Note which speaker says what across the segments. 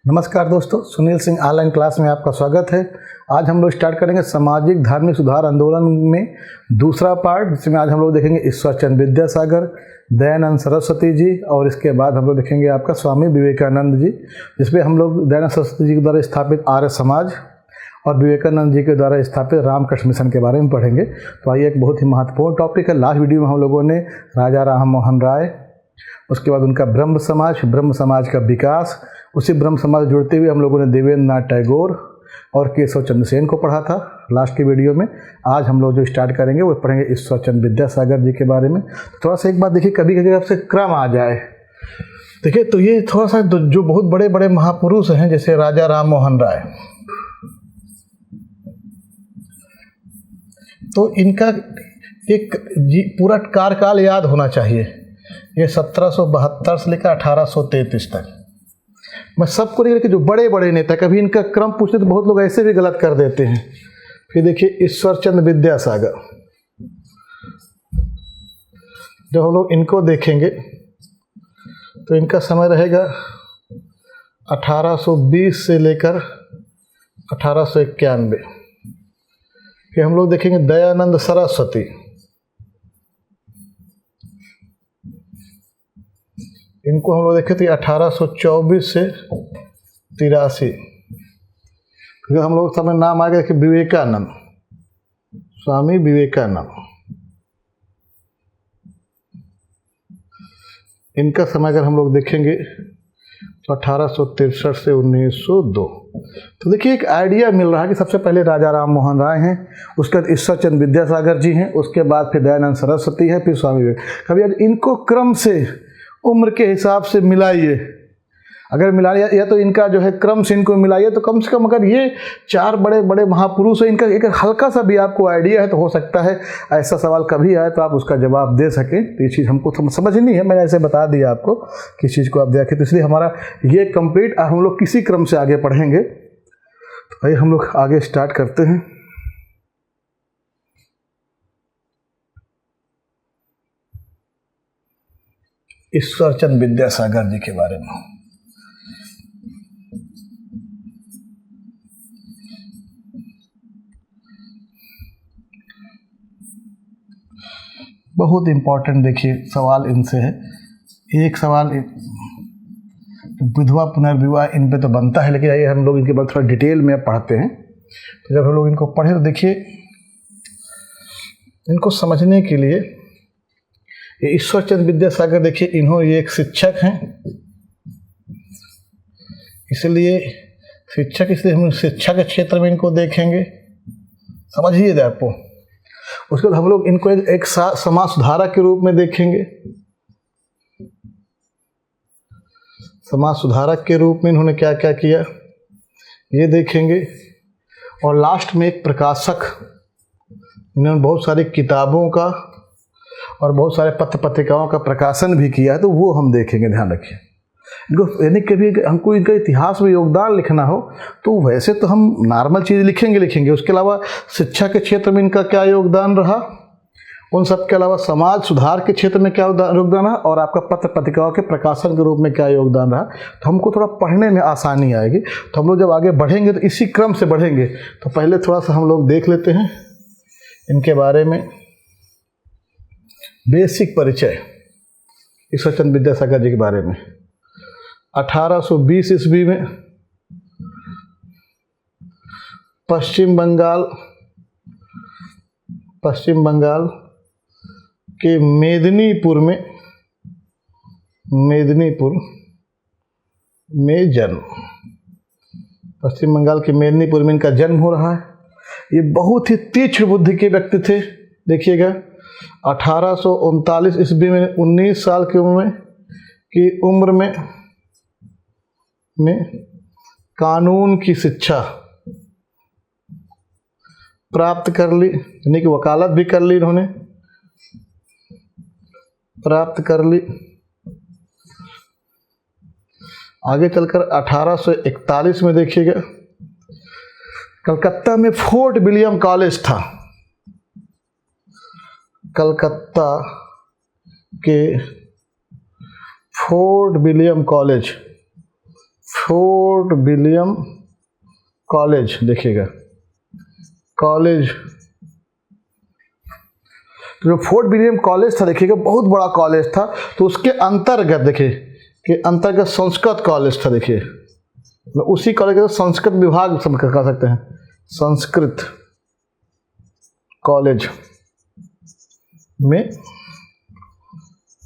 Speaker 1: नमस्कार दोस्तों, Sunil Singh online class में आपका स्वागत है। आज हम लोग स्टार्ट करेंगे सामाजिक धार्मिक सुधार आंदोलन में दूसरा पार्ट, जिसमें आज हम लोग देखेंगे ईश्वर चंद्र विद्यासागर, दयानंद सरस्वती जी और इसके बाद हम लोग देखेंगे आपका स्वामी विवेकानंद जी, जिसमें हम लोग दयानंद सरस्वती जी के द्वारा स्थापित आर्य समाज और विवेकानंद जी के द्वारा स्थापित रामकृष्ण मिशन के बारे में पढ़ेंगे। तो आइए, एक बहुत ही महत्वपूर्ण टॉपिक है। लास्ट वीडियो में हम लोगों ने राजा राम मोहन राय, उसके बाद उनका ब्रह्म समाज का विकास, उसी ब्रह्म समाज जुड़ते हुए हम लोगों ने देवेंद्र नाथ टैगोर और केशव चंद्र सेन को पढ़ा था लास्ट की वीडियो में। आज हम लोग जो स्टार्ट करेंगे वो पढ़ेंगे ईश्वर चंद्र विद्यासागर जी के बारे में। थोड़ा सा एक बात देखिए, कभी कभी आपसे क्रम आ जाए, देखिए तो ये थोड़ा सा जो बहुत बड़े बड़े महापुरुष हैं, जैसे राजा राम मोहन राय, तो इनका एक पूरा कार्यकाल याद होना चाहिए। ये 1772 से लेकर 1833 तक। मैं सबको नहीं, लेकिन जो बड़े बड़े नेता, कभी इनका क्रम पूछते तो बहुत लोग ऐसे भी गलत कर देते हैं। फिर देखिए ईश्वर चंद्र विद्यासागर, जब हम लोग इनको देखेंगे तो इनका समय रहेगा 1820 से लेकर 1891। फिर हम लोग देखेंगे दयानंद सरस्वती, इनको हम लोग देखे थे 1824 से 83। फिर हम लोग सामने नाम आ गया कि विवेकानंद, स्वामी विवेकानंद, इनका समय अगर हम लोग देखेंगे तो 1863 से 1902। तो देखिए एक आइडिया मिल रहा है कि सबसे पहले राजा राम मोहन राय हैं, उसके बाद ईश्वर चंद्र विद्यासागर जी हैं, उसके बाद फिर दयानंद सरस्वती है, फिर स्वामी विवेक। कभी आज इनको क्रम से उम्र के हिसाब से मिलाइए, अगर मिला या तो इनका जो है क्रम से इनको मिलाइए, तो कम से कम अगर ये चार बड़े बड़े महापुरुष हैं, इनका एक हल्का सा भी आपको आइडिया है तो हो सकता है ऐसा सवाल कभी आए तो आप उसका जवाब दे सकें। तो ये चीज़ हमको समझनी है, मैंने ऐसे बता दिया आपको किस चीज़ को आप देखें, तो इसलिए हमारा ये कंप्लीट हम लोग किसी क्रम से आगे पढ़ेंगे। तो आइए हम लोग आगे स्टार्ट करते हैं। ईश्वर चंद्र विद्यासागर जी के बारे में बहुत इम्पोर्टेंट देखिए सवाल इनसे है। एक सवाल विधवा पुनर्विवाह इन पे तो बनता है, लेकिन आइए हम लोग इनके बाद थोड़ा डिटेल में पढ़ते हैं। तो जब हम लोग इनको पढ़े तो देखिए, इनको समझने के लिए ये ईश्वर चंद्र विद्यासागर, देखिए ये एक शिक्षक हैं, इसलिए हम शिक्षा के क्षेत्र में इनको देखेंगे, समझिए आपको। उसके बाद हम लोग इनको एक समाज सुधारक के रूप में देखेंगे, समाज सुधारक के रूप में इन्होंने क्या क्या किया ये देखेंगे। और लास्ट में एक प्रकाशक, इन्होंने बहुत सारी किताबों का और बहुत सारे पत्र पत्रिकाओं का प्रकाशन भी किया है, तो वो हम देखेंगे। ध्यान रखिए इनको, यानी कभी हमको इनका इतिहास में योगदान लिखना हो तो वैसे तो हम नॉर्मल चीज़ लिखेंगे। उसके अलावा शिक्षा के क्षेत्र में इनका क्या योगदान रहा, उन सब के अलावा समाज सुधार के क्षेत्र में क्या योगदान रहा, और आपका पत्र पत्रिकाओं के प्रकाशन के रूप में क्या योगदान रहा, तो हमको थोड़ा पढ़ने में आसानी आएगी। तो हम लोग जब आगे बढ़ेंगे तो इसी क्रम से बढ़ेंगे। तो पहले थोड़ा सा हम लोग देख लेते हैं इनके बारे में बेसिक परिचय ईश्वर चंद्र विद्यासागर जी के बारे में। 1820 ईस्वी में पश्चिम बंगाल के मेदिनीपुर में जन्म, पश्चिम बंगाल के मेदिनीपुर में इनका जन्म हो रहा है। ये बहुत ही तीक्ष्ण बुद्धि के व्यक्ति थे। देखिएगा 1839 ईस्वी में 19 साल की उम्र में कानून की शिक्षा प्राप्त कर ली, यानी कि वकालत भी कर ली इन्होंने, प्राप्त कर ली। आगे चलकर 1841 में देखिएगा कलकत्ता में फोर्ट विलियम कॉलेज था, कलकत्ता के fort William college fort William college, देखिएगा कॉलेज, तो जो फोर्ट विलियम कॉलेज था देखिएगा बहुत बड़ा कॉलेज था, तो उसके अंतर्गत देखिए कि अंतर्गत संस्कृत कॉलेज था, देखिए मतलब उसी कॉलेज का संस्कृत विभाग सब कह सकते हैं, संस्कृत कॉलेज में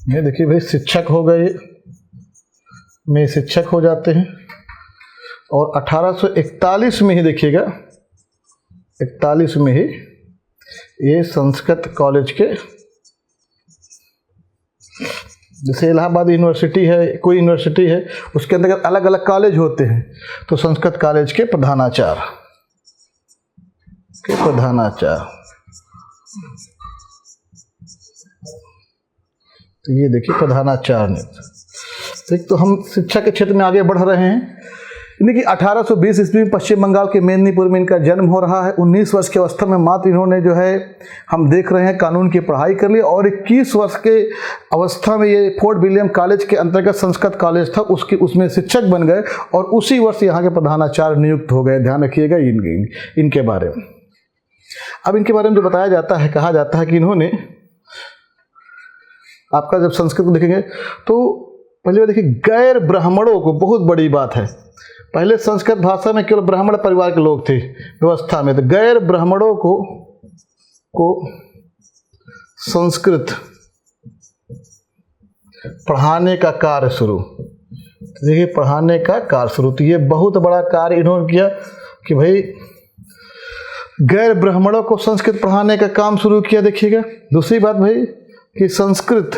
Speaker 1: ये देखिए भाई शिक्षक हो गए, में शिक्षक हो जाते हैं। और 1841 में ही देखिएगा 41 में ही ये संस्कृत कॉलेज के, जैसे इलाहाबाद यूनिवर्सिटी है, कोई यूनिवर्सिटी है, उसके अंदर अलग अलग कॉलेज होते हैं, तो संस्कृत कॉलेज के प्रधानाचार्य तो ये देखिए प्रधानाचार्य ने। ठीक, तो हम शिक्षा के क्षेत्र में आगे बढ़ रहे हैं। यानी कि 1820 ईस्वी में पश्चिम बंगाल के मेदिनीपुर में इनका जन्म हो रहा है। 19 वर्ष की अवस्था में मात्र इन्होंने जो है हम देख रहे हैं कानून की पढ़ाई कर ली, और 21 वर्ष के अवस्था में ये फोर्ट विलियम कॉलेज के अंतर्गत संस्कृत कॉलेज था उसमें शिक्षक बन गए, और उसी वर्ष यहाँ के प्रधानाचार्य नियुक्त हो गए। ध्यान रखिएगा इनके बारे में। अब इनके बारे में जो बताया जाता है, कहा जाता है कि इन्होंने, आपका जब संस्कृत देखेंगे तो पहले बात देखिए गैर ब्राह्मणों को, बहुत बड़ी बात है, पहले संस्कृत भाषा में केवल ब्राह्मण परिवार के लोग थे व्यवस्था में, तो गैर ब्राह्मणों को संस्कृत पढ़ाने का कार्य शुरू, देखिए पढ़ाने का कार्य शुरू। तो ये बहुत बड़ा कार्य इन्होंने किया कि भाई गैर ब्राह्मणों को संस्कृत पढ़ाने का काम शुरू किया। देखिएगा दूसरी बात भाई कि संस्कृत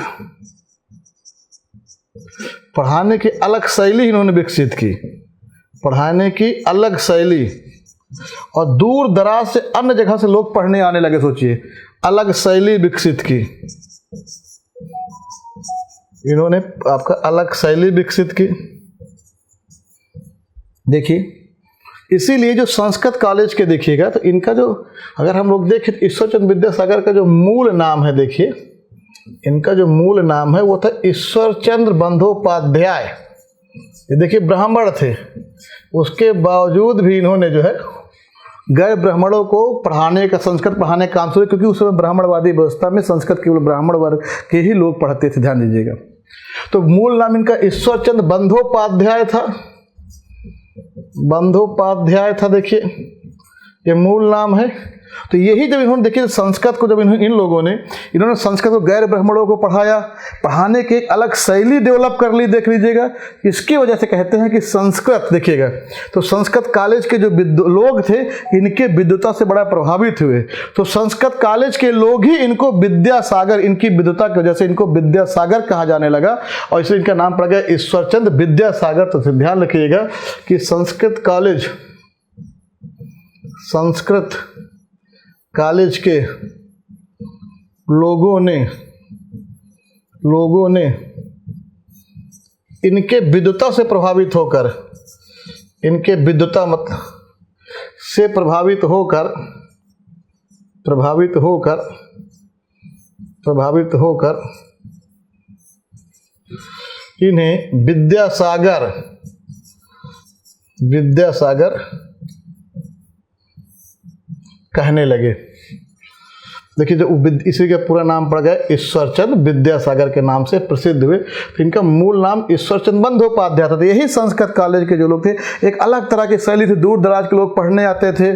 Speaker 1: पढ़ाने की अलग शैली इन्होंने विकसित की, पढ़ाने की अलग शैली, और दूर दराज से अन्य जगह से लोग पढ़ने आने लगे। सोचिए अलग शैली विकसित की इन्होंने, आपका अलग शैली विकसित की। देखिए इसीलिए जो संस्कृत कॉलेज के देखिएगा तो इनका जो, अगर हम लोग देखें तो ईश्वरचंद्र विद्यासागर का जो मूल नाम है, देखिए इनका जो मूल नाम है वो था ईश्वरचंद्र बंदोपाध्याय। ये देखिए ब्राह्मण थे, उसके बावजूद भी इन्होंने जो है गैर ब्राह्मणों को पढ़ाने का, संस्कृत पढ़ाने का काम शुरू, क्योंकि उस समय ब्राह्मणवादी व्यवस्था में संस्कृत केवल ब्राह्मण वर्ग के ही लोग पढ़ते थे। ध्यान दीजिएगा, तो मूल नाम इनका ईश्वरचंद्र बंदोपाध्याय था, बंदोपाध्याय था। देखिए ये मूल नाम है। तो यही जब इन्होंने देखिए संस्कृत को, जब इन लोगों ने इन्होंने संस्कृत को गैर ब्राह्मणों को पढ़ाया, पढ़ाने की एक अलग शैली डेवलप कर ली। देख लीजिएगा इसकी वजह से कहते हैं कि संस्कृत, देखिएगा तो संस्कृत कॉलेज के जो लोग थे इनके विद्वता से बड़ा प्रभावित हुए, तो संस्कृत कॉलेज के लोग ही इनको विद्यासागर, इनकी विद्वता की वजह से इनको विद्यासागर कहा जाने लगा, और इसलिए इनका नाम पड़ गया ईश्वरचंद्र विद्यासागर। तो ध्यान रखिएगा कि संस्कृत कॉलेज के लोगों ने इनके विद्वता से प्रभावित होकर, इनके विद्वता से प्रभावित होकर इन्हें विद्यासागर कहने लगे। देखिए जो इसी का पूरा नाम पड़ गया ईश्वरचंद्र विद्यासागर के नाम से प्रसिद्ध हुए। तो इनका मूल नाम ईश्वरचंद्र बंदोपाध्याय था। तो यही संस्कृत कॉलेज के जो लोग थे, एक अलग तरह की शैली थी, दूर दराज के लोग पढ़ने आते थे,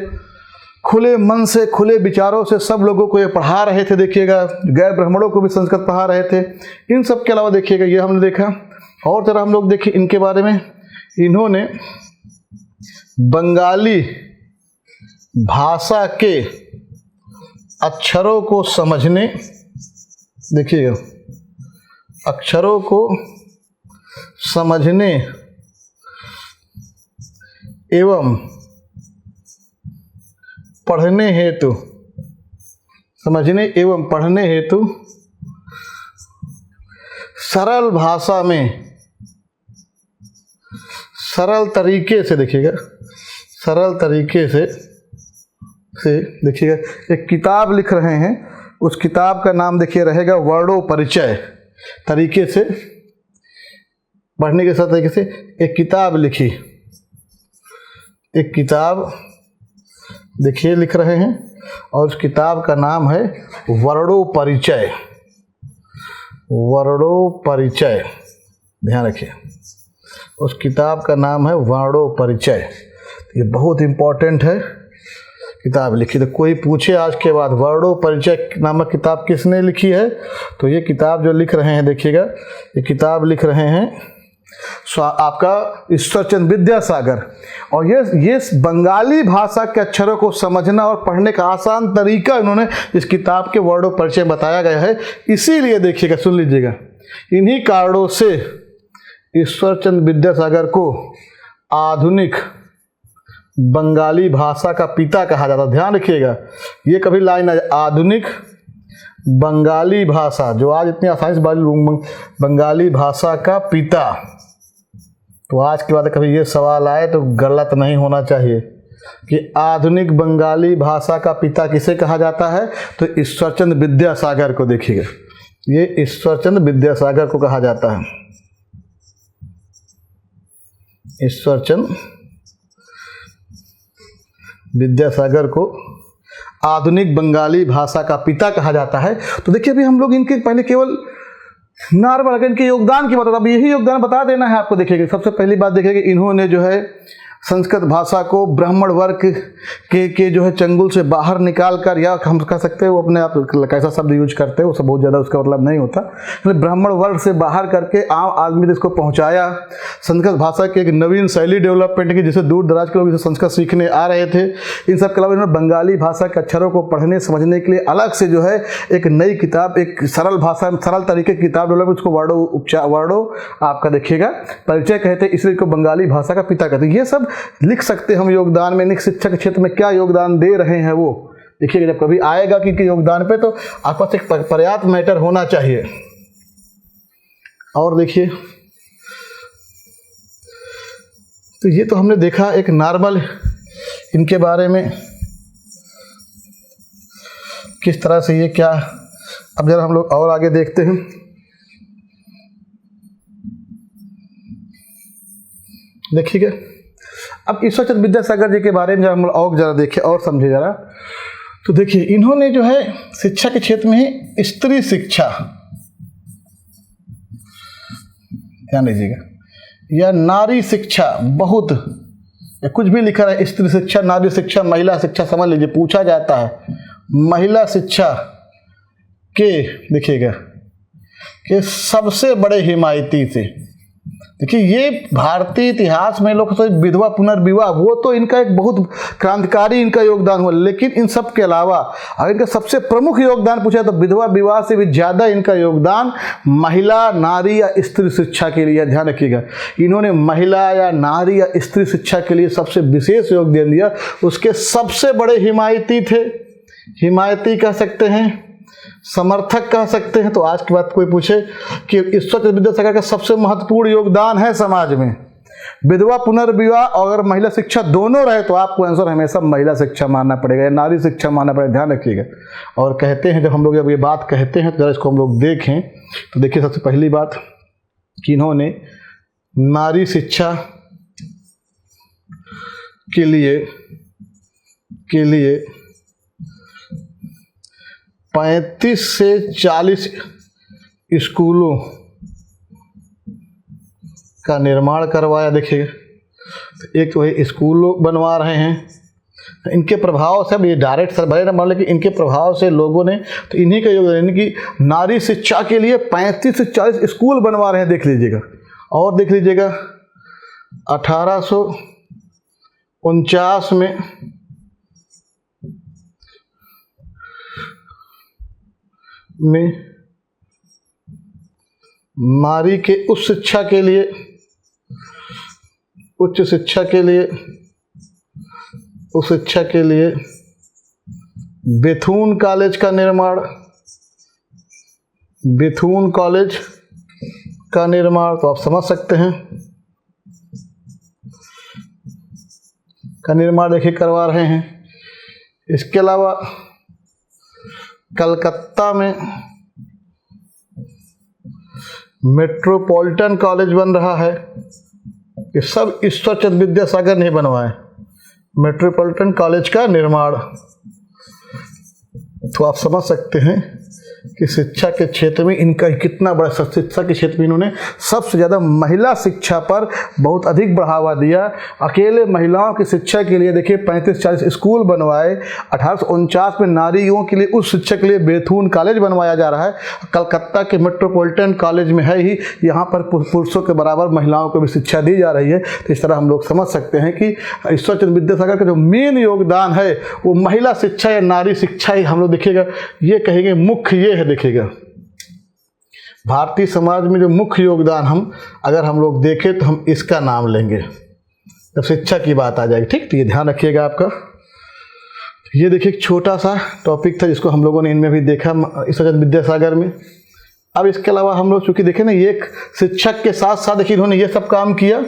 Speaker 1: खुले मन से, खुले विचारों से सब लोगों को ये पढ़ा रहे थे। देखिएगा गैर ब्राह्मणों को भी संस्कृत पढ़ा रहे थे। इन सब के अलावा देखिएगा ये हमने देखा, और जरा हम लोग देखिए इनके बारे में, इन्होंने बंगाली भाषा के अक्षरों को समझने, देखिएगा अक्षरों को समझने एवं पढ़ने हेतु सरल भाषा में, सरल तरीके से, देखिएगा सरल तरीके से देखिएगा एक किताब लिख रहे हैं। उस किताब का नाम देखिए रहेगा वर्णोपरिचय। तरीके से पढ़ने के साथ तरीके से एक किताब लिखी। एक किताब देखिए लिख रहे हैं, और उस किताब का नाम है वर्णोपरिचय। वर्णोपरिचय, ध्यान रखिए, उस किताब का नाम है वर्णोपरिचय। ये बहुत इम्पोर्टेंट है किताब लिखी। तो कोई पूछे आज के बाद वर्णोपरिचय नामक किताब किसने लिखी है, तो ये किताब जो लिख रहे हैं, देखिएगा, ये किताब लिख रहे हैं आपका ईश्वरचंद्र विद्यासागर। और ये बंगाली भाषा के अक्षरों को समझना और पढ़ने का आसान तरीका इन्होंने इस किताब के वर्णोपरिचय बताया गया है। इसीलिए देखिएगा, सुन लीजिएगा, इन्हीं कारणों से ईश्वरचंद्र विद्यासागर को आधुनिक बंगाली भाषा का पिता कहा जाता। ध्यान रखिएगा, ये कभी लाइन आ जाए, आधुनिक बंगाली भाषा, जो आज इतनी आसानी से बंगाली भाषा का पिता। तो आज के बाद कभी ये सवाल आए तो गलत नहीं होना चाहिए कि आधुनिक बंगाली भाषा का पिता किसे कहा जाता है, तो ईश्वरचंद्र विद्यासागर को। देखिएगा, ये ईश्वरचंद्र विद्यासागर को कहा जाता है। ईश्वरचंद्र विद्यासागर को आधुनिक बंगाली भाषा का पिता कहा जाता है। तो देखिए, अभी हम लोग इनके पहले केवल नॉर्मल अगर इनके योगदान की बात होता है, अब यही योगदान बता देना है आपको। देखिएगा, सबसे पहली बात देखिएगा, इन्होंने जो है संस्कृत भाषा को ब्राह्मण वर्ग के जो है चंगुल से बाहर निकाल कर, या हम कह सकते हैं वो अपने आप कैसा शब्द यूज करते हैं, वो सब बहुत ज़्यादा उसका मतलब नहीं होता, मतलब ब्राह्मण वर्ग से बाहर करके आम आदमी तक इसको पहुंचाया। संस्कृत भाषा की एक नवीन शैली डेवलपमेंट की, जिसे दूर दराज के लोग इसे संस्कृत सीखने आ रहे थे। इन सब के अलावा इन्होंने बंगाली भाषा के अक्षरों को पढ़ने समझने के लिए अलग से जो है एक नई किताब, एक सरल भाषा सरल तरीके की किताब डेवलप, उसको वर्णो आपका देखिएगा परिचय कहते हैं, इसलिए इसको बंगाली भाषा का पिता कहते हैं। ये सब लिख सकते हम योगदान में, शिक्षा के क्षेत्र में क्या योगदान दे रहे हैं वो देखिएगा। जब कभी आएगा कि योगदान पे, तो आपके पास एक पर्याप्त मैटर होना चाहिए। और देखिए, तो ये तो हमने देखा एक नॉर्मल इनके बारे में किस तरह से ये क्या। अब जरा हम लोग और आगे देखते हैं। देखिएगा, अब ईश्वरचंद्र विद्यासागर जी के बारे में जरा हम और जरा देखें और समझे जरा। तो देखिए, इन्होंने जो है शिक्षा के क्षेत्र में स्त्री शिक्षा, ध्यान दीजिएगा, या नारी शिक्षा, बहुत या कुछ भी लिखा है, स्त्री शिक्षा, नारी शिक्षा, महिला शिक्षा, समझ लीजिए पूछा जाता है महिला शिक्षा के, देखिएगा, के सबसे बड़े हिमायती थे। देखिए, ये भारतीय इतिहास में लोग तो विधवा पुनर्विवाह, वो तो इनका एक बहुत क्रांतिकारी इनका योगदान हुआ, लेकिन इन सब के अलावा अगर इनका सबसे प्रमुख योगदान पूछा तो विधवा विवाह से भी ज़्यादा इनका योगदान महिला, नारी या स्त्री शिक्षा के लिए। ध्यान रखिएगा, इन्होंने महिला या नारी या स्त्री शिक्षा के लिए सबसे विशेष योगदान दिया। उसके सबसे बड़े हिमायती थे, हिमायती कह सकते हैं, समर्थक कह सकते हैं। तो आज की बात कोई पूछे कि ईश्वरचंद्र विद्यासागर का सबसे महत्वपूर्ण योगदान है समाज में विधवा पुनर्विवाह और अगर महिला शिक्षा दोनों रहे, तो आपको आंसर हमेशा महिला शिक्षा मानना पड़ेगा या नारी शिक्षा मानना पड़ेगा। ध्यान रखिएगा। और कहते हैं, जब हम लोग जब ये बात कहते हैं तो जरा इसको हम लोग देखें तो देखिए, सबसे पहली बात कि इन्होंने नारी शिक्षा के लिए 35 से 40 स्कूलों का निर्माण करवाया। देखिए, एक तो ये स्कूल बनवा रहे हैं, इनके प्रभाव से, अब ये डायरेक्ट सर भले न मान, लेकिन इनके प्रभाव से लोगों ने, तो इन्हीं का योगदान, यानी कि नारी शिक्षा के लिए 35 से 40 स्कूल बनवा रहे हैं। देख लीजिएगा। और देख लीजिएगा, 1849 में नारी के उच्च शिक्षा के लिए बेथुन कॉलेज का निर्माण, तो आप समझ सकते हैं, का निर्माण देखिए करवा रहे हैं। इसके अलावा कलकत्ता में मेट्रोपॉलिटन कॉलेज बन रहा है। ये सब ईश्वरचंद्र विद्यासागर ने बनवाए। मेट्रोपॉलिटन कॉलेज का निर्माण। तो आप समझ सकते हैं कि शिक्षा के क्षेत्र में इनका कितना बड़ा, शिक्षा के क्षेत्र में इन्होंने सबसे ज़्यादा महिला शिक्षा पर बहुत अधिक बढ़ावा दिया। अकेले महिलाओं की शिक्षा के लिए देखिए 35-40 स्कूल बनवाए। 1849 में नारियों के लिए उस शिक्षा के लिए बेथून कॉलेज बनवाया जा रहा है। कलकत्ता के मेट्रोपॉलिटन कॉलेज में है ही, यहाँ पर पुरुषों के बराबर महिलाओं को भी शिक्षा दी जा रही है। तो इस तरह हम लोग समझ सकते हैं कि ईश्वरचंद्र विद्यासागर का जो मेन योगदान है वो महिला शिक्षा या नारी शिक्षा ही हम लोग देखिएगा, ये कहेंगे मुख्य ये है। देखिएगा भारतीय समाज में जो मुख्य योगदान अगर हम लोग देखें तो हम इसका नाम लेंगे जब शिक्षा की बात आ जाएगी। ठीक, तो ये ध्यान रखिएगा आपका। ये देखिए एक छोटा सा टॉपिक था जिसको हम लोगों ने इनमें भी देखा ईश्वरचंद्र विद्यासागर में। अब इसके अलावा हम लोग चूंकि देखें ना, ये एक शिक्षक के साथ साथ देखिए इन्होंने ये सब काम किया।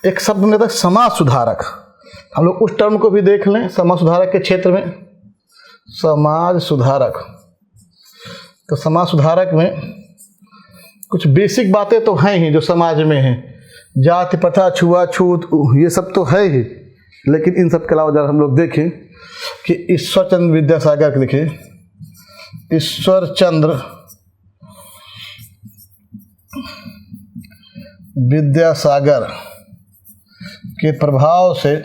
Speaker 1: एक शब्द में था समाज सुधारक, हम लोग उस टर्म को भी देख लें। समाज सुधारक के क्षेत्र में समाज सुधारक, तो समाज सुधारक में कुछ बेसिक बातें तो हैं ही जो समाज में हैं, जाति प्रथा छुआछूत ये सब तो है ही। लेकिन इन सब के अलावा अगर हम लोग देखें कि ईश्वरचंद्र विद्यासागर के, देखिए ईश्वरचंद्र विद्यासागर के प्रभाव से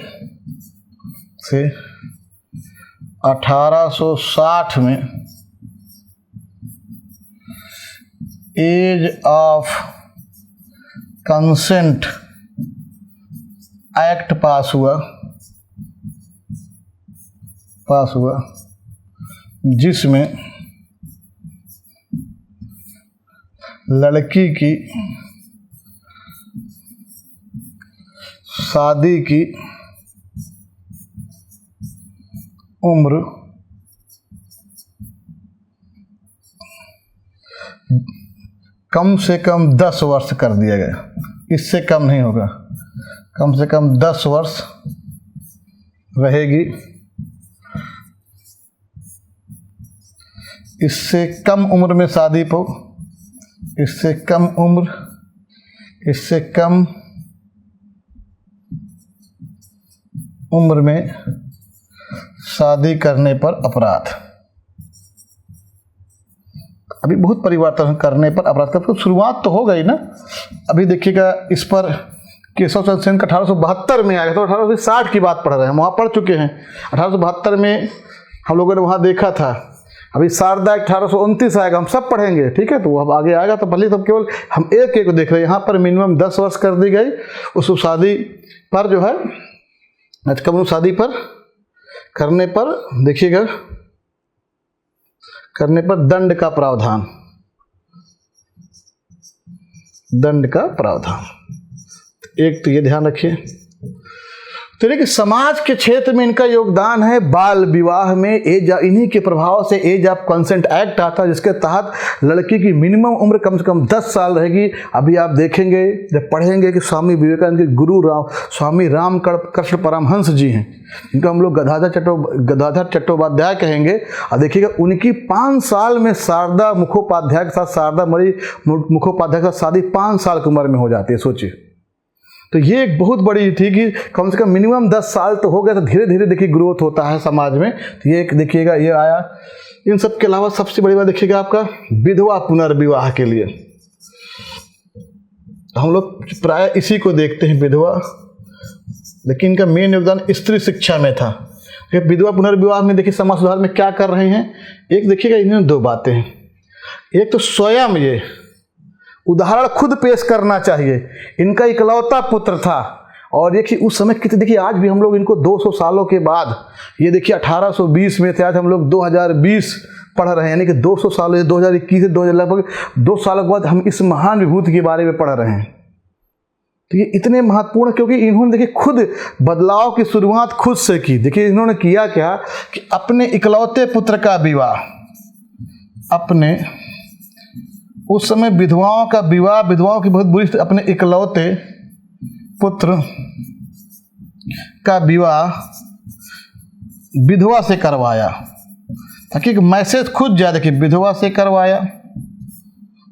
Speaker 1: 1860 में age of consent act pass हुआ, जिसमें लड़की की शादी की उम्र कम से कम 10 वर्ष कर दिया गया। इससे कम नहीं होगा, कम से कम 10 वर्ष रहेगी। इससे कम उम्र में शादी को, इससे कम उम्र में शादी करने पर अपराध। अभी बहुत परिवर्तन करने पर अपराध का तो शुरुआत तो हो गई ना। अभी देखिएगा इस पर केशव चंद्र सेन का 1872 में आया था, तो 1860 की बात पढ़ रहे हैं, वहाँ पढ़ चुके हैं। 1872 में हम लोगों ने वहाँ देखा था। अभी शारदा 1829 आएगा, हम सब पढ़ेंगे, ठीक है। तो अब आगे आएगा तो भले, तब केवल हम एक एक को देख रहे हैं। यहाँ पर मिनिमम 10 वर्ष कर दी गई। उस शादी पर जो है कम शादी पर करने पर देखिएगा, करने पर दंड का प्रावधान, एक तो ये ध्यान रखिए। तो देखिए समाज के क्षेत्र में इनका योगदान है। बाल विवाह में इन्हीं के प्रभाव से एज ऑफ कंसेंट एक्ट आता है, जिसके तहत लड़की की मिनिमम उम्र कम से कम 10 साल रहेगी। अभी आप देखेंगे जब पढ़ेंगे कि स्वामी विवेकानंद के गुरु स्वामी रामकृष्ण परमहंस जी हैं, इनका हम लोग गदाधर चट्टोपाध्याय कहेंगे। और देखिएगा उनकी 5 साल में शारदा मुखोपाध्याय के साथ, शारदा मणि मुखोपाध्याय के साथ शादी 5 साल की उम्र में हो जाती है, सोचिए। तो ये एक बहुत बड़ी थी कि कम से कम मिनिमम 10 साल तो हो गया। तो धीरे धीरे देखिए ग्रोथ होता है समाज में। तो ये एक देखिएगा ये आया। इन सब के अलावा सबसे बड़ी बात देखिएगा आपका विधवा पुनर्विवाह के लिए। हम लोग प्राय इसी को देखते हैं, विधवा, लेकिन इनका मेन योगदान स्त्री शिक्षा में था। विधवा पुनर्विवाह में देखिए समाज सुधार में क्या कर रहे हैं। एक देखिएगा इन्होंने 2 बातें हैं। एक तो स्वयं ये उदाहरण खुद पेश करना चाहिए। इनका इकलौता पुत्र था और देखिए उस समय कितने, देखिए आज भी हम लोग इनको 200 सालों के बाद, ये देखिए 1820 में थे, आज हम लोग 2020 पढ़ रहे हैं, यानी कि 200 साल, 2021 से 2000 लगभग 2 सालों के बाद हम इस महान विभूति के बारे में पढ़ रहे हैं। तो ये इतने महत्वपूर्ण क्योंकि इन्होंने देखिए खुद बदलाव की शुरुआत खुद से की। देखिए इन्होंने किया क्या कि अपने इकलौते पुत्र का विवाह, अपने उस समय विधवाओं का विवाह, विधवाओं की बहुत बुरी, अपने इकलौते पुत्र का विवाह विधवा से करवाया, ताकि मैसेज खुद जाए। देखिए विधवा से करवाया,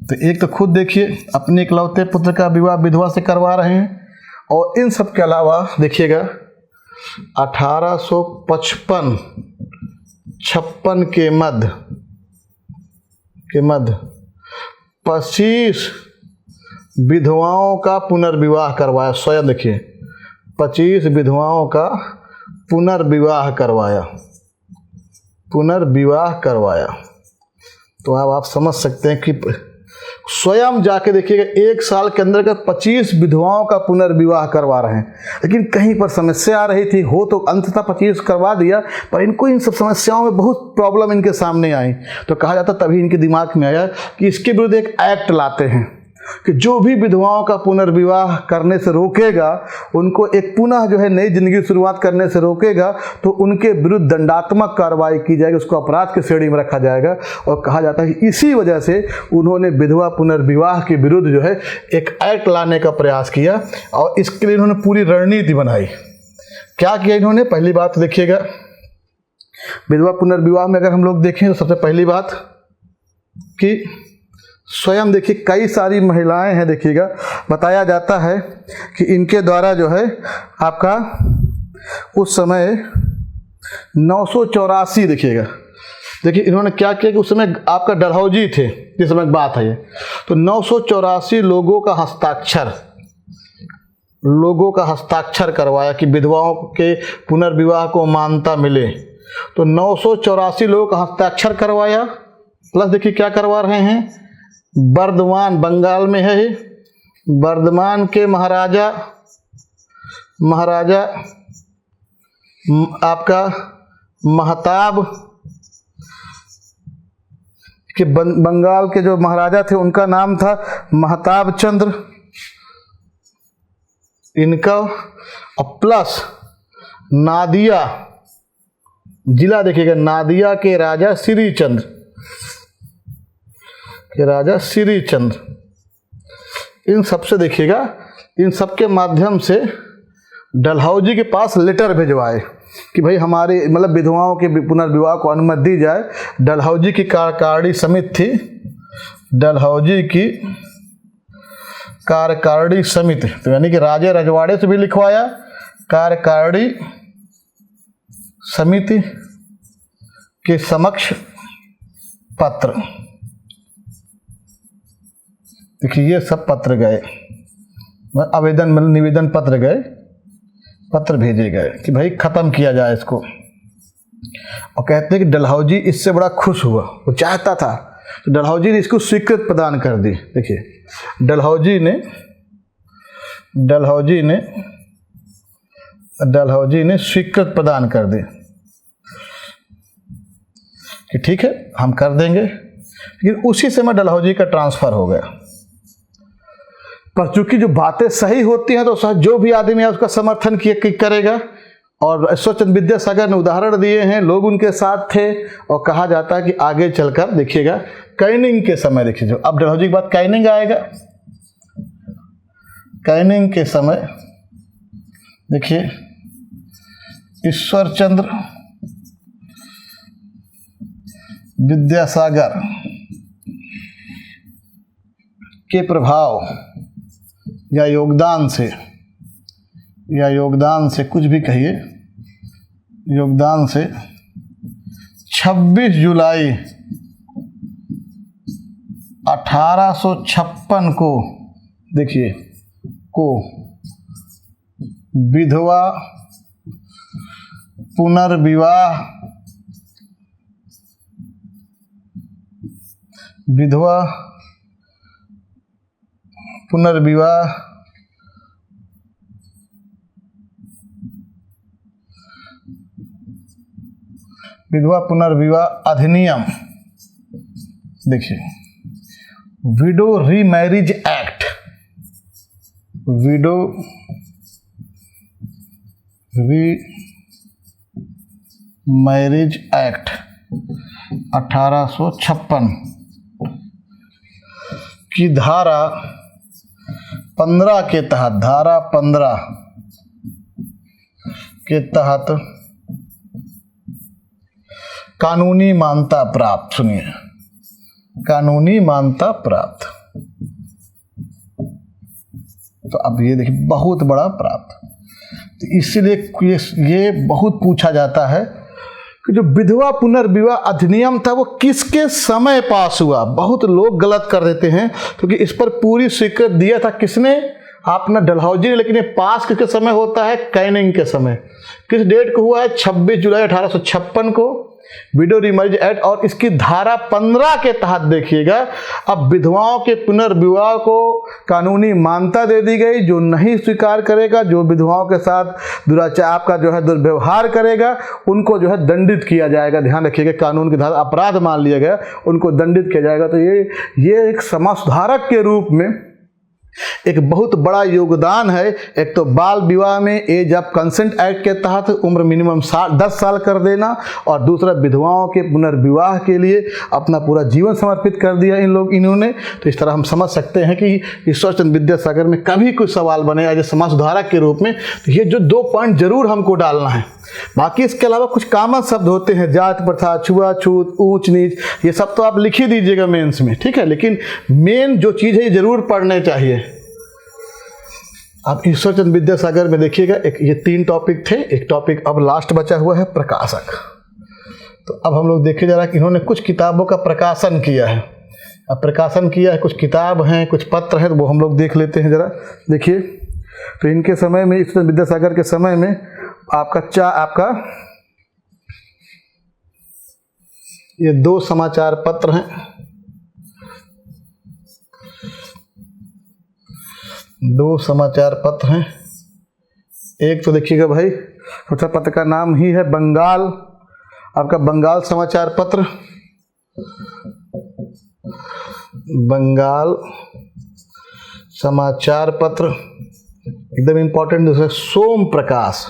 Speaker 1: तो एक तो खुद देखिए अपने इकलौते पुत्र का विवाह विधवा से करवा रहे हैं। और इन सब के अलावा देखिएगा 1855-56 के मध्य 25 विधवाओं का पुनर्विवाह करवाया। स्वयं देखिए, 25 विधवाओं का पुनर्विवाह करवाया। तो अब आप समझ सकते हैं कि स्वयं जाके देखिएगा, 1 साल के अंदर का 25 विधवाओं का पुनर्विवाह करवा रहे हैं। लेकिन कहीं पर समस्या आ रही थी, हो तो अंततः 25 करवा दिया, पर इनको इन सब समस्याओं में बहुत प्रॉब्लम इनके सामने आई। तो कहा जाता, तभी इनके दिमाग में आया कि इसके विरुद्ध एक एक्ट लाते हैं कि जो भी विधवाओं का पुनर्विवाह करने से रोकेगा, उनको एक पुनः जो है नई जिंदगी शुरुआत करने से रोकेगा, तो उनके विरुद्ध दंडात्मक कार्रवाई की जाएगी, उसको अपराध की श्रेणी में रखा जाएगा। और कहा जाता है कि इसी वजह से उन्होंने विधवा पुनर्विवाह के विरुद्ध जो है एक एक्ट लाने का प्रयास किया, और इसके लिए उन्होंने पूरी रणनीति बनाई। क्या किया इन्होंने? पहली बात देखिएगा, विधवा पुनर्विवाह में अगर हम लोग देखें तो सबसे पहली बात कि स्वयं देखिए, कई सारी महिलाएं हैं, देखिएगा बताया जाता है कि इनके द्वारा जो है आपका उस समय 984, देखिएगा, देखिए इन्होंने क्या किया कि उस समय आपका डलहौजी थे, जिस समय बात है ये, तो 984 लोगों का हस्ताक्षर करवाया कि विधवाओं के पुनर्विवाह को मान्यता मिले। तो 984 लोगों का हस्ताक्षर करवाया, प्लस देखिए क्या करवा रहे हैं, बर्दवान, बंगाल में है, बर्दवान के महाराजा आपका महताब के, बंगाल के जो महाराजा थे उनका नाम था महताब चंद्र, इनका, और प्लस नादिया जिला देखिएगा, नादिया के राजा श्री चंद्र, इन सबसे देखिएगा, इन सब के माध्यम से डलहौजी के पास लेटर भिजवाए कि भाई हमारे मतलब विधवाओं के पुनर्विवाह को अनुमति दी जाए। डलहौजी की कार्यकारिणी समिति थी, डलहौजी की कार्यकारिणी समिति, तो यानी कि राजे रजवाड़े से भी लिखवाया, कार्यकारिणी समिति के समक्ष पत्र, देखिए ये सब पत्र गए, आवेदन मतलब निवेदन पत्र भेजे गए कि भाई खत्म किया जाए इसको। और कहते हैं कि डलहौजी इससे बड़ा खुश हुआ, वो चाहता था, तो डलहौजी ने इसको स्वीकृति प्रदान कर दी। देखिए डलहौजी ने स्वीकृति प्रदान कर दी कि ठीक है हम कर देंगे। लेकिन उसी समय डलहौजी का ट्रांसफर हो गया। पर चूंकि जो बातें सही होती हैं तो जो भी आदमी है उसका समर्थन करेगा। और ईश्वरचंद्र विद्यासागर ने उदाहरण दिए हैं, लोग उनके साथ थे। और कहा जाता है कि आगे चलकर देखिएगा कैनिंग के समय, देखिए जो अब डलहौजी के बाद कैनिंग आएगा, कैनिंग के समय देखिए ईश्वरचंद्र विद्यासागर के प्रभाव या योगदान से कुछ भी कहिए, योगदान से 26 जुलाई 1856 को देखिए को विधवा पुनर्विवाह अधिनियम, देखिए विडो रीमैरिज एक्ट, 1856 की धारा 15 के तहत कानूनी मान्यता प्राप्त, सुनिए कानूनी मान्यता प्राप्त। तो अब ये देखिए बहुत बड़ा प्राप्त, तो इसीलिए ये बहुत पूछा जाता है कि जो विधवा पुनर्विवाह अधिनियम था वो किसके समय पास हुआ। बहुत लोग गलत कर देते हैं, क्योंकि इस पर पूरी स्वीकृति दिया था किसने, आपने डलहौजी ने, लेकिन ये पास किसके समय होता है, कैनिंग के समय। किस डेट को हुआ है, 26 जुलाई 1856 को, विडो रीमैरिज एक्ट। और इसकी धारा 15 के तहत देखिएगा, अब विधवाओं के पुनर्विवाह को कानूनी मान्यता दे दी गई। जो नहीं स्वीकार करेगा, जो विधवाओं के साथ दुराचार आपका जो है दुर्व्यवहार करेगा, उनको जो है दंडित किया जाएगा। ध्यान रखिएगा, कानून की धारा अपराध मान लिया गया, उनको दंडित किया जाएगा। तो ये एक समाज सुधारक के रूप में एक बहुत बड़ा योगदान है। एक तो बाल विवाह में एज ऑफ कंसेंट एक्ट के तहत उम्र मिनिमम 10 साल कर देना, और दूसरा विधवाओं के पुनर्विवाह के लिए अपना पूरा जीवन समर्पित कर दिया इन्होंने। तो इस तरह हम समझ सकते हैं कि ईश्वरचंद्र विद्यासागर में कभी कोई सवाल बने एज ए समाज सुधारक के रूप में, तो ये जो 2 पॉइंट जरूर हमको डालना है। बाकी इसके अलावा कुछ कॉमन शब्द होते हैं, जात प्रथा, छुआछूत, ऊंच नीच, ये सब तो आप लिख ही दीजिएगा मेंस में, ठीक है। लेकिन मेन जो चीज़ है ये जरूर पढ़ने चाहिए। आप ईश्वरचंद्र विद्यासागर में देखिएगा, ये 3 टॉपिक थे, एक टॉपिक अब लास्ट बचा हुआ है प्रकाशक। तो अब हम लोग देखे जा रहा है कि इन्होंने कुछ किताबों का प्रकाशन किया है। अब प्रकाशन किया है, कुछ किताब हैं, कुछ पत्र हैं, तो वो हम लोग देख लेते हैं जरा। देखिए, तो इनके समय में, ईश्वरचंद्र विद्यासागर के समय में आपका ये 2 समाचार पत्र हैं, 2 समाचार पत्र हैं। एक तो देखिएगा भाई, समाचार पत्र का नाम ही है बंगाल, आपका बंगाल समाचार पत्र, बंगाल समाचार पत्र एकदम इंपॉर्टेंट। दूसरा सोम प्रकाश,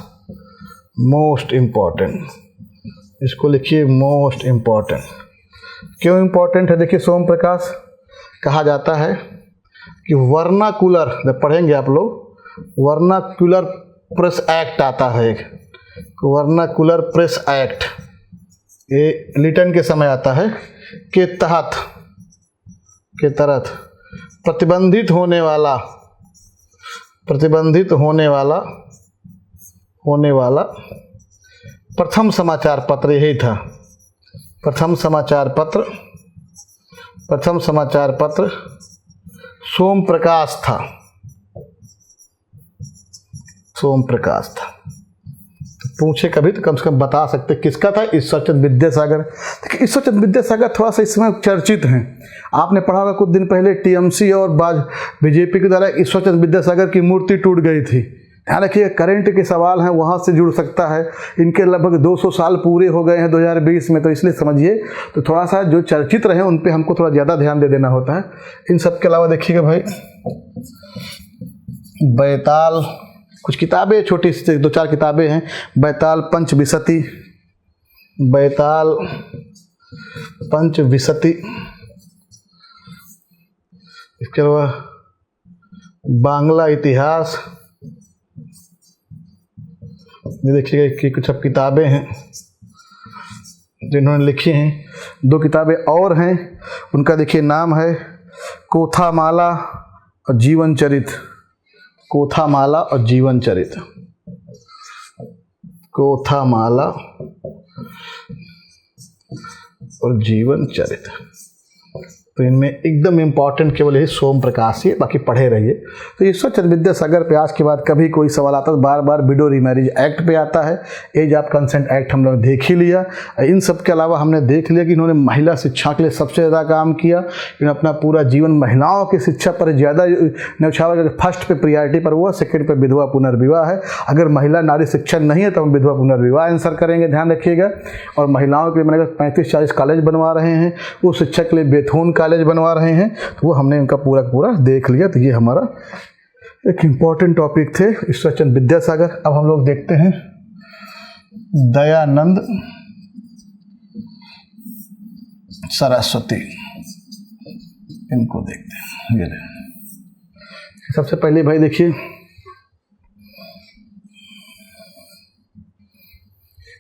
Speaker 1: मोस्ट इम्पॉर्टेंट, इसको लिखिए मोस्ट इम्पॉर्टेंट। क्यों इम्पॉर्टेंट है, देखिए सोम प्रकाश कहा जाता है कि वर्नाकुलर, जब पढ़ेंगे आप लोग, वर्नाकुलर प्रेस एक्ट आता है एक, वर्नाकुलर प्रेस एक्ट, ये लिटन के समय आता है, के तहत प्रतिबंधित होने वाला प्रथम समाचार पत्र यही था। प्रथम समाचार पत्र सोम प्रकाश था। तो पूछे कभी तो कम से कम बता सकते किसका था, ईश्वरचंद्र विद्यासागर। देखिए, ईश्वरचंद्र विद्यासागर थोड़ा सा इस समय चर्चित हैं। आपने पढ़ा होगा कुछ दिन पहले टीएमसी और बीजेपी के द्वारा ईश्वरचंद्र विद्यासागर की मूर्ति टूट गई थी। ध्यान रखिए, करंट के सवाल हैं, वहाँ से जुड़ सकता है। इनके लगभग 200 साल पूरे हो गए हैं 2020 में, तो इसलिए समझिए, तो थोड़ा सा जो चर्चित रहे उन पे हमको थोड़ा ज़्यादा ध्यान दे देना होता है। इन सब के अलावा देखिएगा भाई, बैताल, कुछ किताबें छोटी सी 2-4 किताबें हैं, बैताल पंचविंशति, इसके अलावा बांग्ला इतिहास, ये देखिएगा कि कुछ अब किताबें हैं जिन्होंने लिखी हैं। 2 किताबें और हैं, उनका देखिए नाम है कोथामाला और जीवन चरित। कोथामाला और जीवन चरित, तो इनमें एकदम इम्पॉर्टेंट केवल यही सोम प्रकाश ही है, बाकी पढ़े रहिए। तो ईश्वरचंद्र विद्यासागर पे आज के बाद कभी कोई सवाल आता है, बार बार विडो रीमैरिज एक्ट पे आता है, एज ऑफ कंसेंट एक्ट हम लोग देख ही लिया। इन सब के अलावा हमने देख लिया कि इन्होंने महिला शिक्षा के लिए सबसे ज़्यादा काम किया। इन्होंने अपना पूरा जीवन महिलाओं की शिक्षा पर ज़्यादा न्यौछावर, फर्स्ट पे प्रियॉरिटी पर हुआ, सेकेंड पे विधवा पुनर्विवाह है। अगर महिला नारी शिक्षा नहीं है तो हम विधवा पुनर्विवाह आंसर करेंगे, ध्यान रखिएगा। और महिलाओं के लिए मैंने 35-40 कॉलेज बनवा रहे हैं, वो शिक्षा के लिए बेथून कॉलेज बनवा रहे हैं, तो वो हमने इनका पूरा देख लिया। तो ये हमारा एक इम्पॉर्टेंट टॉपिक थे ईश्वरचंद्र विद्यासागर। अब हम लोग देखते हैं दयानंद सरस्वती, इनको देखते हैं। ये सबसे पहले भाई देखिए,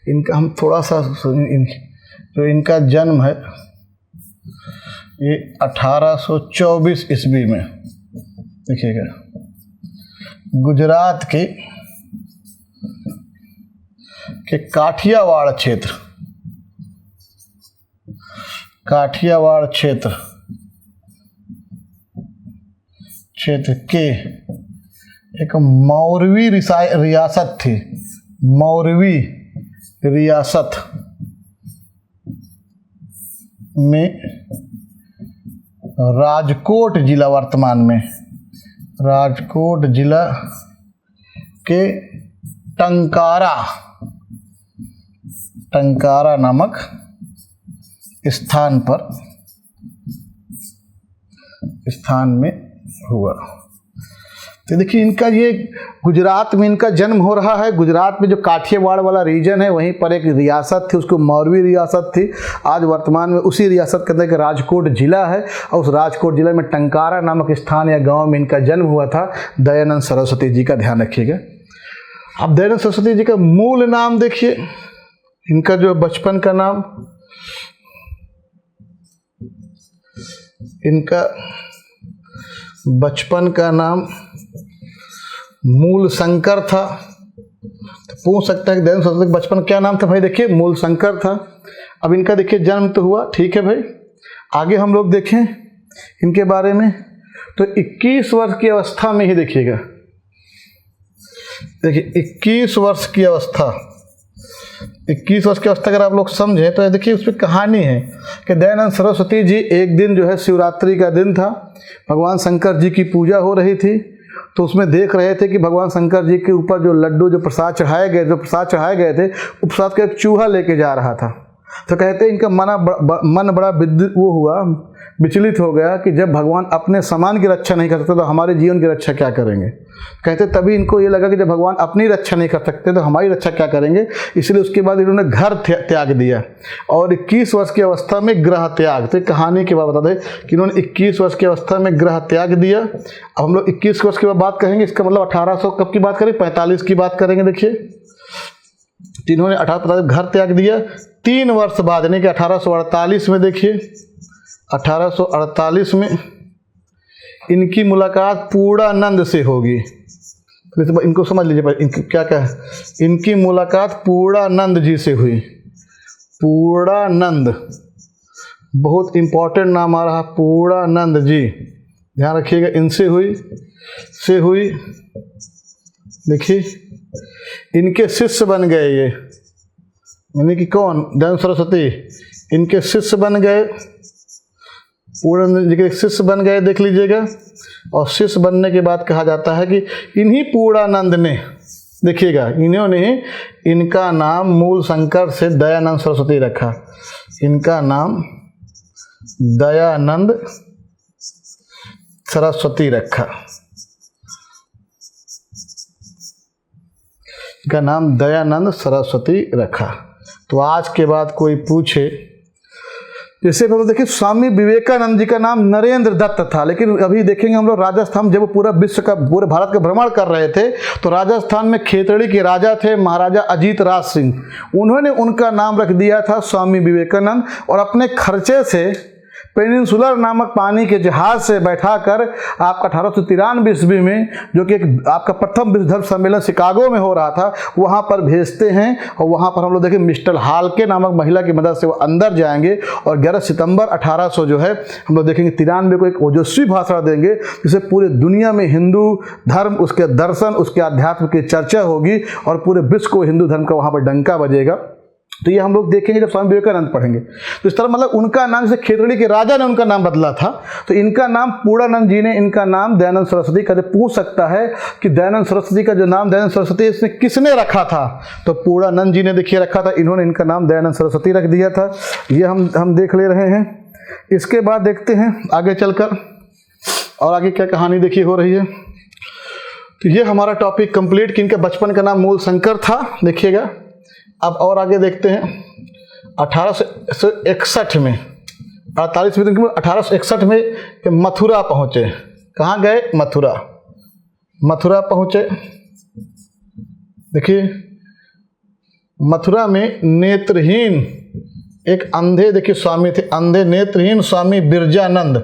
Speaker 1: इनका हम थोड़ा सा जो इनका जन्म है ये 1824 ईस्वी में, देखिएगा, गुजरात के के काठियावाड़ क्षेत्र के एक मौरवी रियासत थी, मौरवी रियासत में राजकोट जिला, वर्तमान में राजकोट जिला के टंकारा नामक स्थान में हुआ। तो देखिए इनका ये गुजरात में इनका जन्म हो रहा है। गुजरात में जो काठियावाड़ वाला रीजन है वहीं पर एक रियासत थी, उसको मौरवी रियासत थी। आज वर्तमान में उसी रियासत के अंदर राजकोट जिला है और उस राजकोट जिले में टंकारा नामक स्थान या गांव में इनका जन्म हुआ था। दयानंद सरस्वती जी का ध्यान रखिएगा। अब दयानंद सरस्वती जी का मूल नाम देखिए, इनका जो बचपन का नाम, इनका बचपन का नाम मूल शंकर था। तो पूछ सकता है कि दयानंद सरस्वती का बचपन क्या नाम था? भाई देखिए मूल शंकर था। अब इनका देखिए जन्म तो हुआ, ठीक है भाई। आगे हम लोग देखें इनके बारे में तो 21 वर्ष की अवस्था में ही देखिएगा, देखिए 21 वर्ष की अवस्था अगर आप लोग समझें तो देखिए उस पर कहानी है कि दयानंद सरस्वती जी एक दिन जो है शिवरात्रि का दिन था, भगवान शंकर जी की पूजा हो रही थी। तो उसमें देख रहे थे कि भगवान शंकर जी के ऊपर जो लड्डू जो प्रसाद चढ़ाए गए थे वो प्रसाद का एक चूहा लेके जा रहा था। तो कहते हैं इनका मन बड़ा विचलित हो गया कि जब भगवान अपने सामान की रक्षा नहीं कर सकते तो हमारे जीवन की रक्षा क्या करेंगे। कहते तभी इनको ये लगा कि जब भगवान अपनी रक्षा नहीं कर सकते तो हमारी रक्षा क्या करेंगे। इसलिए उसके बाद इन्होंने घर त्याग दिया और 21 वर्ष की अवस्था में गृह त्याग। तो कहानी के बाद बता दें कि इन्होंने 21 वर्ष की अवस्था में गृह त्याग दिया। अब हम लोग 21 वर्ष की बात करेंगे, इसका मतलब 1800 कब की बात करें? 45 की बात करेंगे। देखिए इन्होंने 1845 घर त्याग दिया। 3 वर्ष बाद यानी कि 1848 में, देखिए 1848 में इनकी मुलाकात पूर्णानंद से होगी। इनको समझ लीजिए, इनकी क्या है, इनकी मुलाकात पूर्णानंद जी से हुई। पूर्णानंद बहुत इंपॉर्टेंट नाम आ रहा, पूर्णानंद जी, ध्यान रखिएगा। इनसे हुई देखिए इनके शिष्य बन गए ये, यानी कि कौन? दयानंद सरस्वती इनके शिष्य बन गए, पूर्णानंद जी के शिष्य बन गए, देख लीजिएगा। और शिष्य बनने के बाद कहा जाता है कि इन्हीं पूर्णानंद ने, देखिएगा, इन्होंने इनका नाम मूल शंकर से दयानंद सरस्वती रखा। इनका नाम दयानंद सरस्वती रखा, इनका नाम दयानंद सरस्वती रखा। तो आज के बाद कोई पूछे, जैसे हम देखिए स्वामी विवेकानंद जी का नाम नरेंद्र दत्त था, लेकिन अभी देखेंगे हम लोग राजस्थान, जब पूरे भारत का भ्रमण कर रहे थे तो राजस्थान में खेतड़ी के राजा थे महाराजा अजीत राज सिंह, उन्होंने उनका नाम रख दिया था स्वामी विवेकानंद। और अपने खर्चे से पेनिनसुलर नामक पानी के जहाज से बैठाकर आपका 1893 ईस्वी में, जो कि आपका प्रथम विश्व धर्म सम्मेलन शिकागो में हो रहा था, वहाँ पर भेजते हैं। और वहाँ पर हम लोग देखें मिस्टर हाल्के नामक महिला की मदद से वो अंदर जाएंगे और 11 सितंबर 1800 जो है हम लोग देखेंगे 93 को एक ओजस्वी भाषण देंगे, जिससे पूरे दुनिया में हिंदू धर्म, उसके दर्शन, उसके अध्यात्म की चर्चा होगी और पूरे विश्व को हिंदू धर्म का वहाँ पर डंका बजेगा। तो ये हम लोग देखेंगे जब स्वामी विवेकानंद पढ़ेंगे। तो इस तरह मतलब उनका नाम, जैसे खेतड़ी के राजा ने उनका नाम बदला था, तो इनका नाम पूर्णानंद जी ने इनका नाम दयानंद सरस्वती का। पूछ सकता है कि दयानंद सरस्वती का जो नाम दयानंद सरस्वती इसने किसने रखा था? तो पूर्णानंद जी ने देखिए रखा था, इन्होंने इनका नाम दयानंद सरस्वती रख दिया था। ये हम देख ले रहे हैं। इसके बाद देखते हैं आगे चलकर और आगे क्या कहानी देखिए हो रही है। तो ये हमारा टॉपिक कंप्लीट कि इनके बचपन का नाम मूल शंकर था, देखिएगा। अब और आगे देखते हैं 1861 में, 48 में 1861 में मथुरा पहुँचे। कहाँ गए? मथुरा पहुँचे। देखिए मथुरा में नेत्रहीन एक अंधे, देखिए स्वामी थे, अंधे नेत्रहीन स्वामी बिरजानंद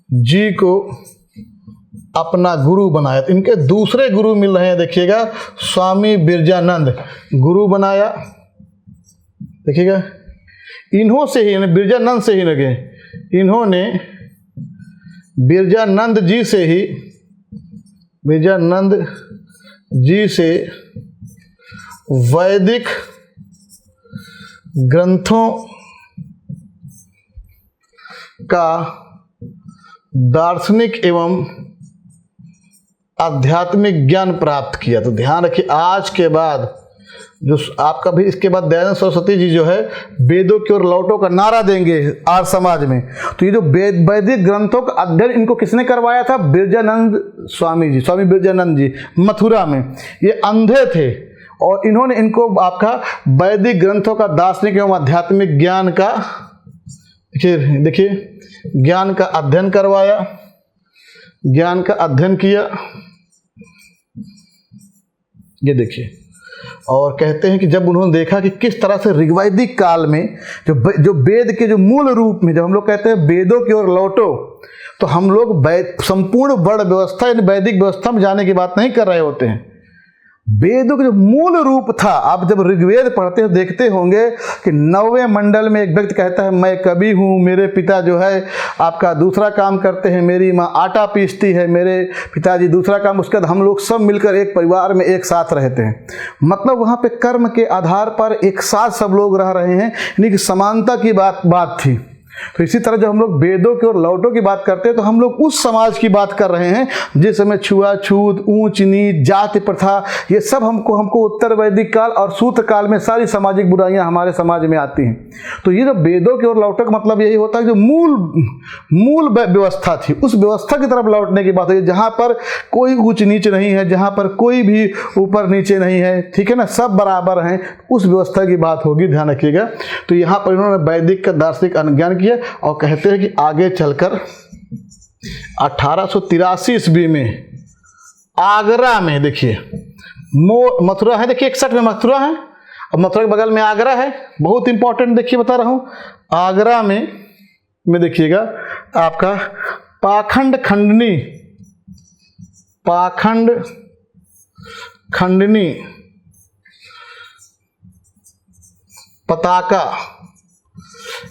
Speaker 1: जी को अपना गुरु बनाया। तो इनके दूसरे गुरु मिल रहे हैं, देखिएगा, स्वामी बिरजानंद गुरु बनाया। देखिएगा, इन्हों से ही, बिरजानंद से ही लगे, इन्होंने बिरजानंद जी से वैदिक ग्रंथों का दार्शनिक एवं आध्यात्मिक ज्ञान प्राप्त किया। तो ध्यान रखिए, आज के बाद जो आपका भी, इसके बाद दयानंद सरस्वती जी जो है वेदों की ओर लौटो का नारा देंगे आर्य समाज में। तो ये जो वैदिक ग्रंथों का अध्ययन इनको किसने करवाया था? बिरजानंद स्वामी जी, स्वामी बिरजानंद जी, मथुरा में। ये अंधे थे और इन्होंने इनको आपका वैदिक ग्रंथों का दार्शनिक एवं आध्यात्मिक ज्ञान का, देखिए ज्ञान का अध्ययन करवाया, ज्ञान का अध्ययन किया। ये देखिए, और कहते हैं कि जब उन्होंने देखा कि किस तरह से ऋग्वैदिक काल में जो वेद के जो मूल रूप में, जब हम लोग कहते हैं वेदों की ओर लौटो, तो हम लोग संपूर्ण वर्ण व्यवस्था यानी वैदिक व्यवस्था में जाने की बात नहीं कर रहे होते हैं। वेदों का जो मूल रूप था, आप जब ऋग्वेद पढ़ते हैं देखते होंगे कि 9वें मंडल में एक व्यक्ति कहता है मैं कवि हूँ, मेरे पिता जो है आपका दूसरा काम करते हैं, मेरी माँ आटा पीसती है, मेरे पिताजी दूसरा काम, उसके बाद हम लोग सब मिलकर एक परिवार में एक साथ रहते हैं। मतलब वहाँ पे कर्म के आधार पर एक साथ सब लोग रह रहे हैं, यानी कि समानता की बात थी। तो इसी तरह जब हम लोग वेदों की ओर लौटो की बात करते हैं तो हम लोग उस समाज की बात कर रहे हैं जिस समय छुआछूत, ऊंच नीच, जाति प्रथा, ये सब हमको उत्तर वैदिक काल और सूत्र काल में सारी सामाजिक बुराइयां हमारे समाज में आती हैं। तो ये जो वेदों की ओर लौटो का मतलब यही होता है कि जो मूल व्यवस्था थी उस व्यवस्था की तरफ लौटने की बात है, जहाँ पर कोई ऊंच नीच नहीं है, जहाँ पर कोई भी ऊपर नीचे नहीं है, ठीक है ना, सब बराबर हैं, उस व्यवस्था की बात होगी, ध्यान रखिएगा। तो यहाँ पर इन्होंने वैदिक का दार्शनिक अनुज्ञान किया और कहते हैं कि आगे चलकर 1883 ईस्वी में आगरा में, देखिए मथुरा है, देखिए 61 में मथुरा है और मथुरा के बगल में आगरा है, बहुत इंपॉर्टेंट, देखिए बता रहा हूं। आगरा में देखिएगा आपका पाखंड खंडनी पताका,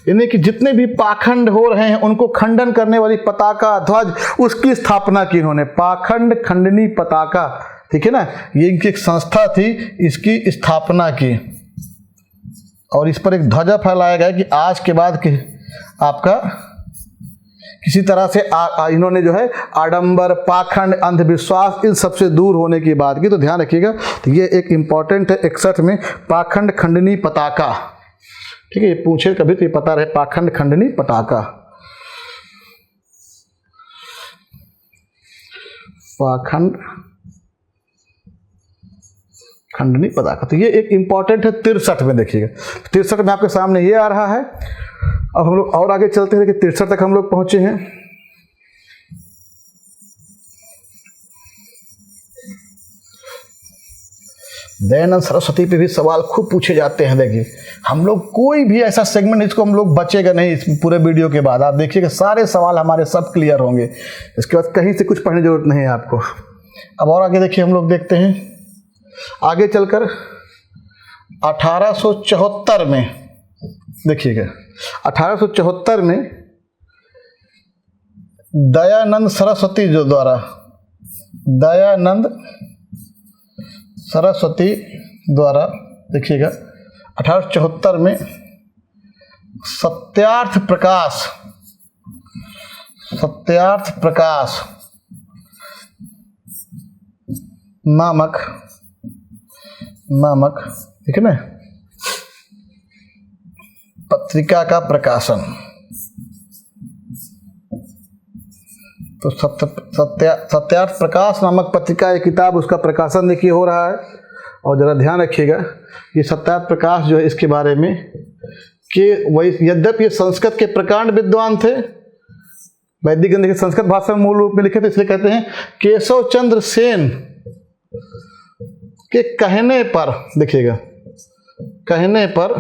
Speaker 1: यानी कि जितने भी पाखंड हो रहे हैं उनको खंडन करने वाली पताका, ध्वज, उसकी स्थापना की इन्होंने, पाखंड खंडनी पताका, ठीक है ना, ये इनकी एक संस्था थी, इसकी स्थापना की और इस पर एक ध्वजा फहराया गया कि आज के बाद आपका किसी तरह से इन्होंने जो है आडंबर, पाखंड, अंधविश्वास, इन सबसे दूर होने की बात की। तो ध्यान रखिएगा, तो ये एक इंपॉर्टेंट है 61 में पाखंड खंडनी पताका, ठीक है, ये पूछे कभी तो ये पता रहे, पाखंड खंडनी पताका, पाखंड खंडनी पताका। तो ये एक इंपॉर्टेंट है 63 में, देखिएगा 63 में आपके सामने ये आ रहा है। अब हम लोग और आगे चलते हैं कि 63 तक हम लोग पहुंचे हैं। दयानंद सरस्वती पे भी सवाल खूब पूछे जाते हैं। देखिए हम लोग कोई भी ऐसा सेगमेंट इसको हम लोग बचेगा नहीं इस पूरे वीडियो के बाद, आप देखिएगा सारे सवाल हमारे सब क्लियर होंगे, इसके बाद कहीं से कुछ पढ़ने की जरूरत नहीं है आपको। अब और आगे देखिए, हम लोग देखते हैं आगे चलकर 1874 में, देखिएगा 1874 में दयानंद सरस्वती द्वारा देखिएगा 1874 में सत्यार्थ प्रकाश नामक ठीक है ना पत्रिका का प्रकाशन। तो सत्यार्थ प्रकाश नामक पत्रिका, एक किताब, उसका प्रकाशन देखिए हो रहा है। और जरा ध्यान रखिएगा, ये सत्यार्थ प्रकाश जो है इसके बारे में कि वही यद्यपि ये संस्कृत के प्रकांड विद्वान थे, वैदिक गणित के संस्कृत भाषा में मूल रूप में लिखे थे, इसलिए कहते हैं केशव चंद्र सेन के कहने पर, देखिएगा कहने पर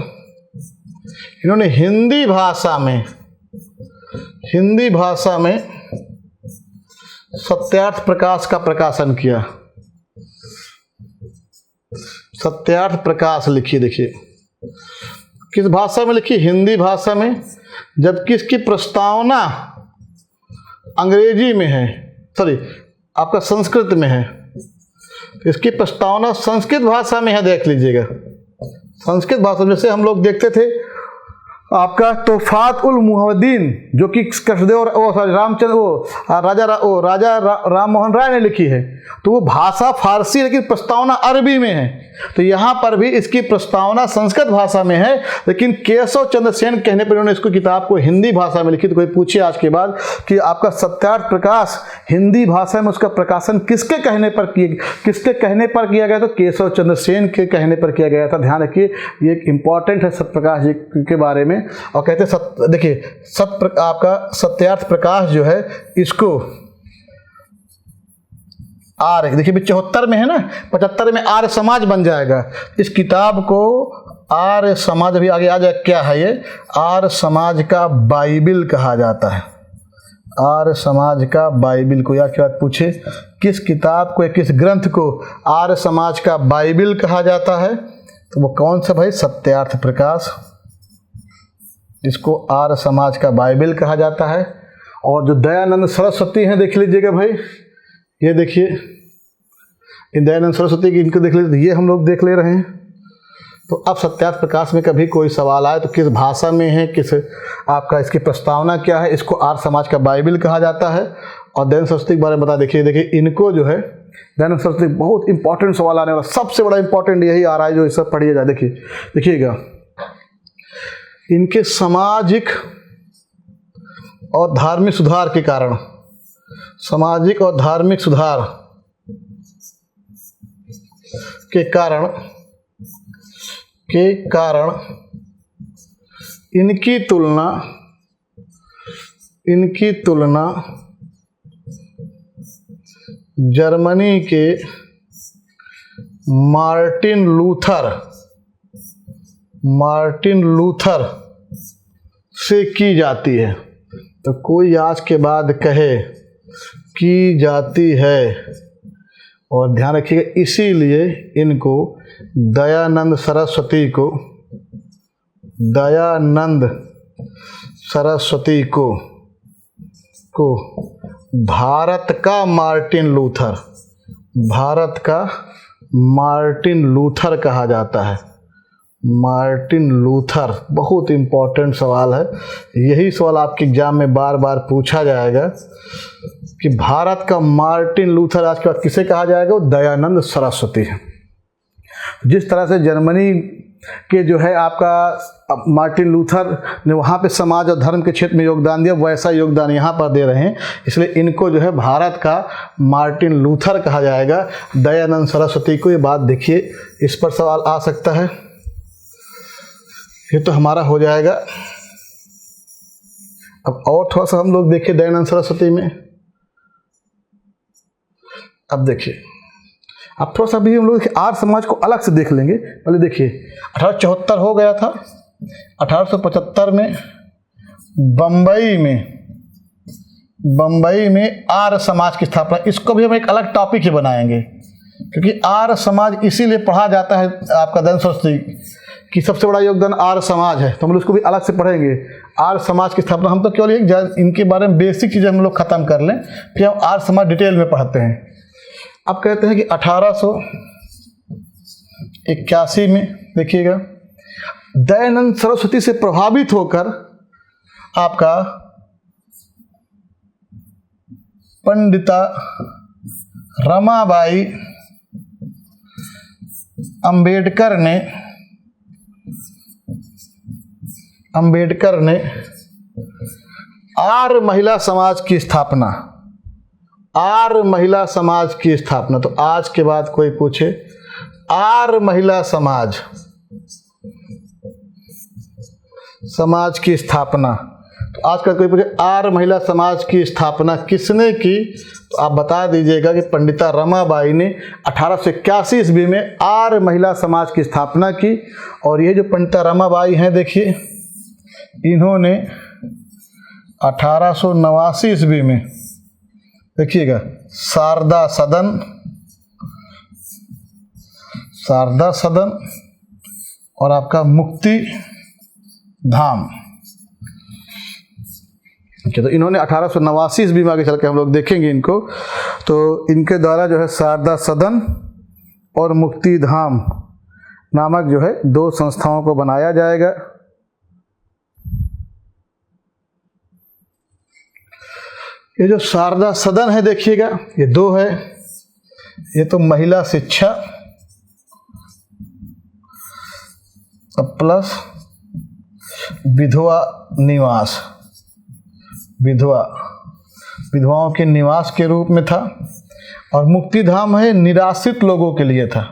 Speaker 1: इन्होंने हिंदी भाषा में सत्यार्थ प्रकाश का प्रकाशन किया। सत्यार्थ प्रकाश लिखिए, देखिए किस भाषा में लिखी, हिंदी भाषा में, जबकि इसकी प्रस्तावना अंग्रेजी में है, सॉरी आपका संस्कृत में है। इसकी प्रस्तावना संस्कृत भाषा में है, देख लीजिएगा संस्कृत भाषा। जैसे हम लोग देखते थे आपका तोफात उल मुहद्दीन जो कि कृष्णदेव राजा राम मोहन राय ने लिखी है, तो वो भाषा फारसी लेकिन प्रस्तावना अरबी में है। तो यहाँ पर भी इसकी प्रस्तावना संस्कृत भाषा में है, लेकिन केशव चंद्र सेन कहने पर उन्होंने इसको किताब को हिंदी भाषा में लिखी। तो कोई पूछे आज के बाद कि आपका सत्यार्थ प्रकाश हिंदी भाषा में उसका प्रकाशन किसके कहने पर किया गया, तो केशव चंद्र सेन के कहने पर किया गया था। ध्यान रखिए, ये एक इंपॉर्टेंट है सत्यप्रकाश जी के बारे में। और कहते हैं देखिए आपका सत्यार्थ प्रकाश जो है इसको आर्य, देखिए 74 में है ना, 75 में आर्य समाज बन जाएगा। इस किताब को आर्य समाज, अभी आगे आ जाए क्या है ये, आर्य समाज का बाइबिल कहा जाता है। आर्य समाज का बाइबिल को, या क्या बात पूछे किस किताब को, किस ग्रंथ को आर्य समाज का बाइबिल कहा जाता है, तो वो कौन सा भाई, सत्यार्थ प्रकाश, जिसको आर्य समाज का बाइबिल कहा जाता है। और जो दयानंद सरस्वती हैं देख लीजिएगा भाई, ये देखिए इन दयानंद सरस्वती की, इनको देख लीजिए, ये हम लोग देख ले रहे हैं। तो अब सत्यार्थ प्रकाश में कभी कोई सवाल आए तो किस भाषा में है, किस आपका इसकी प्रस्तावना क्या है, इसको आर्य समाज का बाइबिल कहा जाता है। और दयानंद सरस्वती के बारे में बता, देखिए इनको जो है दयानंद सरस्वती, बहुत इंपॉर्टेंट सवाल आने वाला, सबसे बड़ा इंपॉर्टेंट यही आ रहा है जो इस सब पढ़िएगा। देखिएगा इनके सामाजिक और धार्मिक सुधार के कारण, सामाजिक और धार्मिक सुधार के कारण इनकी तुलना जर्मनी के मार्टिन लूथर से की जाती है। तो कोई आज के बाद कहे की जाती है, और ध्यान रखिएगा इसीलिए इनको दयानंद सरस्वती को भारत का मार्टिन लूथर कहा जाता है। मार्टिन लूथर बहुत इंपॉर्टेंट सवाल है, यही सवाल आपके एग्जाम में बार बार पूछा जाएगा कि भारत का मार्टिन लूथर आज के बाद किसे कहा जाएगा, वो दयानंद सरस्वती है। जिस तरह से जर्मनी के जो है आपका मार्टिन लूथर ने वहाँ पे समाज और धर्म के क्षेत्र में योगदान दिया, वैसा योगदान यहाँ पर दे रहे हैं, इसलिए इनको जो है भारत का मार्टिन लूथर कहा जाएगा। दयानंद सरस्वती को, ये बात देखिए, इस पर सवाल आ सकता है। ये तो हमारा हो जाएगा। अब और थोड़ा सा हम लोग देखें दयानंद सरस्वती में। अब देखिए, अब थोड़ा सा भी हम लोग आर्य समाज को अलग से देख लेंगे। पहले देखिए 1874 हो गया था, 1875 में बम्बई में आर्य समाज की स्थापना, इसको भी हम एक अलग टॉपिक ही बनाएंगे, क्योंकि आर्य समाज इसीलिए पढ़ा जाता है आपका दयानंद सरस्वती कि सबसे बड़ा योगदान आर्य समाज है, तो हम लोग उसको भी अलग से पढ़ेंगे। आर्य समाज की स्थापना, हम तो केवल इनके बारे में बेसिक चीज़ें हम लोग ख़त्म कर लें, फिर हम आर्य समाज डिटेल में पढ़ते हैं। अब कहते हैं कि 1881 में देखिएगा दयानंद सरस्वती से प्रभावित होकर आपका पंडिता रमाबाई अंबेडकर ने आर्य महिला समाज की स्थापना, तो आज के बाद कोई पूछे आर्य महिला समाज की स्थापना, तो आज का कोई पूछे आर्य महिला समाज की स्थापना किसने की, तो आप बता दीजिएगा कि पंडिता रमाबाई ने 1881 ईस्वी में आर्य महिला समाज की स्थापना की। और ये जो पंडिता रमाबाई हैं, देखिए इन्होंने 1889 ईस्वी में देखिएगा शारदा सदन, शारदा सदन और आपका मुक्ति धाम। तो इन्होंने 1889 ईस्वी में आगे चल के हम लोग देखेंगे इनको, तो इनके द्वारा जो है शारदा सदन और मुक्ति धाम नामक जो है 2 संस्थाओं को बनाया जाएगा। ये जो शारदा सदन है देखिएगा, ये 2 है। ये तो महिला शिक्षा प्लस विधवा निवास, विधवाओं के निवास के रूप में था। और मुक्ति धाम है निराश्रित लोगों के लिए था,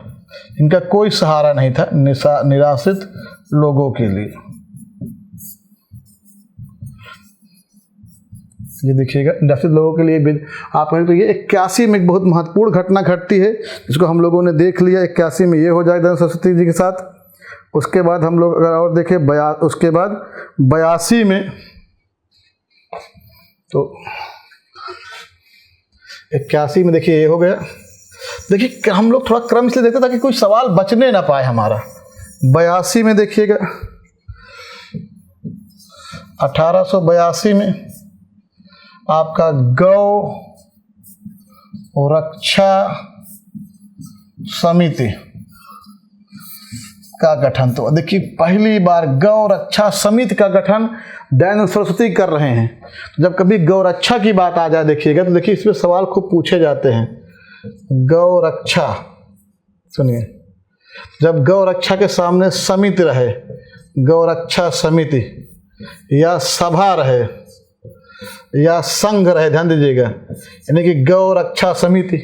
Speaker 1: इनका कोई सहारा नहीं था, निराश्रित लोगों के लिए। ये देखिएगा निराश्रित लोगों के लिए आप कहें तो ये 81 में एक बहुत महत्वपूर्ण घटना घटती है, जिसको हम लोगों ने देख लिया। 81 में ये हो जाए दयानंद सरस्वती जी के साथ। उसके बाद हम लोग अगर और देखें उसके बाद 82 में, तो 81 में देखिए ये हो गया। देखिए हम लोग थोड़ा क्रम इसलिए देखते ताकि कोई सवाल बचने ना पाए हमारा। 82 में देखिएगा 1882 में आपका गौ रक्षा समिति का गठन। तो देखिए पहली बार गौ रक्षा समिति का गठन दयानंद सरस्वती कर रहे हैं। जब कभी गौ रक्षा की बात आ जाए देखिएगा, तो देखिए इसमें सवाल खूब पूछे जाते हैं। गौ रक्षा, सुनिए, जब गौ रक्षा के सामने समिति रहे, गौ रक्षा समिति या सभा रहे या संघ रहे, ध्यान दीजिएगा, यानी कि गौ रक्षा समिति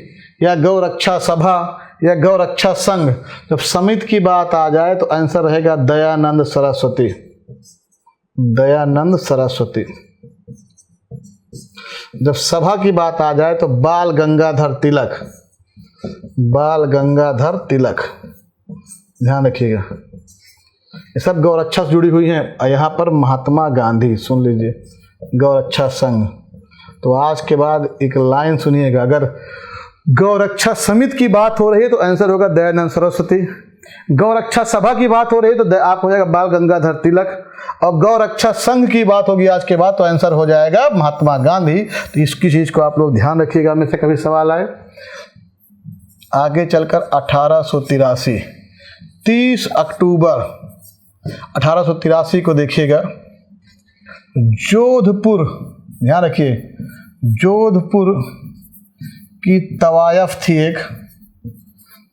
Speaker 1: या गौ रक्षा सभा या गौ रक्षा संघ, जब समिति की बात आ जाए तो आंसर रहेगा दयानंद सरस्वती, दयानंद सरस्वती। जब सभा की बात आ जाए तो बाल गंगाधर तिलक, बाल गंगाधर तिलक, ध्यान रखिएगा। ये सब गौ रक्षा से जुड़ी हुई हैं। यहाँ पर महात्मा गांधी, सुन लीजिए, गौ रक्षा संघ। तो आज के बाद एक लाइन सुनिएगा, अगर गौ रक्षा समिति की बात हो रही है तो आंसर होगा दयानंद सरस्वती। गौ रक्षा सभा की बात हो रही है तो आप हो जाएगा बाल गंगाधर तिलक। और गौ रक्षा संघ की बात होगी आज के बाद तो आंसर हो जाएगा महात्मा गांधी। तो इसकी चीज को आप लोग ध्यान रखिएगा, में से कभी सवाल आए। आगे चलकर 1883, 30 अक्टूबर 1883 को देखिएगा, जोधपुर, ध्यान रखिए, जोधपुर की तवायफ थी एक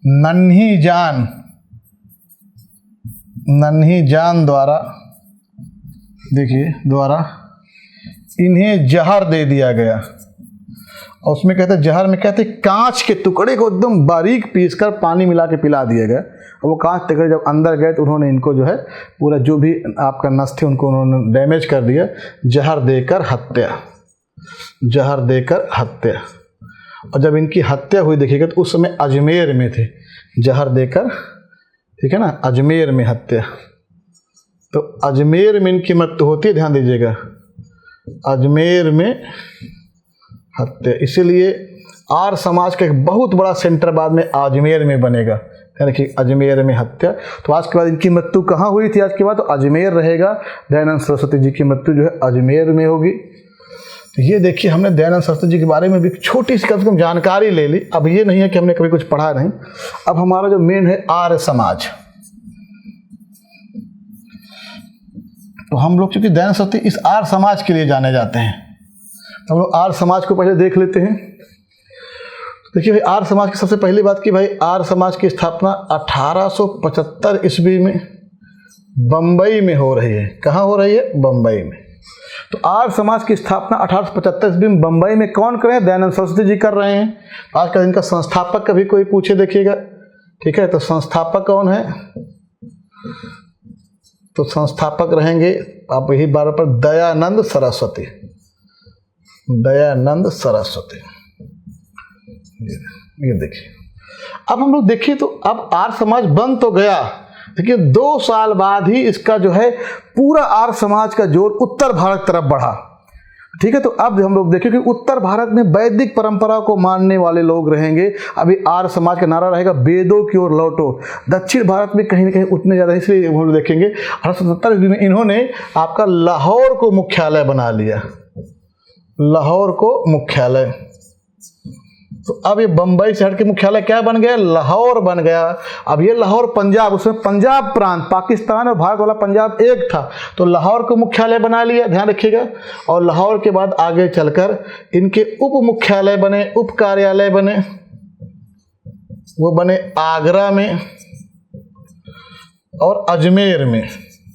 Speaker 1: नन्ही जान द्वारा, देखिए, द्वारा इन्हें जहर दे दिया गया। और उसमें कहते जहर में कहते कांच के टुकड़े को एकदम बारीक पीसकर पानी मिला के पिला दिया गया। और वो कांच टुकड़े जब अंदर गए तो उन्होंने इनको जो है पूरा जो भी आपका नस थे उनको उन्होंने डैमेज कर दिया। जहर देकर हत्या, जहर देकर हत्या। और जब इनकी हत्या हुई देखिएगा तो उस समय अजमेर में थे, जहर देकर, ठीक है ना, अजमेर में हत्या। तो अजमेर में इनकी मृत्यु होती है, ध्यान दीजिएगा, अजमेर में हत्या। इसीलिए आर्य समाज का एक बहुत बड़ा सेंटर बाद में अजमेर में बनेगा, यानी कि अजमेर में हत्या। तो आज के बाद इनकी मृत्यु कहाँ हुई थी? आज के बाद तो अजमेर रहेगा। दयानंद सरस्वती जी की मृत्यु जो है अजमेर में होगी। तो ये देखिए, हमने दयानंद सरस्वती जी के बारे में भी छोटी सी कम से कम जानकारी ले ली। अब ये नहीं है कि हमने कभी कुछ पढ़ा नहीं। अब हमारा जो मेन है आर्य समाज, तो हम लोग चूंकि दयानंद सरस्वती इस आर्य समाज के लिए जाने जाते हैं, तो हम लोग आर्य समाज को पहले देख लेते हैं। देखिए भाई, आर्य समाज की सबसे पहली बात की भाई, आर्य समाज की स्थापना 1875 ईस्वी में बम्बई में हो रही है। कहाँ हो रही है? बम्बई में। तो आर्य समाज की स्थापना 1875 ईस्वी में बम्बई में कौन कर रहे हैं? दयानंद सरस्वती जी कर रहे हैं। आज का इनका संस्थापक कभी कोई पूछे देखिएगा, ठीक है, तो संस्थापक कौन है? तो संस्थापक रहेंगे आप यही बार पर दयानंद सरस्वती, दयानंद सरस्वती। ये देखिए, अब हम लोग देखिए तो अब आर्य समाज बन तो गया, देखिए 2 साल बाद ही इसका जो है पूरा आर्य समाज का जोर उत्तर भारत तरफ बढ़ा। ठीक है। तो अब हम लोग देखें कि उत्तर भारत में वैदिक परंपरा को मानने वाले लोग रहेंगे। अभी आर्य समाज का नारा रहेगा वेदों की ओर लौटो। दक्षिण भारत में कहीं ना कहीं उतने ज़्यादा, इसलिए हम लोग देखेंगे 1870 ईस्वी में इन्होंने आपका लाहौर को मुख्यालय बना लिया, लाहौर को मुख्यालय। तो अब ये बंबई से हट के मुख्यालय क्या बन गया, लाहौर बन गया। अब ये लाहौर पंजाब, उसमें पंजाब प्रांत, पाकिस्तान और भारत वाला पंजाब एक था, तो लाहौर को मुख्यालय बना लिया, ध्यान रखिएगा। और लाहौर के बाद आगे चलकर इनके उप मुख्यालय बने, उप कार्यालय बने, वो बने आगरा में और अजमेर में,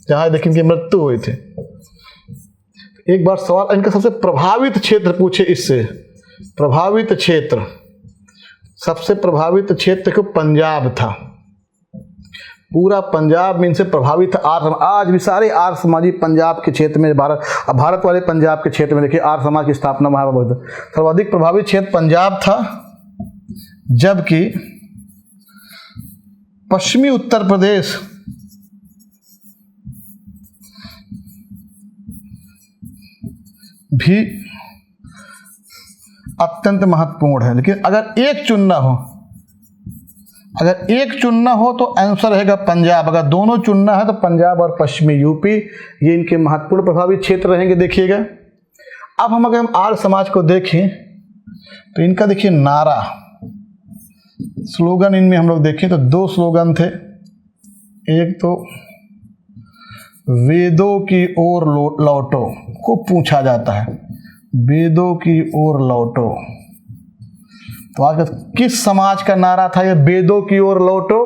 Speaker 1: जहाँ देखिए इनकी मृत्यु हुई थी। एक बार सवाल, इनका सबसे प्रभावित क्षेत्र पूछे, इससे प्रभावित क्षेत्र, सबसे प्रभावित क्षेत्र को पंजाब था, पूरा पंजाब में इनसे प्रभावित था। आज भी सारे आर्य समाजी पंजाब के क्षेत्र में, भारत वाले पंजाब के क्षेत्र में देखिए आर्य समाज की स्थापना वहाँ बहुत सर्वाधिक प्रभावित क्षेत्र पंजाब था। जबकि पश्चिमी उत्तर प्रदेश भी अत्यंत महत्वपूर्ण है। लेकिन अगर एक चुनना हो, तो आंसर रहेगा पंजाब। अगर दोनों चुनना है तो पंजाब और पश्चिमी यूपी, ये इनके महत्वपूर्ण प्रभावित क्षेत्र रहेंगे। देखिएगा, अब अगर हम आर्य समाज को देखें तो इनका देखिए नारा, स्लोगन इनमें हम लोग देखें तो 2 स्लोगन थे। एक तो वेदों की ओर लौटो को पूछा जाता है, वेदों की ओर लौटो। तो आज किस समाज का नारा था ये वेदों की ओर लौटो?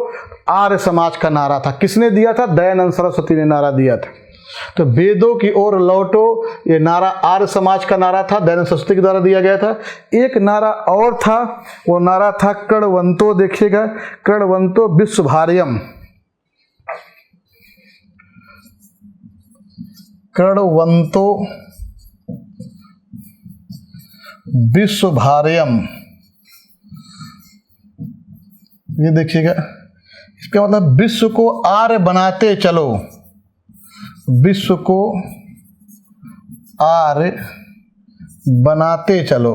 Speaker 1: आर्य समाज का नारा था। किसने दिया था? दयानंद सरस्वती ने नारा दिया था। तो वेदों की ओर लौटो ये नारा आर्य समाज का नारा था, दयानंद सरस्वती के द्वारा दिया गया था। एक नारा और था, वो नारा था कणवंतो। देखिएगा, कणवंतो विश्वभार्यम, कणवंतो विश्वभार्यम। ये देखिएगा, इसका मतलब विश्व को आर्य बनाते चलो, विश्व को आर्य बनाते चलो।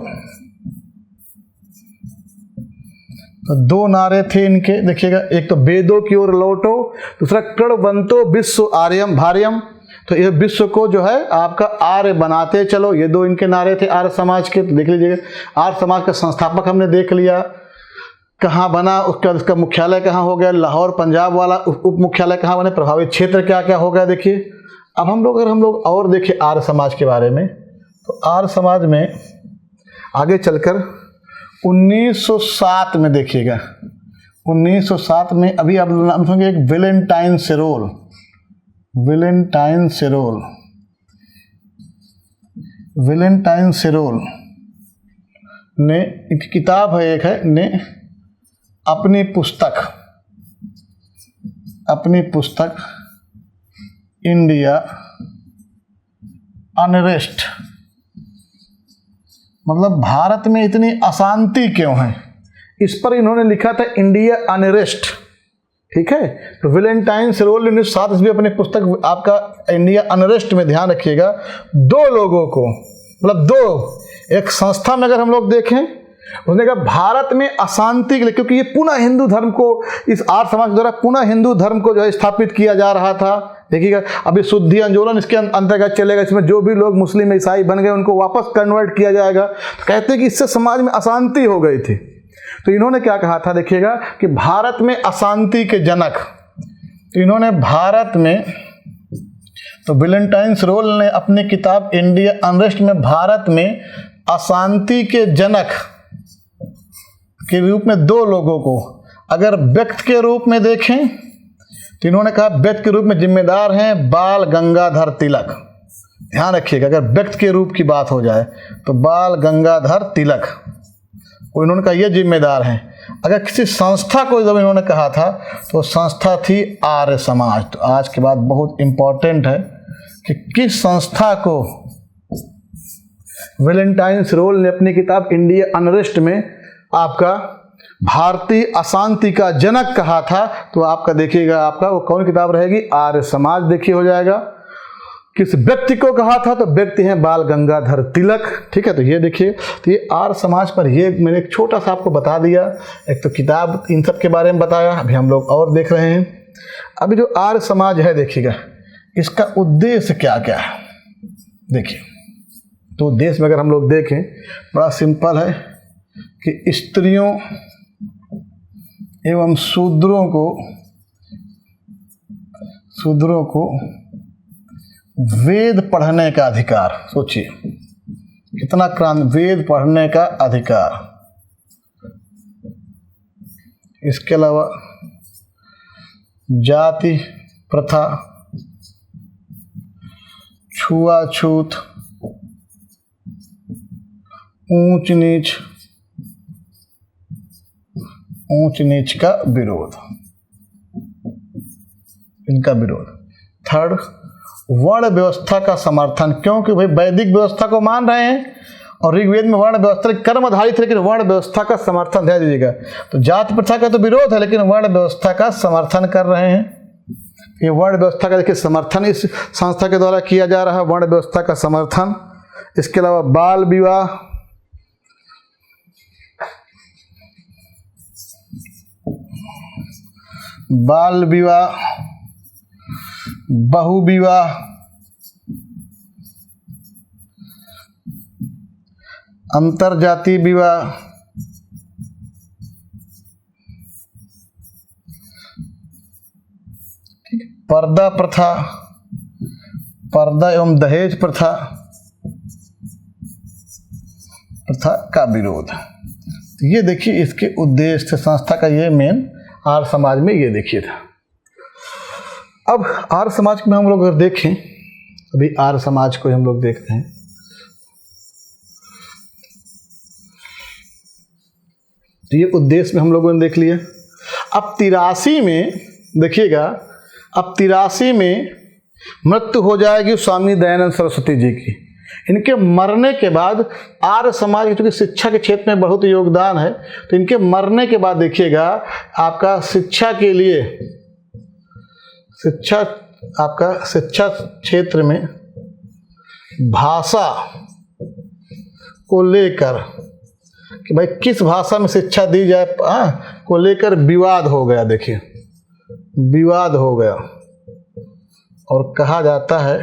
Speaker 1: तो 2 नारे थे इनके, देखिएगा, एक तो वेदों की ओर लौटो, दूसरा कणवंतो विश्व आर्यम भार्यम। तो ये विश्व को जो है आपका आर्य बनाते चलो, ये 2 इनके नारे थे आर्य समाज के। तो देख लीजिएगा, आर्य समाज का संस्थापक हमने देख लिया, कहाँ बना, उसके बाद उसका मुख्यालय कहाँ हो गया, लाहौर पंजाब वाला। उप मुख्यालय कहाँ बने, प्रभावित क्षेत्र क्या क्या हो गया। देखिए, अब हम लोग और देखें आर्य समाज के बारे में, तो आर्य समाज में आगे चलकर 1907 में देखिएगा, 1907 में अभी आप नाम सुनेंगे एक वेलेंटाइन सेरोल, वेलेंटाइन सेरोल, वेलेंटाइन सेरोल ने एक किताब है, एक है ने अपनी पुस्तक इंडिया अनरेस्ट, मतलब भारत में इतनी अशांति क्यों है, इस पर इन्होंने लिखा था इंडिया अनरेस्ट। ठीक है, तो वेलेंटाइन सेरोल ने 1907 ईस्वी अपनी पुस्तक आपका इंडिया अनरेस्ट में, ध्यान रखिएगा, 2 लोगों को, मतलब 2 एक संस्था में अगर हम लोग देखें, उसने कहा भारत में अशांति के लिए, क्योंकि ये पुनः हिंदू धर्म को, इस आर्य समाज द्वारा पुनः हिंदू धर्म को जो है स्थापित किया जा रहा था। देखिएगा, अभी शुद्धि आंदोलन इसके अंतर्गत चलेगा, इसमें जो भी लोग मुस्लिम ईसाई बन गए उनको वापस कन्वर्ट किया जाएगा। तो कहते हैं कि इससे समाज में अशांति हो गई थी। तो इन्होंने क्या कहा था, देखिएगा, कि भारत में अशांति के जनक, तो इन्होंने भारत में, तो वेलेंटाइन सेरोल ने अपनी किताब इंडिया अनरेस्ट में भारत में अशांति के जनक के रूप में 2 लोगों को, अगर व्यक्ति के रूप में देखें तो इन्होंने कहा व्यक्ति के रूप में जिम्मेदार हैं बाल गंगाधर तिलक। ध्यान रखिएगा, अगर व्यक्ति के रूप की बात हो जाए तो बाल गंगाधर तिलक, इन्होंने कहा ये जिम्मेदार हैं। अगर किसी संस्था को जब इन्होंने कहा था तो संस्था थी आर्य समाज। तो आज के बाद बहुत इंपॉर्टेंट है कि किस संस्था को वेलेंटाइन सेरोल ने अपनी किताब इंडिया अनरेस्ट में आपका भारतीय अशांति का जनक कहा था। तो आपका देखिएगा, आपका वो कौन किताब रहेगी, आर्य समाज। देखिए हो जाएगा। किस व्यक्ति को कहा था, तो व्यक्ति हैं बाल गंगाधर तिलक। ठीक है, तो ये देखिए, तो ये आर्य समाज पर ये मैंने एक छोटा सा आपको बता दिया। एक तो किताब इन सब के बारे में बताया, अभी हम लोग और देख रहे हैं। अभी जो आर्य समाज है देखिएगा, इसका उद्देश्य क्या क्या है देखिए। तो उद्देश्य में अगर हम लोग देखें, बड़ा सिंपल है कि स्त्रियों एवं शूद्रों को वेद पढ़ने का अधिकार। सोचिए कितना वेद पढ़ने का अधिकार। इसके अलावा जाति प्रथा, छुआछूत, ऊंच नीच का विरोध, इनका विरोध। थर्ड, वर्ण व्यवस्था का समर्थन, क्योंकि भाई वैदिक व्यवस्था को मान रहे हैं और ऋग्वेद में वर्ण व्यवस्था कर्म आधारित है, लेकिन वर्ण व्यवस्था का समर्थन ध्यान दीजिएगा। तो जाति प्रथा का तो विरोध है, लेकिन वर्ण व्यवस्था का समर्थन कर रहे हैं। ये वर्ण व्यवस्था का देखिए समर्थन इस संस्था के द्वारा किया जा रहा है, वर्ण व्यवस्था का समर्थन। इसके अलावा बाल विवाह, बहु विवाह, अंतरजातीय विवाह, पर्दा प्रथा, पर्दा एवं दहेज प्रथा का विरोध। तो ये देखिए इसके उद्देश्य संस्था का ये मेन आर्य समाज में ये देखिए था। अब आर्य समाज में हम लोग अगर देखें, अभी आर्य समाज को हम लोग देखते हैं, तो ये उद्देश्य में हम लोगों ने देख लिया। अब 83 में देखिएगा, अब 83 में मृत्यु हो जाएगी स्वामी दयानंद सरस्वती जी की। इनके मरने के बाद आर्य समाज की, चूँकि शिक्षा के क्षेत्र में बहुत योगदान है, तो इनके मरने के बाद देखिएगा आपका शिक्षा के लिए, शिक्षा क्षेत्र में भाषा को लेकर कि भाई किस भाषा में शिक्षा दी जाए को लेकर विवाद हो गया। देखिए विवाद हो गया और कहा जाता है,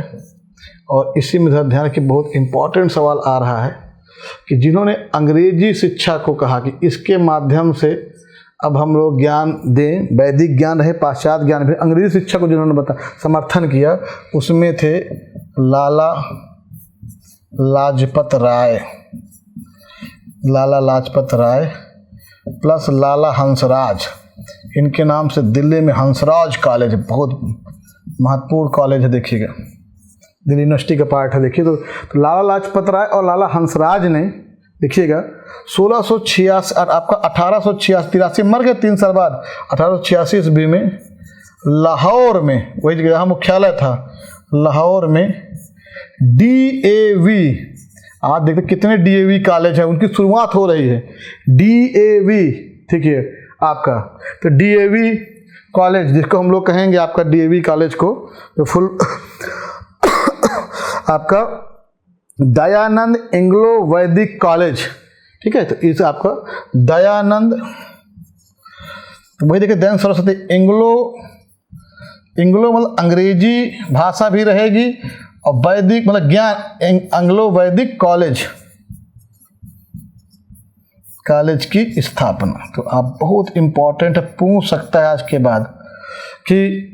Speaker 1: और इसी में ध्यान की बहुत इम्पोर्टेंट सवाल आ रहा है कि जिन्होंने अंग्रेजी शिक्षा को कहा कि इसके माध्यम से अब हम लोग ज्ञान दें, वैदिक ज्ञान रहे, पाश्चात्य ज्ञान भी, अंग्रेजी शिक्षा को जिन्होंने समर्थन किया उसमें थे लाला लाजपत राय प्लस लाला हंसराज। इनके नाम से दिल्ली में हंसराज कॉलेज बहुत महत्वपूर्ण कॉलेज है, देखिएगा दिल्ली यूनिवर्सिटी का पार्ट है। देखिए तो लाला लाजपत राय और लाला हंसराज ने देखिएगा 1686 आपका 1886 मर गए 3 साल बाद, 1886 ईस्वी में लाहौर में, वही जगह मुख्यालय था, लाहौर में DAV, आज देखते कितने DAV कॉलेज है, उनकी शुरुआत हो रही है। DAV ठीक है आपका, तो DAV कॉलेज जिसको हम लोग कहेंगे आपका DAV कॉलेज को, तो फुल आपका दयानंद एंग्लो वैदिक कॉलेज। ठीक है, तो इस आपका दयानंद, तो वही देखिए दयानंद सरस्वती, एंग्लो मतलब अंग्रेजी भाषा भी रहेगी और वैदिक मतलब ज्ञान, एंग्लो वैदिक कॉलेज की स्थापना। तो आप बहुत इम्पोर्टेंट है, पूछ सकता है आज के बाद कि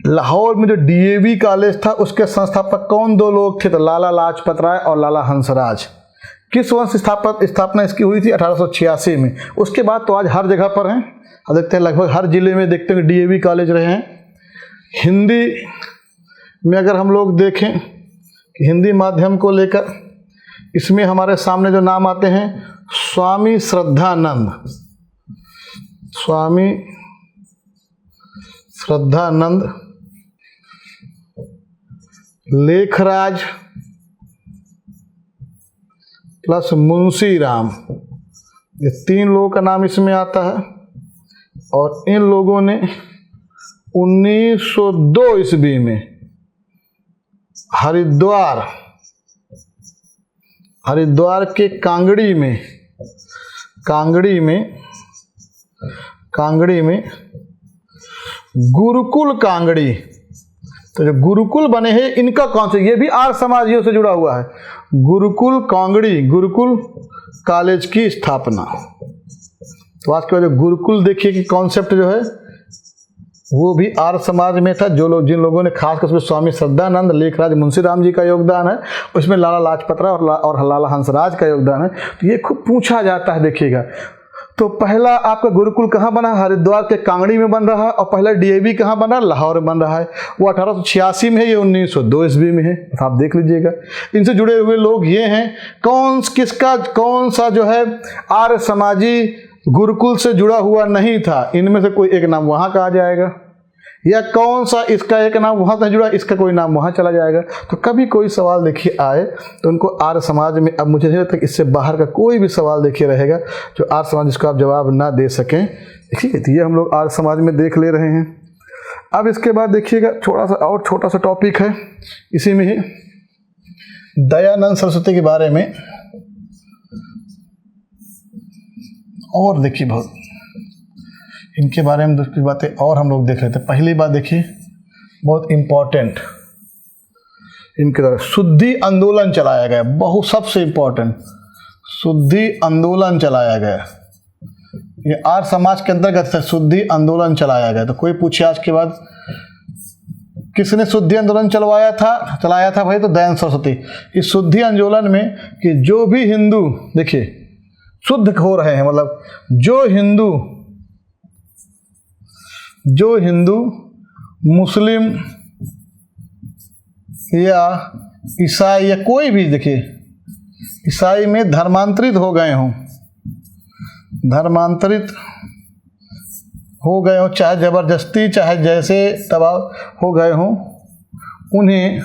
Speaker 1: लाहौर में जो DAV कॉलेज था उसके संस्थापक कौन 2 लोग थे, तो लाला लाजपत राय और लाला हंसराज। किस वर्ष स्थापना इसकी हुई थी, 1886 में। उसके बाद तो आज हर जगह पर हैं, अब देखते हैं लगभग हर जिले में देखते हैं DAV कॉलेज रहे हैं। हिंदी में अगर हम लोग देखें कि हिंदी माध्यम को लेकर इसमें हमारे सामने जो नाम आते हैं, स्वामी श्रद्धानंद, लेखराज प्लस मुंशी राम, ये 3 लोगों का नाम इसमें आता है। और इन लोगों ने 1902 ईस्वी में हरिद्वार, हरिद्वार के कांगड़ी में गुरुकुल कांगड़ी। तो जो गुरुकुल बने हैं इनका कौन सा, ये भी आर्य समाजियों से जुड़ा हुआ है। गुरुकुल कांगड़ी, गुरुकुल कॉलेज की स्थापना। तो आज के बाद गुरुकुल देखिए कि कॉन्सेप्ट जो है वो भी आर्य समाज में था। जिन लोगों ने खासकर उसमें स्वामी श्रद्धानंद, लेखराज मुंशीराम जी का योगदान है, उसमें लाला लाजपत राय और लाला हंसराज का योगदान है। तो ये खूब पूछा जाता है, देखिएगा। तो पहला आपका गुरुकुल कहाँ बना? हरिद्वार के कांगड़ी में बन रहा है। और पहला डीएवी कहाँ बन रहा है? लाहौर में बन रहा है। वो 1886 में है, ये 1902 ईस्वी में है। तो आप देख लीजिएगा। इनसे जुड़े हुए लोग ये हैं। कौन सा जो है आर्य समाजी गुरुकुल से जुड़ा हुआ नहीं था? इनमें से कोई एक नाम वहाँ का आ जाएगा, या कौन सा इसका एक नाम वहाँ से जुड़ा, इसका कोई नाम वहाँ चला जाएगा। तो कभी कोई सवाल देखिए आए तो उनको आर्य समाज में, अब मुझे नहीं लगता कि इससे बाहर का कोई भी सवाल देखिए रहेगा जो आर्य समाज जिसको आप जवाब ना दे सकें। ठीक है, तो ये हम लोग आर्य समाज में देख ले रहे हैं। अब इसके बाद देखिएगा छोटा सा टॉपिक है इसी में ही, दयानंद सरस्वती के बारे में। और देखिए बहुत इनके बारे में दूसरी बातें और हम लोग देख लेते हैं। पहली बात देखिए, बहुत इम्पोर्टेंट, इनके द्वारा शुद्धि आंदोलन चलाया गया। बहुत सबसे इम्पोर्टेंट, शुद्धि आंदोलन चलाया गया। ये आर्य समाज के अंतर्गत है, शुद्धि आंदोलन चलाया गया। तो कोई पूछे आज के बाद किसने शुद्धि आंदोलन चलाया था भाई? तो दयानंद सरस्वती। इस शुद्धि आंदोलन में कि जो भी हिंदू, देखिए शुद्ध हो रहे हैं, मतलब जो हिंदू मुस्लिम या ईसाई या कोई भी, देखिए ईसाई में धर्मांतरित हो गए हों, चाहे ज़बरदस्ती चाहे जैसे दबाव हो गए हों, उन्हें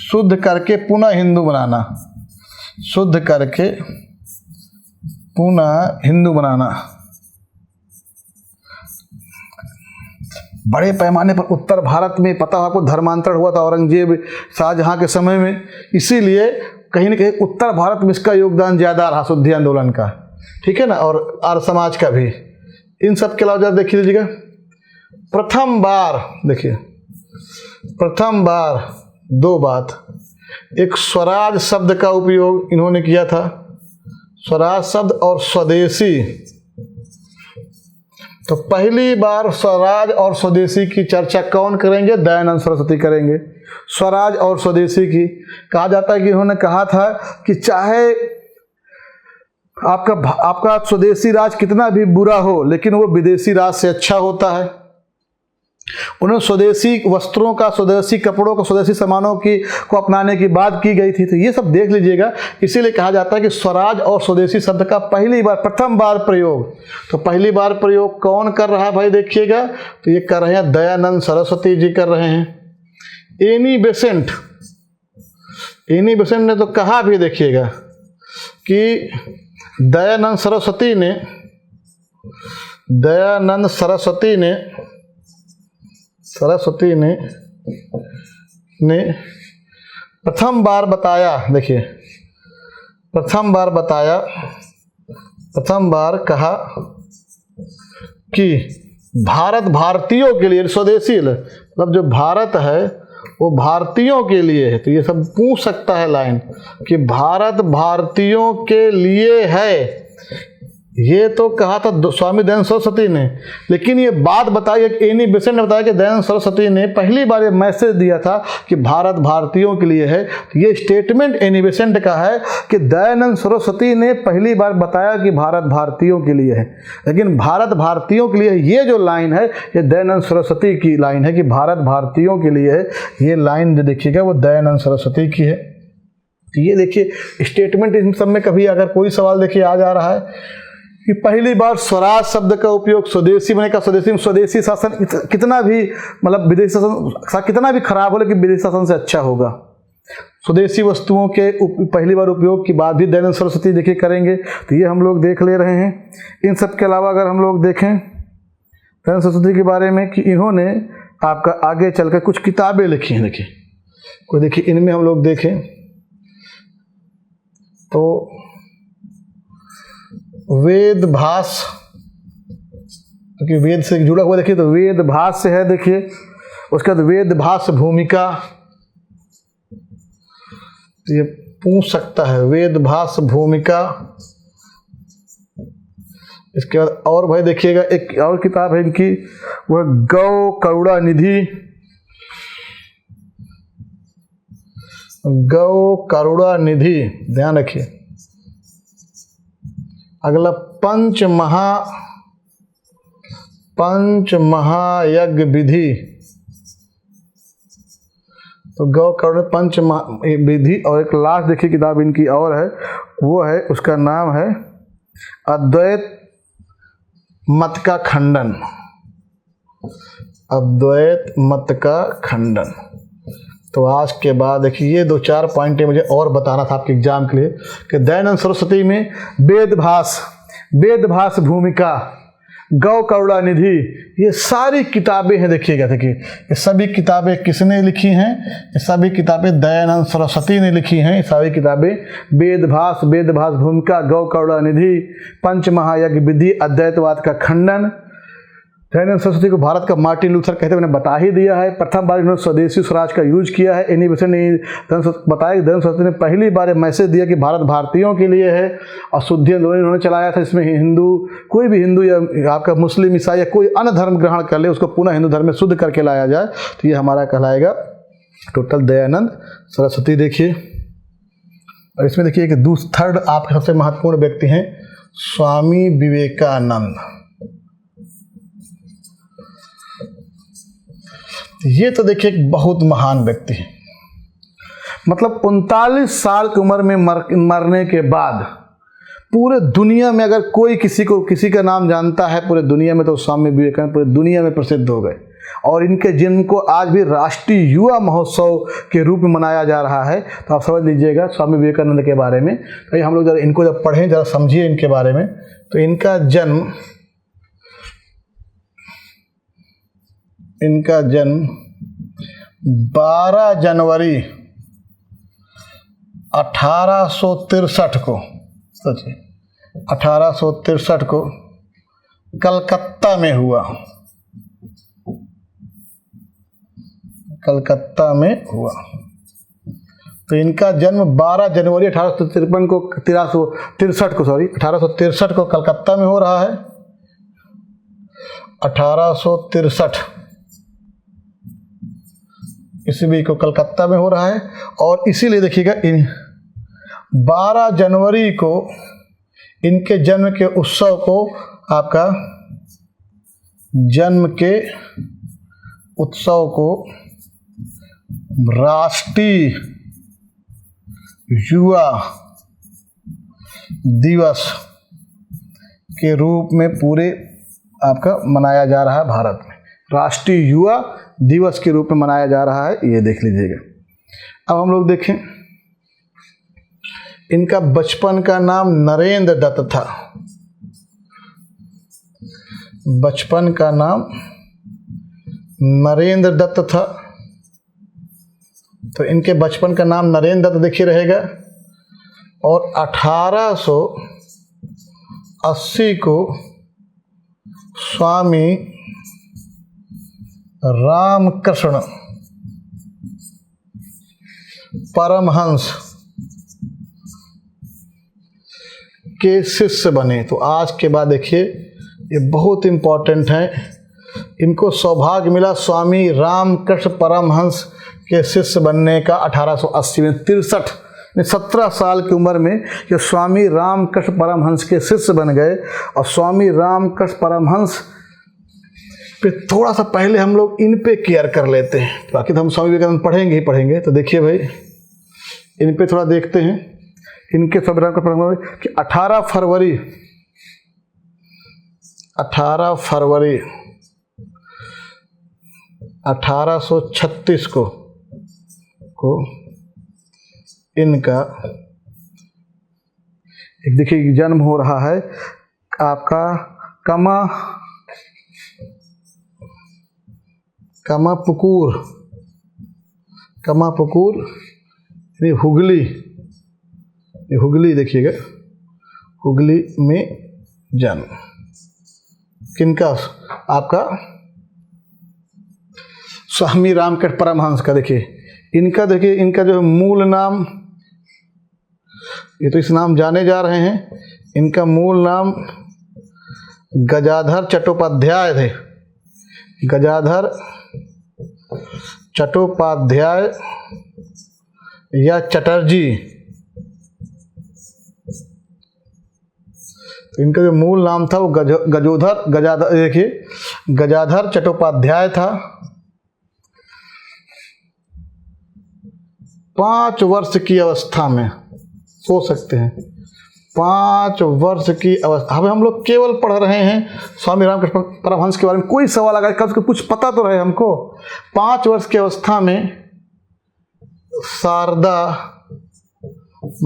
Speaker 1: शुद्ध करके पुनः हिंदू बनाना, शुद्ध करके पुनः हिंदू बनाना। बड़े पैमाने पर उत्तर भारत में पता आपको धर्मांतरण हुआ था औरंगजेब शाहजहां के समय में, इसीलिए कहीं ना कहीं उत्तर भारत में इसका योगदान ज़्यादा रहा शुद्धि आंदोलन का। ठीक है ना, और आर्य समाज का भी। इन सब के अलावा देख लीजिएगा, प्रथम बार दो बात, एक स्वराज शब्द का उपयोग इन्होंने किया था, स्वराज शब्द और स्वदेशी। तो पहली बार स्वराज और स्वदेशी की चर्चा कौन करेंगे? दयानंद सरस्वती करेंगे। स्वराज और स्वदेशी की कहा जाता है कि इन्होंने कहा था कि चाहे आपका स्वदेशी राज कितना भी बुरा हो, लेकिन वो विदेशी राज से अच्छा होता है। उन्होंने स्वदेशी वस्त्रों का, स्वदेशी कपड़ों का, स्वदेशी सामानों को अपनाने की बात की गई थी। तो ये सब देख लीजिएगा। इसीलिए कहा जाता है कि स्वराज और स्वदेशी शब्द का प्रथम बार प्रयोग। तो पहली बार प्रयोग कौन कर रहा है भाई? देखिएगा, तो ये कर रहे हैं दयानंद सरस्वती जी कर रहे हैं। एनी बेसेंट ने तो कहा भी, देखिएगा कि दयानंद सरस्वती ने प्रथम बार बताया, देखिए प्रथम बार कहा कि भारतीयों के लिए, स्वदेशी मतलब जो भारत है वो भारतीयों के लिए है। तो ये सब पूछ सकता है लाइन कि भारत भारतीयों के लिए है, ये तो कहा था स्वामी दयानंद सरस्वती ने। लेकिन ये बात बताई, एनी बेसेंट ने बताया कि दयानंद सरस्वती ने पहली बार ये मैसेज दिया था कि भारत भारतीयों के लिए है। तो ये स्टेटमेंट एनी बेसेंट का है कि दयानंद सरस्वती ने पहली बार बताया कि भारत भारतीयों के लिए है। लेकिन भारत भारतीयों के लिए ये जो लाइन है, ये दयानंद सरस्वती की लाइन है कि भारत भारतीयों के लिए है। ये लाइन जो देखिएगा वो दयानंद सरस्वती की है। तो ये देखिए स्टेटमेंट, इन सब में कभी अगर कोई सवाल देखिए आ जा रहा है कि पहली बार स्वराज शब्द का उपयोग स्वदेशी बने का, स्वदेशी शासन कितना भी, मतलब विदेशी शासन कितना भी खराब हो, लेकिन विदेशी शासन से अच्छा होगा। स्वदेशी वस्तुओं के पहली बार उपयोग की बात भी दयानंद सरस्वती देखिए करेंगे। तो ये हम लोग देख ले रहे हैं। इन सब के अलावा अगर हम लोग देखें दयानंद सरस्वती के बारे में कि इन्होंने आपका आगे चलकर कुछ किताबें लिखी हैं। देखिए कोई देखिए इनमें हम लोग देखें तो वेद भास, क्योंकि वेद से जुड़ा हुआ देखिए तो वेद भास से है, देखिए उसके बाद वेद भास भूमिका, तो ये पूछ सकता है वेद भास भूमिका। इसके बाद और भाई देखिएगा एक और किताब है इनकी, वह गौ करुणा निधि, गौ करुणा निधि, ध्यान रखिए। अगला पंच महायज्ञ विधि, तो गौ करुणा पंच विधि। और एक लास्ट देखिए किताब इनकी और है, वो है उसका नाम है अद्वैत मत का खंडन, अद्वैत मत का खंडन। तो आज के बाद देखिए ये 2-4 पॉइंट मुझे और बताना था आपके एग्जाम के लिए कि दयानंद सरस्वती में वेदभास भूमिका, गौ करुणा निधि, ये सारी किताबें हैं। देखिएगा देखिए ये सभी किताबें किसने लिखी हैं? ये सभी किताबें दयानंद सरस्वती ने लिखी हैं। ये सारी किताबें वेदभास भूमिका, गौ करुणा निधि, पंच महायज्ञ विधि, अद्वैतवाद का खंडन। दयानंद सरस्वती को भारत का मार्टिन लूथर कहते हैं, मैंने बता ही दिया है। प्रथम बार इन्होंने स्वदेशी स्वराज का यूज किया है। इन्हीं ने बताया दयानंद सरस्वती ने पहली बार मैसेज दिया कि भारत भारतीयों के लिए है, और शुद्धि आंदोलन इन्होंने चलाया था। इसमें हिंदू, कोई भी हिंदू या आपका मुस्लिम, ईसाई या कोई अन्य धर्म ग्रहण कर ले, उसको पुनः हिंदू धर्म में शुद्ध करके लाया जाए, तो ये हमारा कहलाएगा टोटल दयानंद सरस्वती। देखिए और इसमें देखिए कि थर्ड आपके सबसे महत्वपूर्ण व्यक्ति हैं स्वामी विवेकानंद। ये तो देखिए एक बहुत महान व्यक्ति है, मतलब 39 साल की उम्र में मरने के बाद पूरे दुनिया में अगर कोई किसी का नाम जानता है पूरे दुनिया में, तो स्वामी विवेकानंद पूरे दुनिया में प्रसिद्ध हो गए। और इनके जिनको आज भी राष्ट्रीय युवा महोत्सव के रूप में मनाया जा रहा है, तो आप समझ लीजिएगा स्वामी विवेकानंद के बारे में। तो हम लोग इनको जब पढ़ें, जरा समझिए इनके बारे में। तो इनका जन्म 12 जनवरी 1863 को, सोचिए 1863 को कलकत्ता में हुआ, कलकत्ता में हुआ। तो इनका जन्म 12 जनवरी 1863 को 1863 को कलकत्ता में हो रहा है। 1863 ईस्वी को कलकत्ता में हो रहा है। और इसीलिए देखिएगा 12 जनवरी को इनके जन्म के उत्सव को, आपका जन्म के उत्सव को राष्ट्रीय युवा दिवस के रूप में पूरे आपका मनाया जा रहा है भारत में। राष्ट्रीय युवा दिवस के रूप में मनाया जा रहा है, ये देख लीजिएगा। अब हम लोग देखें, इनका बचपन का नाम नरेंद्र दत्त था। बचपन का नाम नरेंद्र दत्त था। तो इनके बचपन का नाम नरेंद्र दत्त देखिए रहेगा। और 1880 को स्वामी रामकृष्ण परमहंस के शिष्य बने। तो आज के बाद देखिए ये बहुत इम्पोर्टेंट है, इनको सौभाग्य मिला स्वामी रामकृष्ण परमहंस के शिष्य बनने का 1880 में। 17 साल की उम्र में ये स्वामी रामकृष्ण परमहंस के शिष्य बन गए। और स्वामी रामकृष्ण परमहंस पे थोड़ा सा पहले हम लोग इन पे केयर कर लेते हैं, बाकी तो हम स्वामी विवेकानंद पढ़ेंगे ही पढ़ेंगे। तो देखिए भाई इन पे थोड़ा देखते हैं। इनके संविधान का कि 18 फरवरी 1836 को इनका एक देखिए जन्म हो रहा है आपका कामापुकूर यानी हुगली, ये हुगली देखिएगा, हुगली में जन्म किनका? आपका स्वामी रामकृष्ण परमहंस का। देखिए इनका जो मूल नाम, ये तो इस नाम जाने जा रहे हैं, इनका मूल नाम गजाधर चट्टोपाध्याय थे। गजाधर चट्टोपाध्याय या चटर्जी, तो इनका जो मूल नाम था वो गजाधर, देखिए गजाधर चट्टोपाध्याय था। 5 वर्ष की अवस्था में, सोच सकते हैं 5 वर्ष की अवस्था। अभी हम लोग केवल पढ़ रहे हैं स्वामी रामकृष्ण परमहंस के बारे में, कोई सवाल अगर कब कुछ पता तो रहे हमको। 5 वर्ष की अवस्था में शारदा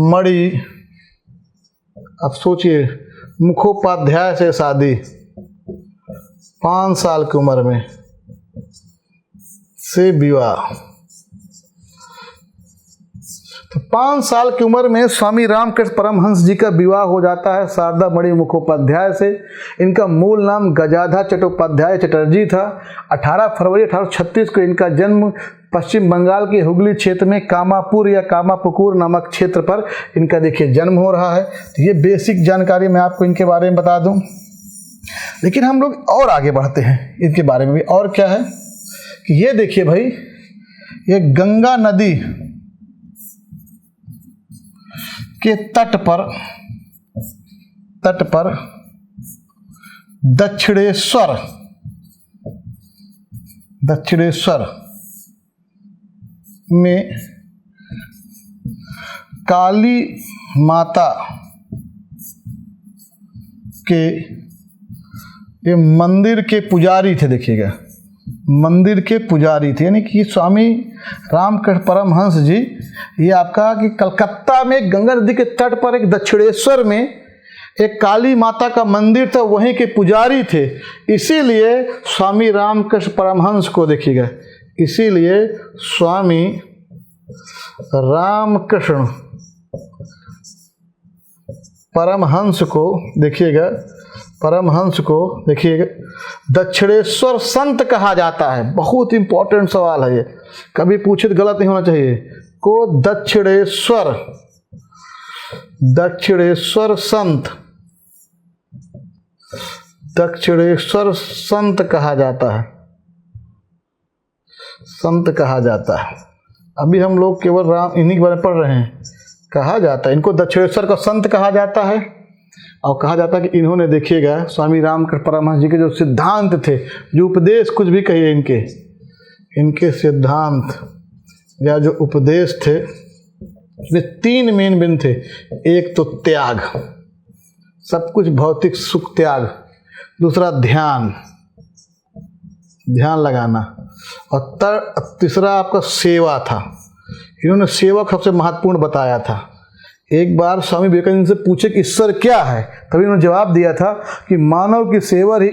Speaker 1: मणि, अब सोचिए, मुखोपाध्याय से शादी 5 साल की उम्र में से विवाह। तो 5 साल की उम्र में स्वामी रामकृष्ण परमहंस जी का विवाह हो जाता है शारदा मणि मुखोपाध्याय से। इनका मूल नाम गजाधर चट्टोपाध्याय चटर्जी था। 18 फरवरी 1836 को इनका जन्म पश्चिम बंगाल के हुगली क्षेत्र में कामापुर या कामापुकूर नामक क्षेत्र पर इनका देखिए जन्म हो रहा है। तो ये बेसिक जानकारी मैं आपको इनके बारे में बता दूं, लेकिन हम लोग और आगे बढ़ते हैं इनके बारे में भी। और क्या है कि ये देखिए भाई, ये गंगा नदी के तट पर दक्षिणेश्वर में काली माता के ये मंदिर के पुजारी थे। देखिएगा, मंदिर के पुजारी थे, यानी कि स्वामी रामकृष्ण परमहंस जी, ये आपका कि कलकत्ता में गंगा नदी के तट पर एक दक्षिणेश्वर में एक काली माता का मंदिर था, वहीं के पुजारी थे। इसीलिए स्वामी रामकृष्ण परमहंस को देखिएगा, इसीलिए स्वामी रामकृष्ण परमहंस को देखिएगा, दक्षिणेश्वर संत कहा जाता है। बहुत इंपॉर्टेंट सवाल है ये, कभी पूछे तो गलत नहीं होना चाहिए। को दक्षिणेश्वर संत कहा जाता है, संत कहा जाता है। अभी हम लोग केवल इन्हीं के बारे में पढ़ रहे हैं। कहा जाता है इनको दक्षिणेश्वर का संत कहा जाता है। और कहा जाता है कि इन्होंने देखिएगा स्वामी रामकृष्ण परमहंस जी के जो सिद्धांत थे, जो उपदेश, कुछ भी कहिए, इनके सिद्धांत या जो उपदेश थे, इसमें 3 मेन बिंदु थे। एक तो त्याग, सब कुछ भौतिक सुख त्याग। दूसरा ध्यान लगाना। और तीसरा आपका सेवा था। इन्होंने सेवा को सबसे महत्वपूर्ण बताया था। एक बार स्वामी विवेकानंद से पूछे कि ईश्वर क्या है, तभी उन्होंने जवाब दिया था कि मानव की सेवा ही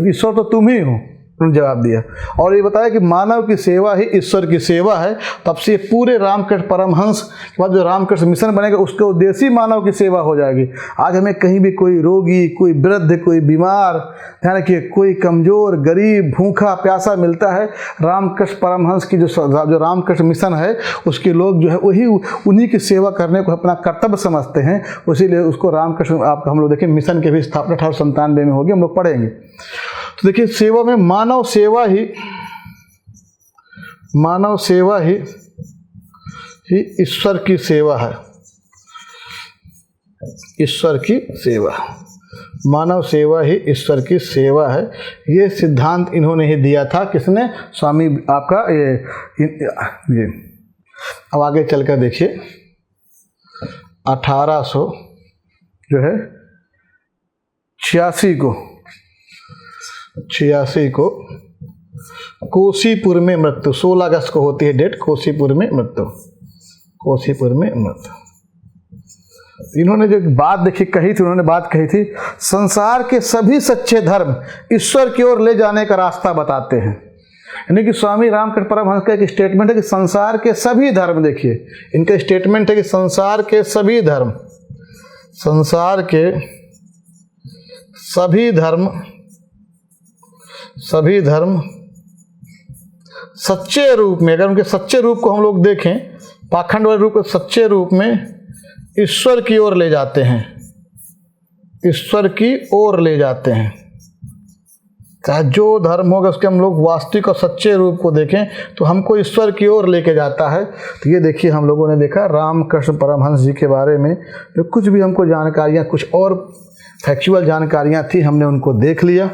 Speaker 1: ईश्वर तो तुम ही हो। उन्होंने जवाब दिया और ये बताया कि मानव की सेवा ही ईश्वर की सेवा है। तब से पूरे रामकृष्ण परमहंस के बाद जो रामकृष्ण मिशन बनेगा, उसका उद्देश्य ही मानव की सेवा हो जाएगी। आज हमें कहीं भी कोई रोगी, कोई वृद्ध, कोई बीमार, ध्यान रखिए, कोई कमजोर, गरीब, भूखा प्यासा मिलता है, रामकृष्ण परमहंस की जो रामकृष्ण मिशन है, उसके लोग जो है वही उन्हीं की सेवा करने को अपना कर्तव्य समझते हैं। उसीलिए उसको रामकृष्ण, आप हम लोग देखें, मिशन की भी स्थापना 1897 में होगी, हम लोग पढ़ेंगे। तो देखिए, सेवा में मानव सेवा ही ईश्वर की सेवा है। ईश्वर की सेवा, मानव सेवा ही ईश्वर की सेवा है। ये सिद्धांत इन्होंने ही दिया था। किसने? स्वामी आपका ये। अब आगे चलकर देखिए, 1800 जो है 86 को कोसीपुर में मृत्यु, 16 अगस्त को होती है डेट, कोसीपुर में मृत्यु। इन्होंने जो बात कही थी, उन्होंने बात कही थी, संसार के सभी सच्चे धर्म ईश्वर की ओर ले जाने का रास्ता बताते हैं। यानी कि स्वामी रामकृष्ण परमहंस का एक स्टेटमेंट है कि संसार के सभी धर्म, देखिए इनका स्टेटमेंट है कि संसार के सभी धर्म, संसार के सभी धर्म, सभी धर्म सच्चे रूप में, अगर उनके सच्चे रूप को हम लोग देखें, पाखंड वाले रूप को सच्चे रूप में ईश्वर की ओर ले जाते हैं, ईश्वर की ओर ले जाते हैं। चाहे जो धर्म होगा उसके हम लोग वास्तविक और सच्चे रूप को देखें तो हमको ईश्वर की ओर लेके जाता है। तो ये देखिए हम लोगों ने देखा रामकृष्ण परमहंस जी के बारे में जो कुछ भी हमको जानकारियाँ, कुछ और फैक्चुअल जानकारियाँ थी, हमने उनको देख लिया।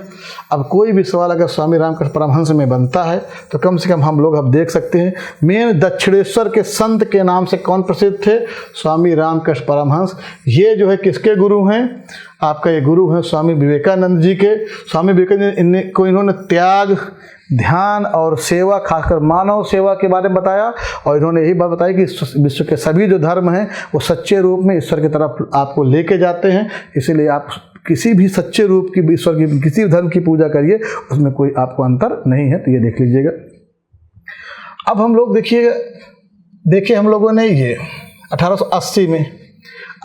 Speaker 1: अब कोई भी सवाल अगर स्वामी रामकृष्ण परमहंस में बनता है तो कम से कम हम लोग अब देख सकते हैं। मेन दक्षिणेश्वर के संत के नाम से कौन प्रसिद्ध थे? स्वामी रामकृष्ण परमहंस। ये जो है किसके गुरु हैं? आपका ये गुरु हैं स्वामी विवेकानंद जी के। स्वामी विवेकानंद को इन्होंने त्याग, ध्यान और सेवा, खासकर मानव सेवा के बारे में बताया, और इन्होंने यही बात बताई कि विश्व के सभी जो धर्म हैं वो सच्चे रूप में ईश्वर की तरफ आपको लेके जाते हैं। इसीलिए आप किसी भी सच्चे रूप की, ईश्वर की किसी भी धर्म की पूजा करिए, उसमें कोई आपको अंतर नहीं है। तो ये देख लीजिएगा। अब हम लोग देखिए हम लोगों ने ये 1880 में,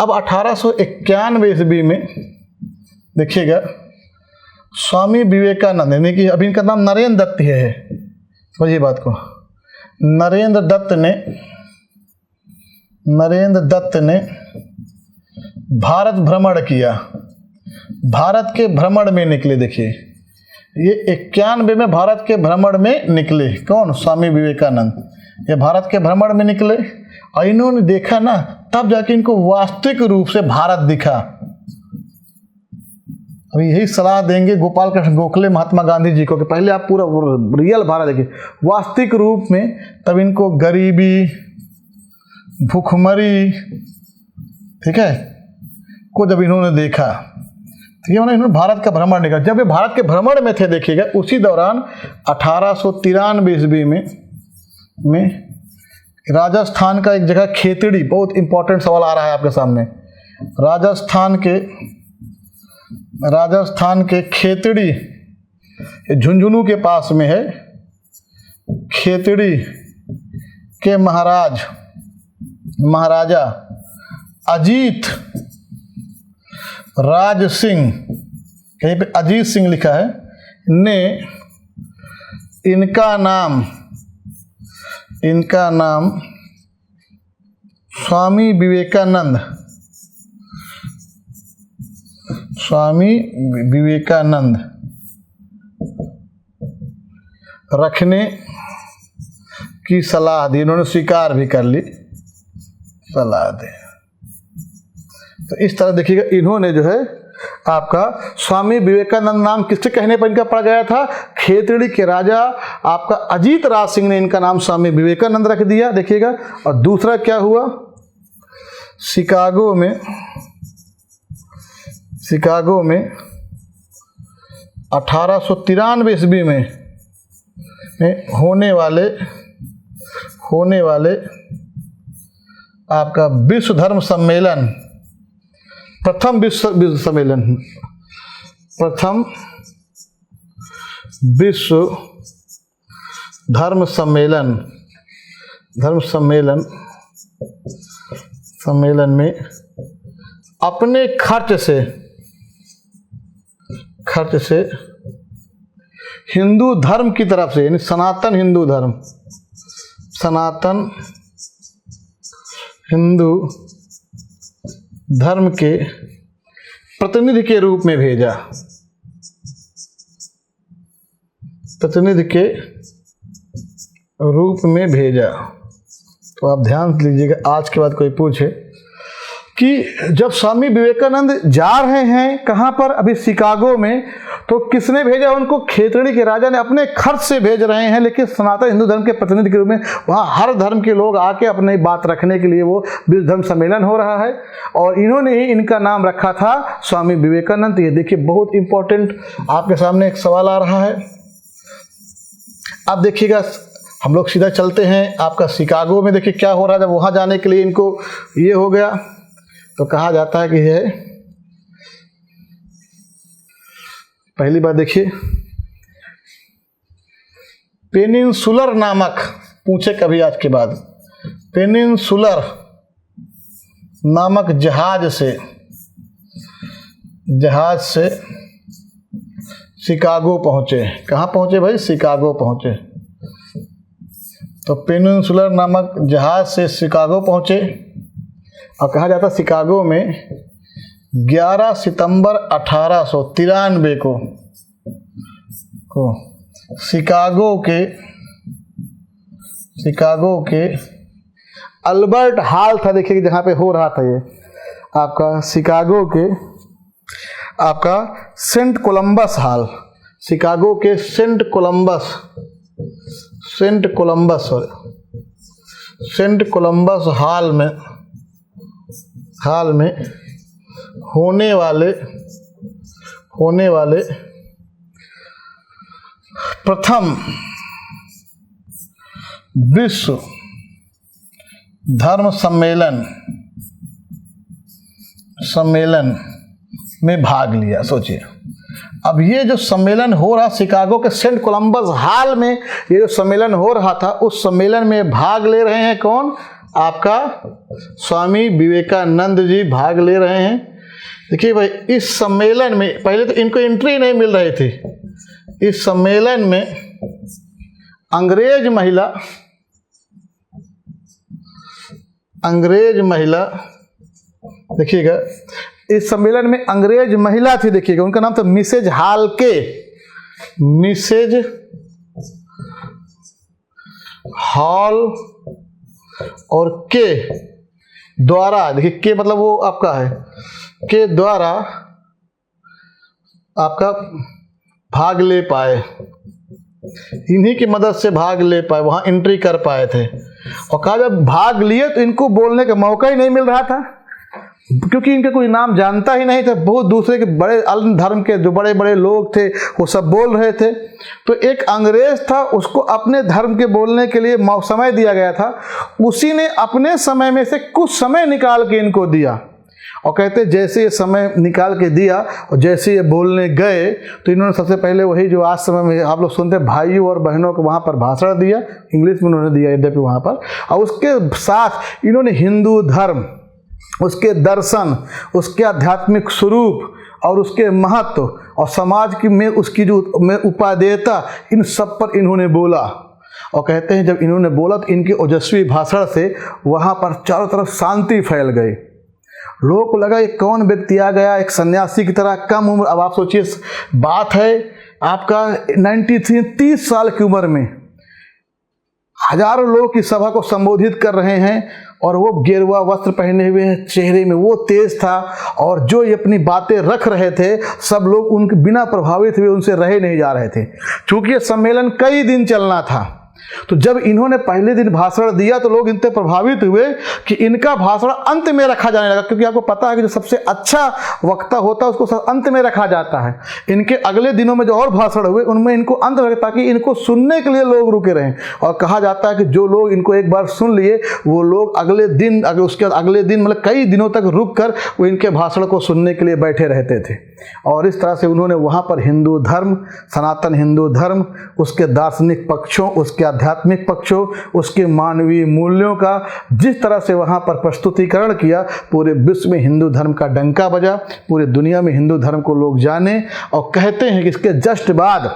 Speaker 1: अब 1891 ईस्वी में देखिएगा स्वामी विवेकानंद, यानी कि अभी इनका नाम नरेंद्र दत्त है, समझिए बात को। नरेंद्र दत्त ने भारत भ्रमण किया, भारत के भ्रमण में निकले। देखिए ये 91 में भारत के भ्रमण में निकले। कौन? स्वामी विवेकानंद। ये भारत के भ्रमण में निकले और इन्होंने देखा ना, तब जाके इनको वास्तविक रूप से भारत दिखा। अभी यही सलाह देंगे गोपाल कृष्ण गोखले महात्मा गांधी जी को कि पहले आप पूरा रियल भारत देखिए वास्तविक रूप में। तब इनको गरीबी, भूखमरी, ठीक है, को जब इन्होंने देखा तो ये इन्होंने भारत का भ्रमण निकाला। जब ये भारत के भ्रमण में थे, देखिएगा उसी दौरान 1893 ईस्वी में राजस्थान का एक जगह खेतड़ी, बहुत इंपॉर्टेंट सवाल आ रहा है आपके सामने। राजस्थान के खेतड़ी, झुंझुनू के पास में है। खेतड़ी के महाराजा अजीत राज सिंह, कहीं पे अजीत सिंह लिखा है, ने इनका नाम स्वामी विवेकानंद रखने की सलाह दी। इन्होंने स्वीकार भी कर ली, सलाह दी। तो इस तरह देखिएगा इन्होंने जो है आपका स्वामी विवेकानंद नाम किसके कहने पर इनका पड़ गया था? खेतड़ी के राजा आपका अजीत राज सिंह ने इनका नाम स्वामी विवेकानंद रख दिया। देखिएगा। और दूसरा क्या हुआ? शिकागो में 1893 ईस्वी में होने वाले आपका विश्व धर्म सम्मेलन, प्रथम विश्व धर्म सम्मेलन में अपने खर्च से हिंदू धर्म की तरफ से, यानी सनातन हिंदू धर्म के प्रतिनिधि के रूप में भेजा। तो आप ध्यान लीजिएगा, आज के बाद कोई पूछे कि जब स्वामी विवेकानंद जा रहे हैं कहाँ पर? अभी शिकागो में। तो किसने भेजा उनको? खेतड़ी के राजा ने अपने खर्च से भेज रहे हैं, लेकिन सनातन हिंदू धर्म के प्रतिनिधि के रूप में वहाँ हर धर्म के लोग आके अपनी बात रखने के लिए वो विश्व धर्म सम्मेलन हो रहा है, और इन्होंने ही इनका नाम रखा था स्वामी विवेकानंद। ये देखिए बहुत इंपॉर्टेंट आपके सामने एक सवाल आ रहा है। अब देखिएगा हम लोग सीधा चलते हैं आपका शिकागो में। देखिए क्या हो रहा है। जब वहाँ जाने के लिए इनको ये हो गया तो कहा जाता है कि है, पहली बात देखिए पेनिनसुलर नामक, पूछे कभी आज के बाद, पेनिनसुलर नामक जहाज से शिकागो पहुँचे। कहाँ पहुँचे भाई? शिकागो पहुँचे। तो पेनिनसुलर नामक जहाज से शिकागो पहुँचे और कहा जाता शिकागो में 11 सितंबर 1893 को शिकागो के अल्बर्ट हॉल था, देखिए जहाँ पे हो रहा था ये आपका शिकागो के आपका सेंट कोलंबस हॉल, शिकागो के सेंट कोलंबस हॉल में होने वाले प्रथम विश्व धर्म सम्मेलन में भाग लिया। सोचिए, अब ये जो सम्मेलन हो रहा शिकागो के सेंट कोलंबस हॉल में, ये जो सम्मेलन हो रहा था, उस सम्मेलन में भाग ले रहे हैं कौन? आपका स्वामी विवेकानंद जी भाग ले रहे हैं। देखिए भाई, इस सम्मेलन में पहले तो इनको एंट्री नहीं मिल रही थी। इस सम्मेलन में अंग्रेज महिला देखिएगा, इस सम्मेलन में अंग्रेज महिला थी, देखिएगा उनका नाम था मिसेज हाल्के, मिसेज हॉल और के द्वारा, देखिए के मतलब वो आपका है, के द्वारा आपका भाग ले पाए, इन्हीं की मदद से भाग ले पाए, वहाँ एंट्री कर पाए थे। और कहा जब भाग लिए तो इनको बोलने का मौका ही नहीं मिल रहा था, क्योंकि इनका कोई नाम जानता ही नहीं था। बहुत दूसरे के बड़े अन्य धर्म के जो बड़े बड़े लोग थे वो सब बोल रहे थे। तो एक अंग्रेज था, उसको अपने धर्म के बोलने के लिए समय दिया गया था, उसी ने अपने समय में से कुछ समय निकाल के इनको दिया। और कहते जैसे ये समय निकाल के दिया और जैसे ये बोलने गए तो इन्होंने सबसे पहले वही जो आज समय में आप लोग सुनते हैं भाइयों और बहनों को वहाँ पर भाषण दिया, इंग्लिश में उन्होंने दिया यद्यपि वहाँ पर। और उसके साथ इन्होंने हिंदू धर्म, उसके दर्शन, उसके आध्यात्मिक स्वरूप और उसके महत्व और समाज की में उसकी जो उपादेयता, इन सब पर इन्होंने बोला। और कहते हैं जब इन्होंने बोला तो इनके ओजस्वी भाषण से वहाँ पर चारों तरफ शांति फैल गई। लोगों को लगा ये कौन व्यक्ति आ गया, एक सन्यासी की तरह, कम उम्र। अब आप सोचिए, बात है आपका 30 साल की उम्र में हजारों लोगों की सभा को संबोधित कर रहे हैं और वो गेरुआ वस्त्र पहने हुए हैं, चेहरे में वो तेज था और जो ये अपनी बातें रख रहे थे सब लोग उनके बिना प्रभावित हुए उनसे रहे नहीं जा रहे थे, क्योंकि ये सम्मेलन कई दिन चलना था। तो जब इन्होंने पहले दिन भाषण दिया तो लोग इनसे प्रभावित हुए कि इनका भाषण अंत में रखा जाने लगा, क्योंकि आपको पता है कि जो सबसे अच्छा वक्ता होता है उसको अंत में रखा जाता है। इनके अगले दिनों में जो और भाषण हुए उनमें इनको अंत में, ताकि इनको सुनने के लिए लोग रुके रहें। और कहा जाता है कि जो लोग इनको एक बार सुन लिए वो लोग अगले दिन मतलब कई दिनों तक रुक कर वो इनके भाषण को सुनने के लिए बैठे रहते थे। और इस तरह से उन्होंने वहाँ पर हिंदू धर्म, सनातन हिंदू धर्म, उसके दार्शनिक पक्षों, उसके आध्यात्मिक पक्षों, उसके मानवीय मूल्यों का जिस तरह से वहाँ पर प्रस्तुतिकरण किया, पूरे विश्व में हिंदू धर्म का डंका बजा, पूरे दुनिया में हिंदू धर्म को लोग जाने। और कहते हैं कि इसके जस्ट बाद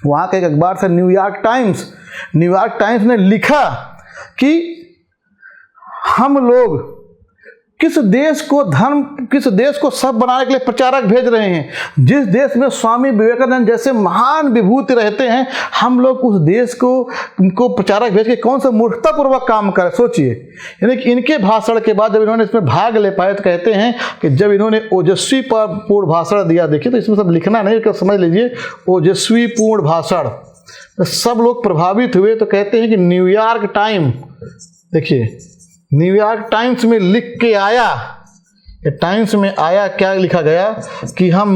Speaker 1: वहाँ के एक अखबार से न्यूयॉर्क टाइम्स ने लिखा कि हम लोग किस देश को सब बनाने के लिए प्रचारक भेज रहे हैं। जिस देश में स्वामी विवेकानंद जैसे महान विभूति रहते हैं, हम लोग उस देश को प्रचारक भेज के कौन सा मूर्खतापूर्वक काम करें। सोचिए, यानी कि इनके भाषण के बाद जब इन्होंने इसमें भाग ले पाए तो कहते हैं कि जब इन्होंने ओजस्वी पूर्ण भाषण दिया, देखिए तो इसमें सब लिखना नहीं, समझ लीजिए, ओजस्वी पूर्ण भाषण, तो सब लोग प्रभावित हुए। तो कहते हैं कि न्यूयॉर्क टाइम्स में लिख के आया, टाइम्स में आया, क्या लिखा गया कि हम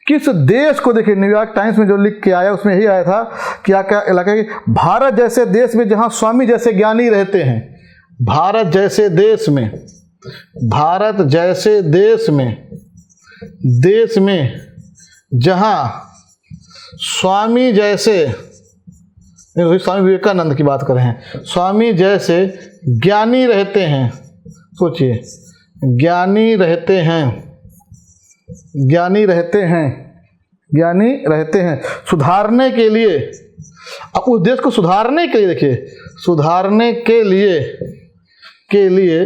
Speaker 1: किस देश को, देखिए न्यूयॉर्क टाइम्स में जो लिख के आया उसमें यही आया था क्या लगा कि भारत जैसे देश में जहां स्वामी जैसे ज्ञानी रहते हैं, भारत जैसे देश में जहां स्वामी जैसे स्वामी विवेकानंद की बात कर रहे हैं। स्वामी जैसे ज्ञानी रहते हैं, सोचिए, ज्ञानी रहते हैं, ज्ञानी रहते हैं, ज्ञानी रहते हैं सुधारने के लिए। अब उस देश को सुधारने के लिए, देखिए, सुधारने के लिए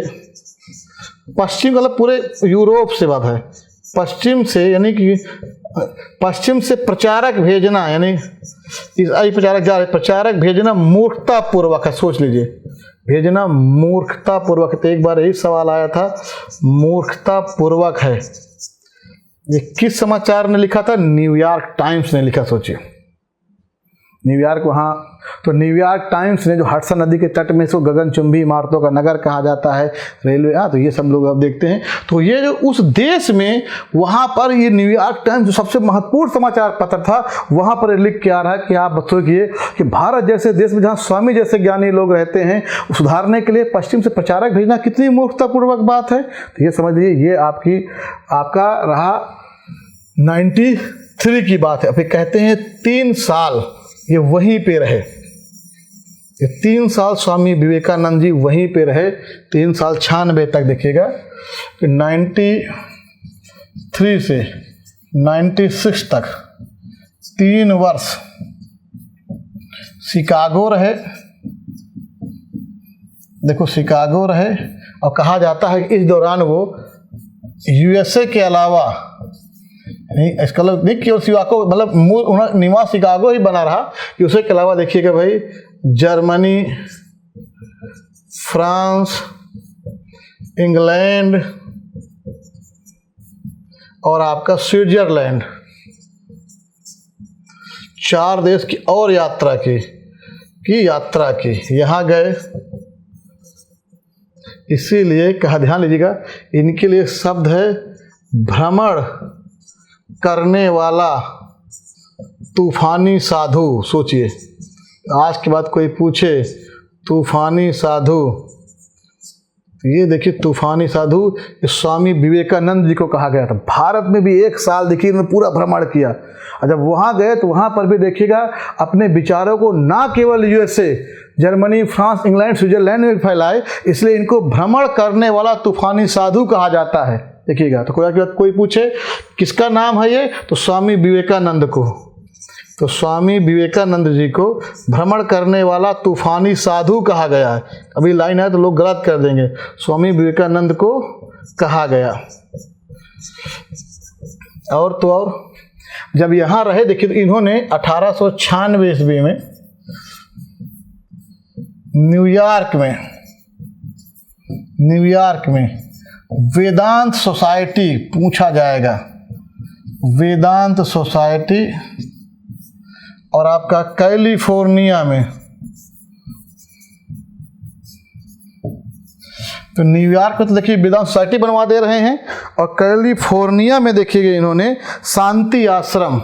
Speaker 1: पश्चिम, मतलब पूरे यूरोप से बात है, पश्चिम से, यानी कि पश्चिम से प्रचारक भेजना, यानी ईसाई प्रचारक जा रहे, प्रचारक भेजना मूर्खतापूर्वक है। सोच लीजिए, भेजना मूर्खतापूर्वक। तो एक बार यही सवाल आया था, मूर्खतापूर्वक है। ये किस समाचार ने लिखा था? न्यूयॉर्क टाइम्स ने लिखा। सोचिए, न्यूयॉर्क, वहाँ तो न्यूयॉर्क टाइम्स ने, जो हडसन नदी के तट में से गगनचुंबी इमारतों का नगर कहा जाता है, रेलवे, हाँ, तो ये सब लोग अब देखते हैं। तो ये जो उस देश में, वहाँ पर ये न्यूयॉर्क टाइम्स जो सबसे महत्वपूर्ण समाचार पत्र था, वहाँ पर लिख के आ रहा है कि आप सोचिए कि भारत जैसे देश में जहाँ स्वामी जैसे ज्ञानी लोग रहते हैं, सुधारने के लिए पश्चिम से प्रचारक भेजना कितनी मूर्खतापूर्वक बात है। तो ये समझ लीजिए, ये आपका रहा 93 की बात है। फिर कहते हैं 3 साल ये वहीं पे रहे, ये 3 साल स्वामी विवेकानंद जी वहीं पे रहे, 3 साल 96 तक। देखिएगा कि 93 से 96 तक 3 वर्ष शिकागो रहे। देखो, शिकागो रहे, और कहा जाता है कि इस दौरान वो यूएसए के अलावा, नहीं, इसका मतलब नहीं केवल शिकागो, मतलब मूल निवास शिकागो ही बना रहा, कि उसके अलावा देखिएगा भाई, जर्मनी, फ्रांस, इंग्लैंड और आपका स्विट्जरलैंड, 4 देश की और यात्रा की यहाँ गए। इसीलिए कहा, ध्यान लीजिएगा, इनके लिए शब्द है भ्रमण करने वाला तूफानी साधु। सोचिए, आज के बाद कोई पूछे तूफानी साधु, ये देखिए, तूफानी साधु स्वामी विवेकानंद जी को कहा गया था। भारत में भी 1 साल देखिए उन्होंने पूरा भ्रमण किया, और जब वहाँ गए तो वहाँ पर भी देखिएगा अपने विचारों को ना केवल USA, Germany, France, England, Switzerland में फैलाए, इसलिए इनको भ्रमण करने वाला तूफानी साधु कहा जाता है। देखिएगा, तो कोई पूछे किसका नाम है ये, तो स्वामी विवेकानंद को, तो स्वामी विवेकानंद जी को भ्रमण करने वाला तूफानी साधु कहा गया है। अभी लाइन है तो लोग गलत कर देंगे, स्वामी विवेकानंद को कहा गया। और तो और जब यहाँ रहे, देखिए, तो इन्होंने 1896 ईस्वी में न्यूयॉर्क में वेदांत सोसाइटी, पूछा जाएगा, वेदांत सोसाइटी, और आपका कैलिफोर्निया में, तो न्यूयॉर्क में तो देखिए वेदांत सोसाइटी बनवा दे रहे हैं, और कैलिफोर्निया में देखिएगा इन्होंने शांति आश्रम,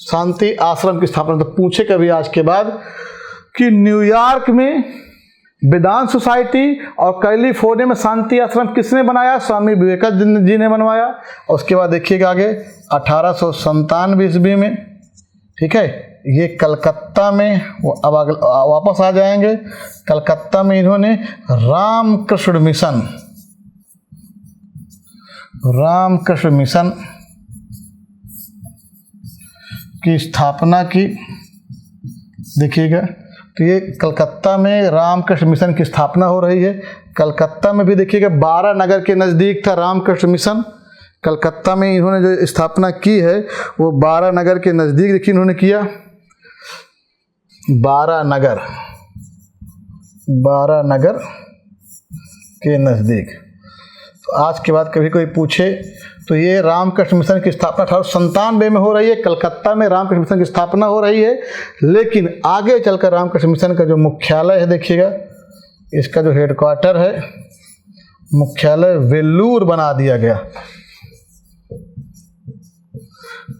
Speaker 1: शांति आश्रम की स्थापना। तो पूछे कभी आज के बाद कि न्यूयॉर्क में वेदांत सोसाइटी और कैलिफोर्निया में शांति आश्रम किसने बनाया? स्वामी विवेकानंद जी ने बनवाया। और उसके बाद देखिएगा आगे 1897 ईस्वी में, ठीक है, ये कलकत्ता में, वो अब वापस आ जाएंगे, कलकत्ता में इन्होंने रामकृष्ण मिशन की स्थापना की। देखिएगा, तो ये कलकत्ता में रामकृष्ण मिशन की स्थापना हो रही है। कलकत्ता में भी देखिएगा 12 नगर के नज़दीक था रामकृष्ण मिशन। कलकत्ता में इन्होंने जो स्थापना की है वो 12 नगर के नज़दीक देखिए इन्होंने किया, 12 नगर के नज़दीक। तो आज के बाद कभी कोई पूछे तो ये रामकृष्ण मिशन की स्थापना 1897 में हो रही है, कलकत्ता में रामकृष्ण मिशन की स्थापना हो रही है। लेकिन आगे चलकर रामकृष्ण मिशन का जो मुख्यालय है, देखिएगा इसका जो हेडक्वार्टर है, मुख्यालय वेल्लूर बना दिया गया,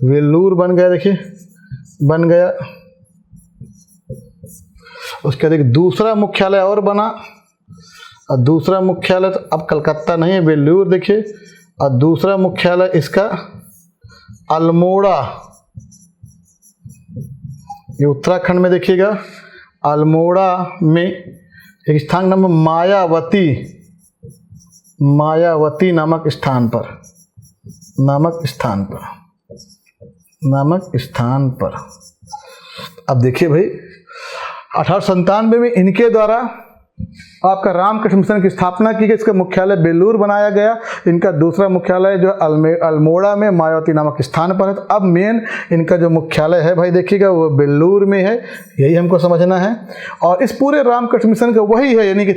Speaker 1: वेल्लूर बन गया, देखिए बन गया। उसके बाद एक दूसरा मुख्यालय और बना, और दूसरा मुख्यालय तो अब कलकत्ता नहीं है, वेल्लूर देखिए, और दूसरा मुख्यालय इसका अल्मोड़ा, ये उत्तराखंड में देखिएगा, अल्मोड़ा में एक स्थान नाम मायावती, मायावती नामक स्थान पर। अब देखिए भाई, 1897 में इनके द्वारा आपका रामकृष्ण मिशन की स्थापना की गई। इसका मुख्यालय बेलूर बनाया गया। इनका दूसरा मुख्यालय जो अल्मोड़ा में मायावती नामक स्थान पर है। तो अब मेन इनका जो मुख्यालय है भाई देखिएगा वो बेलूर में है, यही हमको समझना है। और इस पूरे रामकृष्ण मिशन का वही है, यानी कि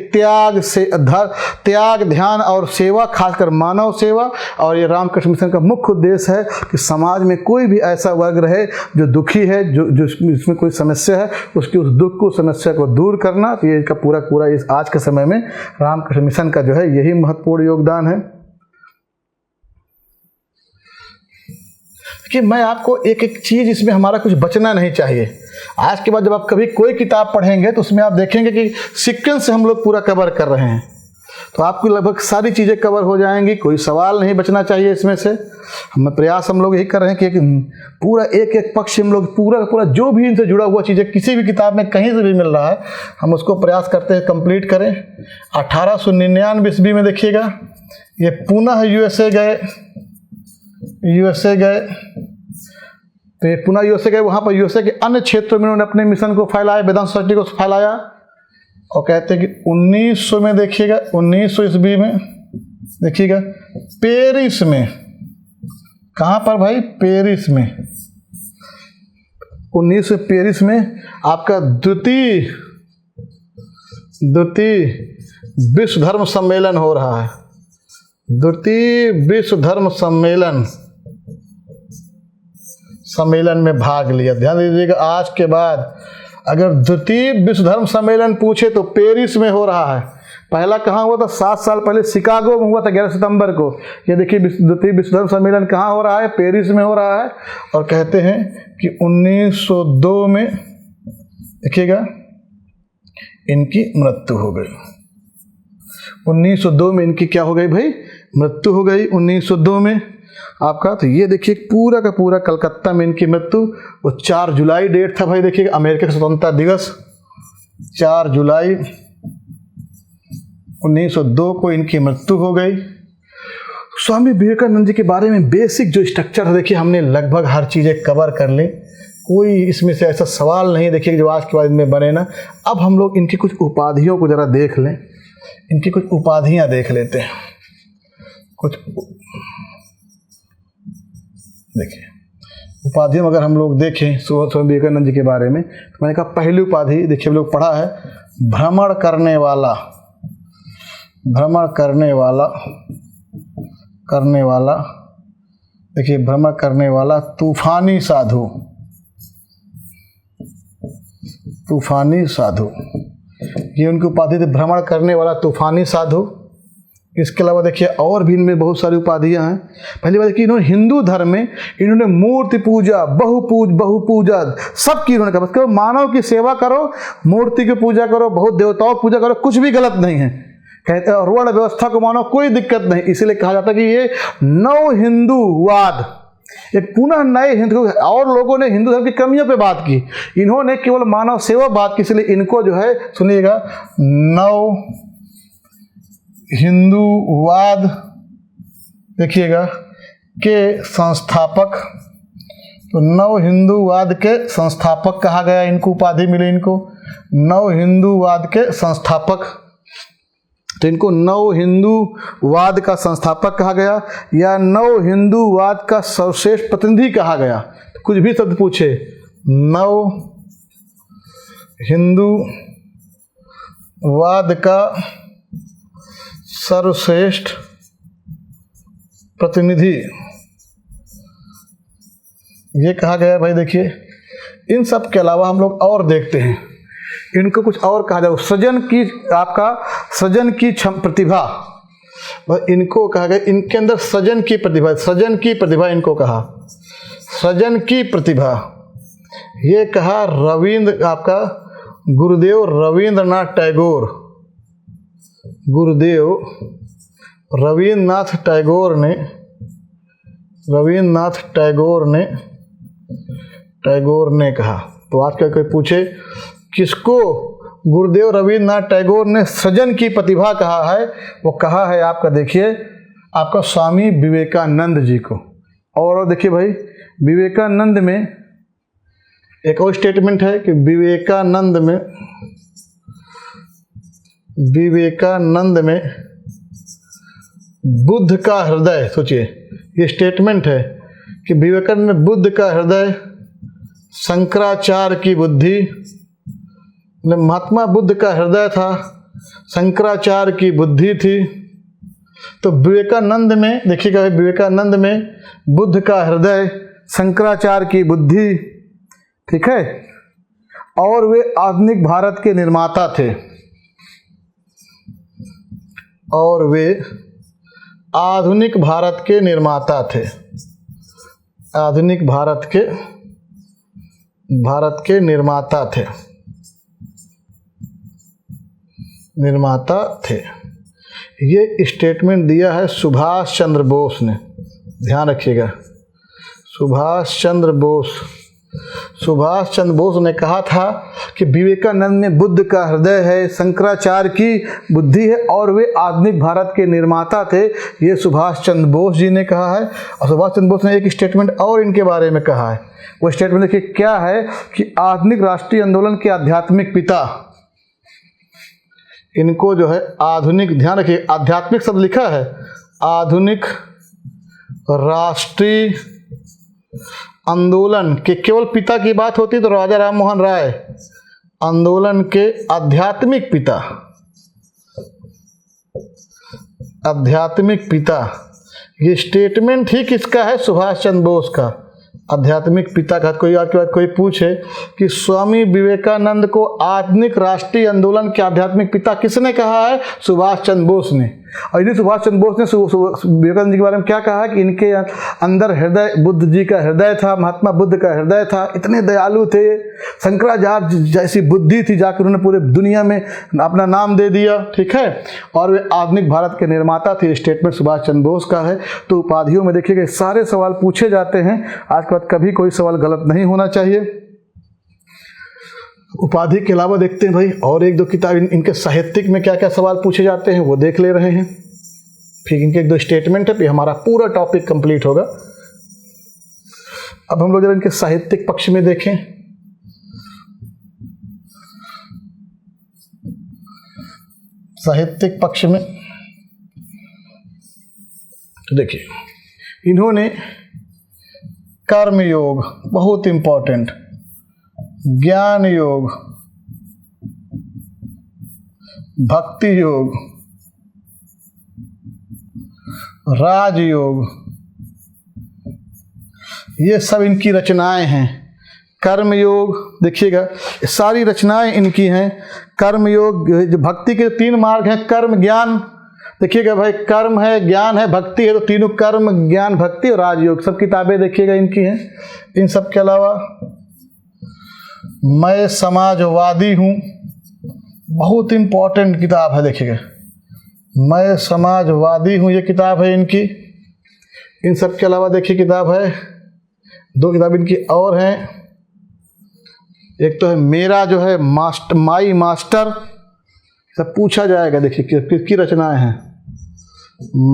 Speaker 1: त्याग, ध्यान और सेवा, खासकर मानव सेवा। और ये रामकृष्ण मिशन का मुख्य उद्देश्य है कि समाज में कोई भी ऐसा वर्ग रहे जो दुखी है, जो इसमें कोई समस्या है, उसकी उस दुख को, समस्या को दूर करना। तो ये इसका पूरा इस आज के समय में रामकृष्ण मिशन का जो है यही महत्वपूर्ण योगदान है। कि मैं आपको एक एक चीज, इसमें हमारा कुछ बचना नहीं चाहिए। आज के बाद जब आप कभी कोई किताब पढ़ेंगे तो उसमें आप देखेंगे कि सीक्वेंस से हम लोग पूरा कवर कर रहे हैं, तो आपको लगभग सारी चीज़ें कवर हो जाएंगी, कोई सवाल नहीं बचना चाहिए इसमें से। प्रयास हम लोग यही कर रहे हैं कि पूरा एक एक पक्ष हम लोग पूरा जो भी इनसे जुड़ा हुआ चीज़ें किसी भी किताब में कहीं से भी मिल रहा है, हम उसको प्रयास करते हैं कंप्लीट करें। 1899 ईस्वी में देखिएगा, ये पुनः यूएसए गए, तो ये पुनः यूएसए गए। वहाँ पर यूएसए के अन्य क्षेत्रों में उन्होंने अपने मिशन को फैलाया, वेदांत सोसाइटी को फैलाया। और कहते हैं कि 1900 में देखिएगा, 1900 ईस्वी में देखिएगा पेरिस में, कहाँ पर भाई, पेरिस में, 1900 पेरिस में आपका द्वितीय विश्व धर्म सम्मेलन हो रहा है। द्वितीय विश्व धर्म सम्मेलन में भाग लिया। ध्यान दीजिएगा, आज के बाद अगर द्वितीय विश्व धर्म सम्मेलन पूछे तो पेरिस में हो रहा है। पहला कहाँ हुआ था? 7 साल पहले शिकागो में हुआ था, 11 सितंबर को। ये देखिए द्वितीय विश्व धर्म सम्मेलन कहाँ हो रहा है? पेरिस में हो रहा है। और कहते हैं कि 1902 में देखिएगा इनकी मृत्यु हो गई। 1902 में इनकी क्या हो गई भाई? मृत्यु हो गई 1902 में आपका। तो ये देखिए पूरा का पूरा कलकत्ता में इनकी मृत्यु, वो 4 जुलाई डेट था भाई। देखिए अमेरिका का स्वतंत्रता दिवस 4 जुलाई 1902 को इनकी मृत्यु हो गई। स्वामी विवेकानंद जी के बारे में बेसिक जो स्ट्रक्चर है, देखिए हमने लगभग हर चीज़ें कवर कर ली, कोई इसमें से ऐसा सवाल नहीं देखिए जो आज के बाद में बने ना। अब हम लोग इनकी कुछ उपाधियों को ज़रा देख लें, इनकी कुछ उपाधियाँ देख लेते हैं। कुछ देखिए उपाधियों अगर हम लोग देखें स्वामी विवेकानंद जी के बारे में, तो मैंने कहा पहली उपाधि देखिए हम लोग पढ़ा है, भ्रमण करने वाला देखिए, भ्रमण करने वाला तूफानी साधु, ये उनकी उपाधि थी, भ्रमण करने वाला तूफानी साधु। इसके अलावा देखिए और भी इनमें बहुत सारी उपाधियां हैं। पहली बात कि इन्होंने हिंदू धर्म में इन्होंने मूर्ति पूजा, बहुपूजा सबकी इन्होंने कहा, बस मानव की सेवा करो, मूर्ति की पूजा करो, बहुत देवताओं की पूजा करो, कुछ भी गलत नहीं है। कहते हैं वर्ण व्यवस्था को मानो, कोई दिक्कत नहीं। इसीलिए कहा जाता है कि ये नव हिंदूवाद, एक पुनः नए हिंदू, और लोगों ने हिंदू धर्म की कमियों पे बात की, इन्होंने केवल मानव सेवा बात की। इसलिए इनको जो है सुनिएगा, नव हिंदूवाद देखिएगा के संस्थापक, तो नव हिंदूवाद के संस्थापक कहा गया, इनको उपाधि मिली, इनको नव हिंदूवाद के संस्थापक। तो इनको नव हिंदूवाद का संस्थापक कहा गया या नव हिंदूवाद का सर्वश्रेष्ठ प्रतिनिधि कहा गया। कुछ भी शब्द पूछे, नव हिंदूवाद का सर्वश्रेष्ठ प्रतिनिधि ये कहा गया भाई। देखिए इन सब के अलावा हम लोग और देखते हैं, इनको कुछ और कहा जाए, सृजन की प्रतिभा, इनको कहा गया, इनके अंदर सृजन की प्रतिभा इनको कहा, सृजन की प्रतिभा ये कहा रविंद्र, आपका गुरुदेव रवींद्रनाथ टैगोर ने रविन्द्रनाथ टैगोर ने कहा। तो आज का कोई पूछे किसको गुरुदेव रविन्द्रनाथ टैगोर ने सृजन की प्रतिभा कहा है, वो कहा है आपका, देखिए आपका स्वामी विवेकानंद जी को। और देखिए भाई, विवेकानंद में एक और स्टेटमेंट है कि विवेकानंद में बुद्ध का हृदय, सोचिए ये स्टेटमेंट है कि विवेकानंद में बुद्ध का हृदय, शंकराचार्य की बुद्धि, महात्मा बुद्ध का हृदय था, शंकराचार्य की बुद्धि थी। तो विवेकानंद में देखिएगा, विवेकानंद में बुद्ध का हृदय, शंकराचार्य की बुद्धि, ठीक है, और वे आधुनिक भारत के निर्माता थे, और वे आधुनिक भारत के निर्माता थे, आधुनिक भारत के निर्माता थे। ये स्टेटमेंट दिया है सुभाष चंद्र बोस ने, ध्यान रखिएगा। सुभाष चंद्र बोस ने कहा था कि विवेकानंद में बुद्ध का हृदय है, शंकराचार्य की बुद्धि है, और वे आधुनिक भारत के निर्माता थे। ये सुभाष चंद्र बोस जी ने कहा है। और सुभाष चंद्र बोस ने एक स्टेटमेंट और इनके बारे में कहा है। वो स्टेटमेंट देखिए क्या है कि आधुनिक राष्ट्रीय आंदोलन के आध्यात्मिक पिता, इनको जो है आधुनिक, ध्यान रखिए आध्यात्मिक शब्द लिखा है, आधुनिक राष्ट्रीय आंदोलन के केवल पिता की बात होती तो राजा राम मोहन राय, आंदोलन के आध्यात्मिक पिता। ये स्टेटमेंट ही किसका है? सुभाष चंद्र बोस का, आध्यात्मिक पिता का। कोई आपके बाद कोई पूछे कि स्वामी विवेकानंद को आधुनिक राष्ट्रीय आंदोलन के आध्यात्मिक पिता किसने कहा है? सुभाष चंद्र बोस ने। और यदि सुभाष चंद्र बोस ने विवेकानंद जी के बारे में क्या कहा कि इनके अंदर हृदय, बुद्ध जी का हृदय था, महात्मा बुद्ध का हृदय था, इतने दयालु थे, शंकराचार्य जैसी बुद्धि थी, जाकर उन्होंने पूरे दुनिया में अपना नाम दे दिया, ठीक है, और वे आधुनिक भारत के निर्माता थे। स्टेटमेंट सुभाष चंद्र बोस का है। तो उपाधियों में देखिएगा सारे सवाल पूछे जाते हैं, आज के बाद कभी कोई सवाल गलत नहीं होना चाहिए। उपाधि के अलावा देखते हैं भाई और एक दो किताब, इनके साहित्यिक में क्या क्या सवाल पूछे जाते हैं वो देख ले रहे हैं। फिर इनके एक दो स्टेटमेंट है, फिर हमारा पूरा टॉपिक कंप्लीट होगा। अब हम लोग जरा इनके साहित्यिक पक्ष में देखें। साहित्यिक पक्ष में तो देखिए, इन्होंने कर्मयोग, बहुत इंपॉर्टेंट, ज्ञान योग, भक्ति योग, राजयोग, ये सब इनकी रचनाएं हैं। कर्म योग देखिएगा, सारी रचनाएं इनकी हैं। कर्म योग, जो भक्ति के 3 मार्ग हैं, कर्म, ज्ञान, देखिएगा भाई, कर्म है, ज्ञान है, भक्ति है, तो तीनों कर्म, ज्ञान, भक्ति और राजयोग, सब किताबें देखिएगा इनकी हैं। इन सब के अलावा मैं समाजवादी हूँ, बहुत इंपॉर्टेंट किताब है, देखिएगा, मैं समाजवादी हूँ, ये किताब है इनकी। इन सब के अलावा देखिए किताब है, 2 किताब इनकी और हैं। एक तो है मेरा जो है माई मास्टर, सब पूछा जाएगा, देखिए किसकी रचनाएं हैं,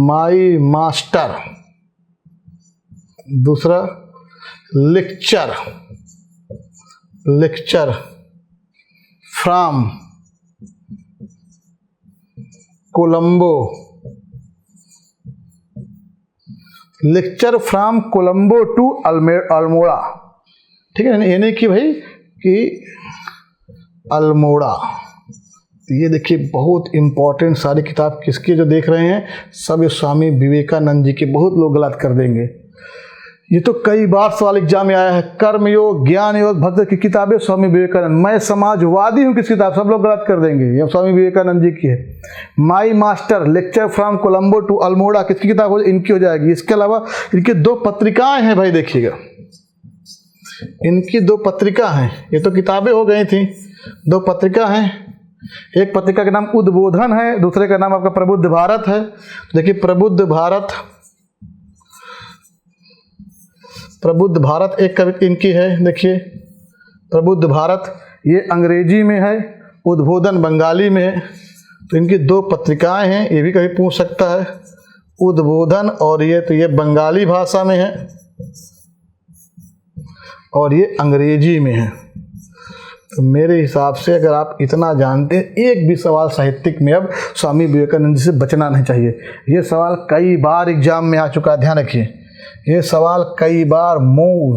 Speaker 1: माई मास्टर। दूसरा lecture from Colombo, lecture from Colombo to Almora, ठीक है, यानी कि भाई कि अल्मोड़ा। ये देखिए बहुत इंपॉर्टेंट सारी किताब किसकी जो देख रहे हैं, सब ये स्वामी विवेकानंद जी के। बहुत लोग गलत कर देंगे, ये तो कई बार सवाल एग्जाम में आया है। कर्म योग, ज्ञान योग, भक्ति की किताबें स्वामी विवेकानंद। मैं समाजवादी हूँ किस किताब, सब लोग गलत कर देंगे, ये स्वामी विवेकानंद जी की है। My master, lecture from Colombo to Almora, किसकी किताब हो, इनकी हो जाएगी। इसके अलावा इनकी 2 पत्रिकाएं हैं भाई, देखिएगा इनकी 2 पत्रिका हैं। ये तो किताबें हो गई थी, 2 पत्रिका हैं। एक पत्रिका का नाम उद्बोधन है, दूसरे का नाम आपका प्रबुद्ध भारत है। देखिए प्रबुद्ध भारत, प्रबुद्ध भारत एक कविता इनकी है, देखिए प्रबुद्ध भारत, ये अंग्रेजी में है, उद्बोधन बंगाली में है। तो इनकी 2 पत्रिकाएं हैं, ये भी कभी पूछ सकता है, उद्बोधन और ये बंगाली भाषा में है और ये अंग्रेजी में है। तो मेरे हिसाब से अगर आप इतना जानते हैं, एक भी सवाल साहित्यिक में अब स्वामी विवेकानंद जी से बचना नहीं चाहिए। ये सवाल कई बार एग्जाम में आ चुका है, ध्यान रखिए, ये सवाल कई बार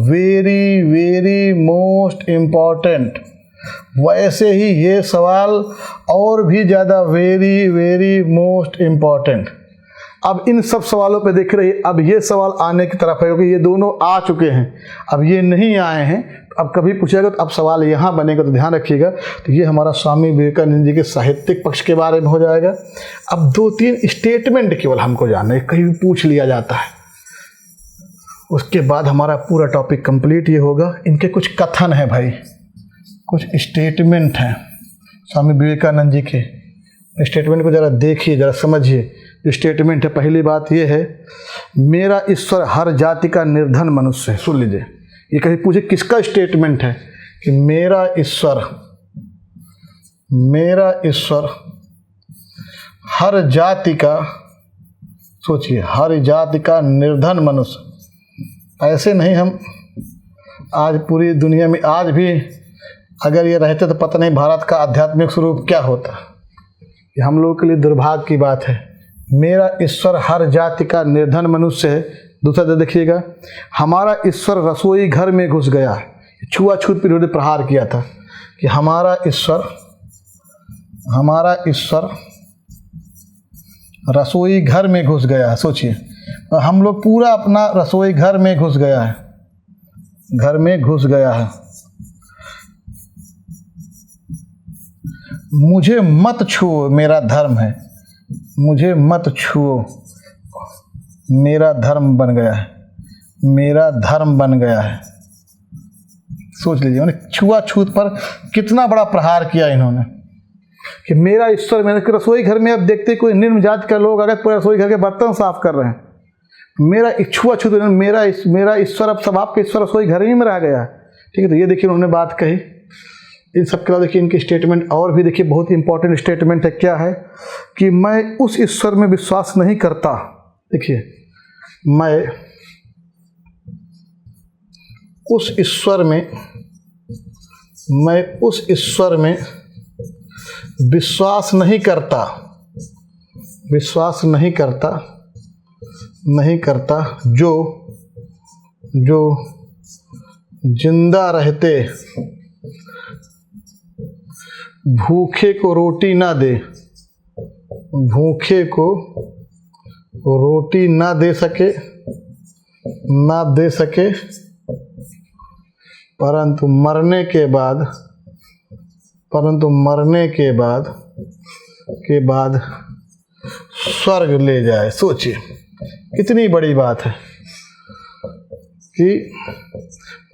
Speaker 1: वेरी वेरी मोस्ट इम्पॉर्टेंट। वैसे ही ये सवाल और भी ज़्यादा वेरी वेरी मोस्ट इम्पॉर्टेंट। अब इन सब सवालों पे देख रही, अब ये सवाल आने की तरफ है क्योंकि ये दोनों आ चुके हैं, अब ये नहीं आए हैं। अब कभी पूछेगा तो अब सवाल यहाँ बनेगा, तो ध्यान रखिएगा। तो ये हमारा स्वामी विवेकानंद जी के साहित्यिक पक्ष के बारे में हो जाएगा। अब 2-3 स्टेटमेंट केवल हमको जानना है, कहीं भी पूछ लिया जाता है, उसके बाद हमारा पूरा टॉपिक कंप्लीट ये होगा। इनके कुछ कथन हैं भाई, कुछ स्टेटमेंट हैं स्वामी विवेकानंद जी के। स्टेटमेंट को ज़रा देखिए, ज़रा समझिए। जो स्टेटमेंट है, पहली बात ये है, मेरा ईश्वर हर जाति का निर्धन मनुष्य है। सुन लीजिए, ये कहीं पूछे किसका स्टेटमेंट है कि मेरा ईश्वर हर जाति का, सोचिए, हर जाति का निर्धन मनुष्य। ऐसे नहीं, हम आज पूरी दुनिया में आज भी अगर ये रहते तो पता नहीं भारत का आध्यात्मिक स्वरूप क्या होता। ये हम लोगों के लिए दुर्भाग्य की बात है। मेरा ईश्वर हर जाति का निर्धन मनुष्य है। दूसरा देखिएगा, हमारा ईश्वर रसोई घर में घुस गया। छुआछूत पर उन्होंने प्रहार किया था कि हमारा ईश्वर रसोई घर में घुस गया। सोचिए, हम लोग पूरा अपना रसोई घर में घुस गया है, घर में घुस गया है। मुझे मत छुओ, मेरा धर्म है, मुझे मत छुओ, मेरा धर्म बन गया है, मेरा धर्म बन गया है। सोच लीजिए, उन्होंने छुआछूत पर कितना बड़ा प्रहार किया इन्होंने कि मेरा ईश्वर। मैंने रसोई घर में अब देखते कोई निम्न जाति के लोग अगर पूरे रसोई घर के बर्तन साफ कर रहे हैं, मेरा छुआछूत, मेरा ईश्वर, अब सब आपके ईश्वर रसोई घर ही में रह गया। ठीक है, तो ये देखिए उन्होंने बात कही। इन सब के अलावा देखिए इनकी स्टेटमेंट और भी देखिए, बहुत इंपॉर्टेंट स्टेटमेंट है। क्या है कि मैं उस ईश्वर में विश्वास नहीं करता। देखिए, मैं उस ईश्वर में विश्वास नहीं करता जो जिंदा रहते भूखे को रोटी ना दे, भूखे को रोटी ना दे सके, परंतु मरने के बाद स्वर्ग ले जाए। सोचिए कितनी बड़ी बात है कि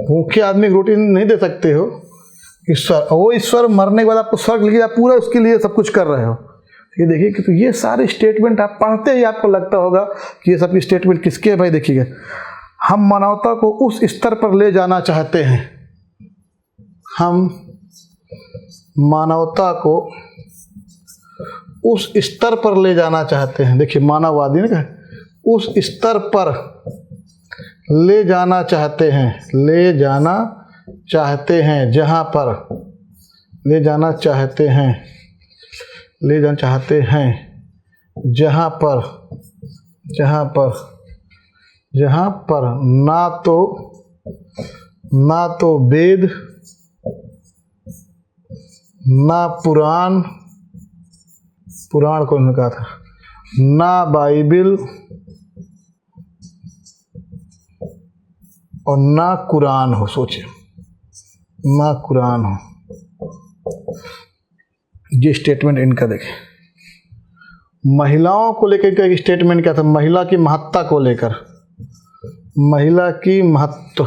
Speaker 1: भूखे आदमी को रोटी नहीं दे सकते हो, ईश्वर, वो ईश्वर मरने के बाद आपको स्वर्ग ले, आप पूरा उसके लिए सब कुछ कर रहे हो। ये देखिए कि तो ये सारे स्टेटमेंट आप पढ़ते ही आपको लगता होगा कि ये सब स्टेटमेंट किसके हैं भाई। देखिएगा, हम मानवता को उस स्तर पर ले जाना चाहते हैं, हम मानवता को उस स्तर पर ले जाना चाहते हैं। देखिए, मानववादी ने कहा उस स्तर पर ले जाना चाहते हैं, जहाँ पर ले जाना चाहते हैं, जहाँ पर ना तो वेद, ना पुराण को उन्होंने कहा था, ना बाइबिल और ना कुरान हो। सोचिए, ना कुरान हो। ये स्टेटमेंट इनका देखिए। महिलाओं को लेकर का एक स्टेटमेंट क्या था, महिला की महत्ता को लेकर, महिला की महत्व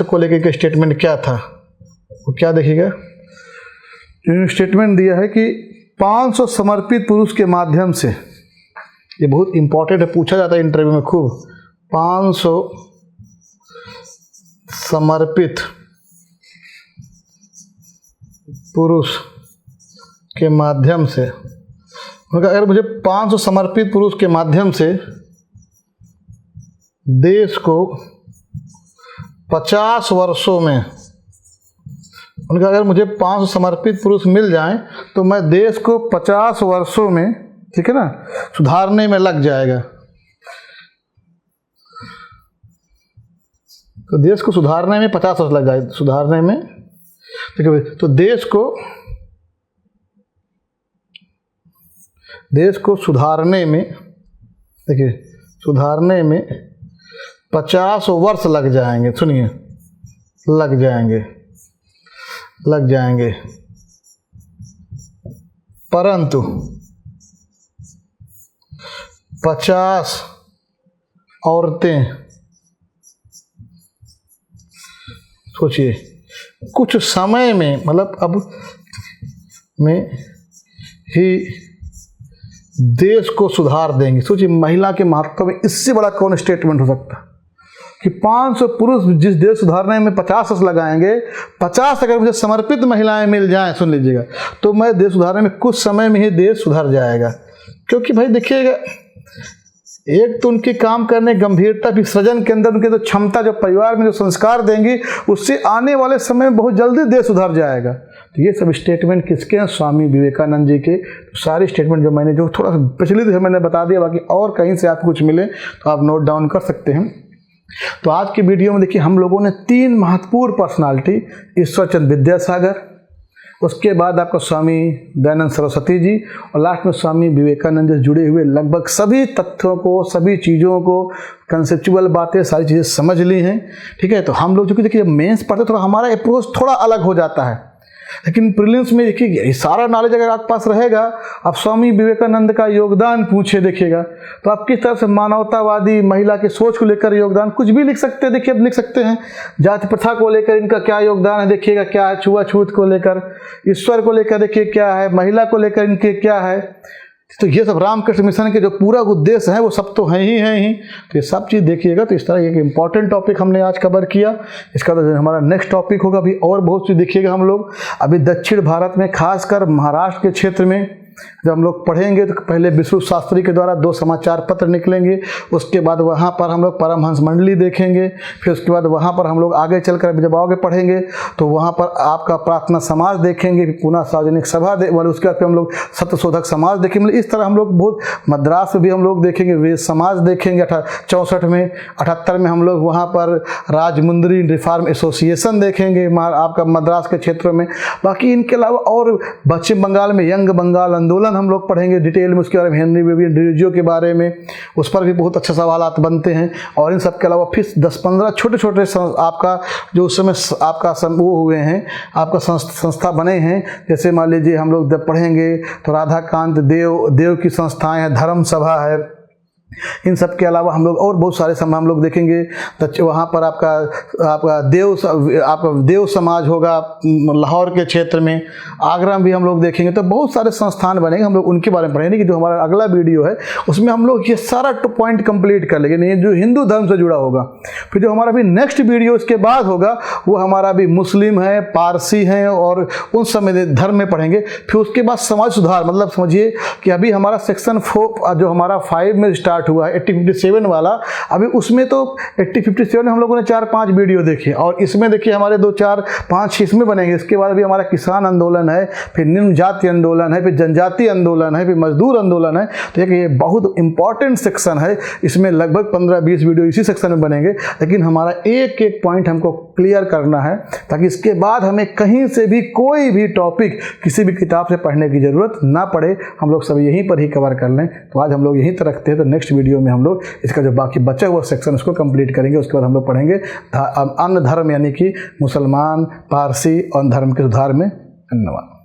Speaker 1: को लेकर के स्टेटमेंट क्या था, वो क्या देखिएगा। इन्होंने स्टेटमेंट दिया है कि 500 समर्पित पुरुष के माध्यम से, ये बहुत इंपॉर्टेंट है, पूछा जाता है इंटरव्यू में खूब, 500 समर्पित पुरुष के माध्यम से, अगर मुझे 500 समर्पित पुरुष के माध्यम से देश को 50 वर्षों में, उनका अगर मुझे 500 समर्पित पुरुष मिल जाएं तो मैं देश को 50 वर्षों में, ठीक है ना, सुधारने में लग जाएगा। तो देश को सुधारने में 50 वर्ष लग जाए, सुधारने में, ठीक है। तो देश को सुधारने में, देखिए, सुधारने में 50 वर्ष लग जाएंगे। सुनिए, लग जाएंगे। परंतु 50 औरतें, सोचिए, कुछ समय में, मतलब अब में ही देश को सुधार देंगी। सोचिए, महिला के महत्व में इससे बड़ा कौन स्टेटमेंट हो सकता है कि 500 पुरुष जिस देश सुधारने में 50 वर्ष लगाएंगे, 50 अगर मुझे समर्पित महिलाएं मिल जाएं, सुन लीजिएगा, तो मैं देश सुधारने में कुछ समय में ही देश सुधर जाएगा। क्योंकि भाई देखिएगा, एक तो उनके काम करने गंभीरता, भी सृजन के अंदर उनकी तो क्षमता, जो परिवार में जो संस्कार देंगी, उससे आने वाले समय में बहुत जल्दी देश सुधर जाएगा। तो ये सब स्टेटमेंट किसके हैं? स्वामी विवेकानंद जी के। तो सारे स्टेटमेंट जो मैंने, जो थोड़ा प्रचलित है, मैंने बता दिया, बाकी और कहीं से आपको कुछ मिले तो आप नोट डाउन कर सकते हैं। तो आज की वीडियो में देखिए, हम लोगों ने 3 महत्वपूर्ण पर्सनालिटी, ईश्वरचंद्र विद्यासागर, उसके बाद आपका स्वामी दयानंद सरस्वती जी, और लास्ट में स्वामी विवेकानंद से जुड़े हुए लगभग सभी तथ्यों को, सभी चीज़ों को, कंसेप्चुअल बातें, सारी चीज़ें समझ ली हैं, ठीक है। तो हम लोग, चूँकि देखिए, मेंस पढ़ते थोड़ा हमारा अप्रोच थोड़ा अलग हो जाता है, लेकिन प्रीलिम्स में देखिए सारा नॉलेज अगर आपके पास रहेगा, आप स्वामी विवेकानंद का योगदान पूछे देखिएगा, तो आप किस तरह से मानवतावादी महिला की सोच को लेकर योगदान कुछ भी लिख सकते हैं। देखिए, अब लिख सकते हैं जाति प्रथा को लेकर इनका क्या योगदान है, देखिएगा क्या है, छुआछूत को लेकर, ईश्वर को लेकर देखिए क्या है, महिला को लेकर इनके क्या है। तो ये सब रामकृष्ण मिशन के जो पूरा उद्देश्य है वो सब तो हैं ही। तो ये सब चीज़ देखिएगा। तो इस तरह एक इम्पॉर्टेंट टॉपिक हमने आज कवर किया। इसका तो हमारा नेक्स्ट टॉपिक होगा, अभी और बहुत चीज़ देखिएगा हम लोग। अभी दक्षिण भारत में, खासकर महाराष्ट्र के क्षेत्र में जब हम लोग पढ़ेंगे, तो पहले विश्वरूप शास्त्री के द्वारा 2 समाचार पत्र निकलेंगे, उसके बाद वहाँ पर हम लोग परमहंस मंडली देखेंगे, फिर उसके बाद वहाँ पर हम लोग आगे चलकर जब आगे पढ़ेंगे तो वहाँ पर आपका प्रार्थना समाज देखेंगे, पुनः सार्वजनिक सभा उसके बाद हम लोग सत्यशोधक समाज देखेंगे। मतलब इस तरह हम लोग बहुत, मद्रास में भी हम लोग देखेंगे, वेद समाज देखेंगे 64 में, 78 में हम लोग वहाँ पर राजमुंदरी रिफॉर्म एसोसिएशन देखेंगे आपका मद्रास के क्षेत्र में। बाकी इनके अलावा और पश्चिम बंगाल में यंग बंगाल आंदोलन हम लोग पढ़ेंगे डिटेल में, उसके बारे में हेनरी विवियन डिरिजियो के बारे में, उस पर भी बहुत अच्छे सवालात बनते हैं। और इन सब के अलावा फिर 10-15 छोटे आपका जो उस समय आपका वो हुए हैं, आपका संस्था बने हैं, जैसे मान लीजिए हम लोग जब पढ़ेंगे तो राधाकांत देव की संस्थाएं हैं, धर्म सभा है, इन सब के अलावा हम लोग और बहुत सारे समय हम लोग देखेंगे। तो वहाँ पर आपका देव समाज होगा लाहौर के क्षेत्र में, आगरा में भी हम लोग देखेंगे। तो बहुत सारे संस्थान बनेंगे, हम लोग उनके बारे में पढ़ेंगे कि जो हमारा अगला वीडियो है उसमें हम लोग ये सारा पॉइंट कंप्लीट कर लेंगे, नहीं जो हिंदू धर्म से जुड़ा होगा। फिर जो हमारा भी नेक्स्ट वीडियो इसके बाद होगा वो हमारा भी मुस्लिम है, पारसी हैं, और उन समय धर्म में पढ़ेंगे। फिर उसके बाद समाज सुधार, मतलब समझिए कि अभी हमारा सेक्शन 4 जो हमारा 5 में स्टार्ट हुआ है 8057 वाला, अभी उसमें तो 8057 में हम लोगों ने 4-5 वीडियो देखे, और इसमें देखिए हमारे 2-4-5 इसमें बनेंगे। इसके बाद अभी हमारा किसान आंदोलन है, फिर निम्न जाति आंदोलन है, फिर जनजाति आंदोलन है, फिर मजदूर आंदोलन है। तो ये बहुत इंपॉर्टेंट सेक्शन है, इसमें लगभग 15-20 वीडियो इसी सेक्शन में बनेंगे। लेकिन हमारा एक एक पॉइंट हमको क्लियर करना है, ताकि इसके बाद हमें कहीं से भी कोई भी टॉपिक किसी भी किताब से पढ़ने की जरूरत ना पड़े, हम लोग सब यहीं पर ही कवर कर लें। तो आज हम लोग यहीं तक रखते हैं। तो नेक्स्ट वीडियो में हम लोग इसका जो बाकी बचा हुआ सेक्शन उसको कंप्लीट करेंगे। उसके बाद हम लोग पढ़ेंगे अन्य धर्म, यानी कि मुसलमान, पारसी और धर्म के सुधार में। धन्यवाद।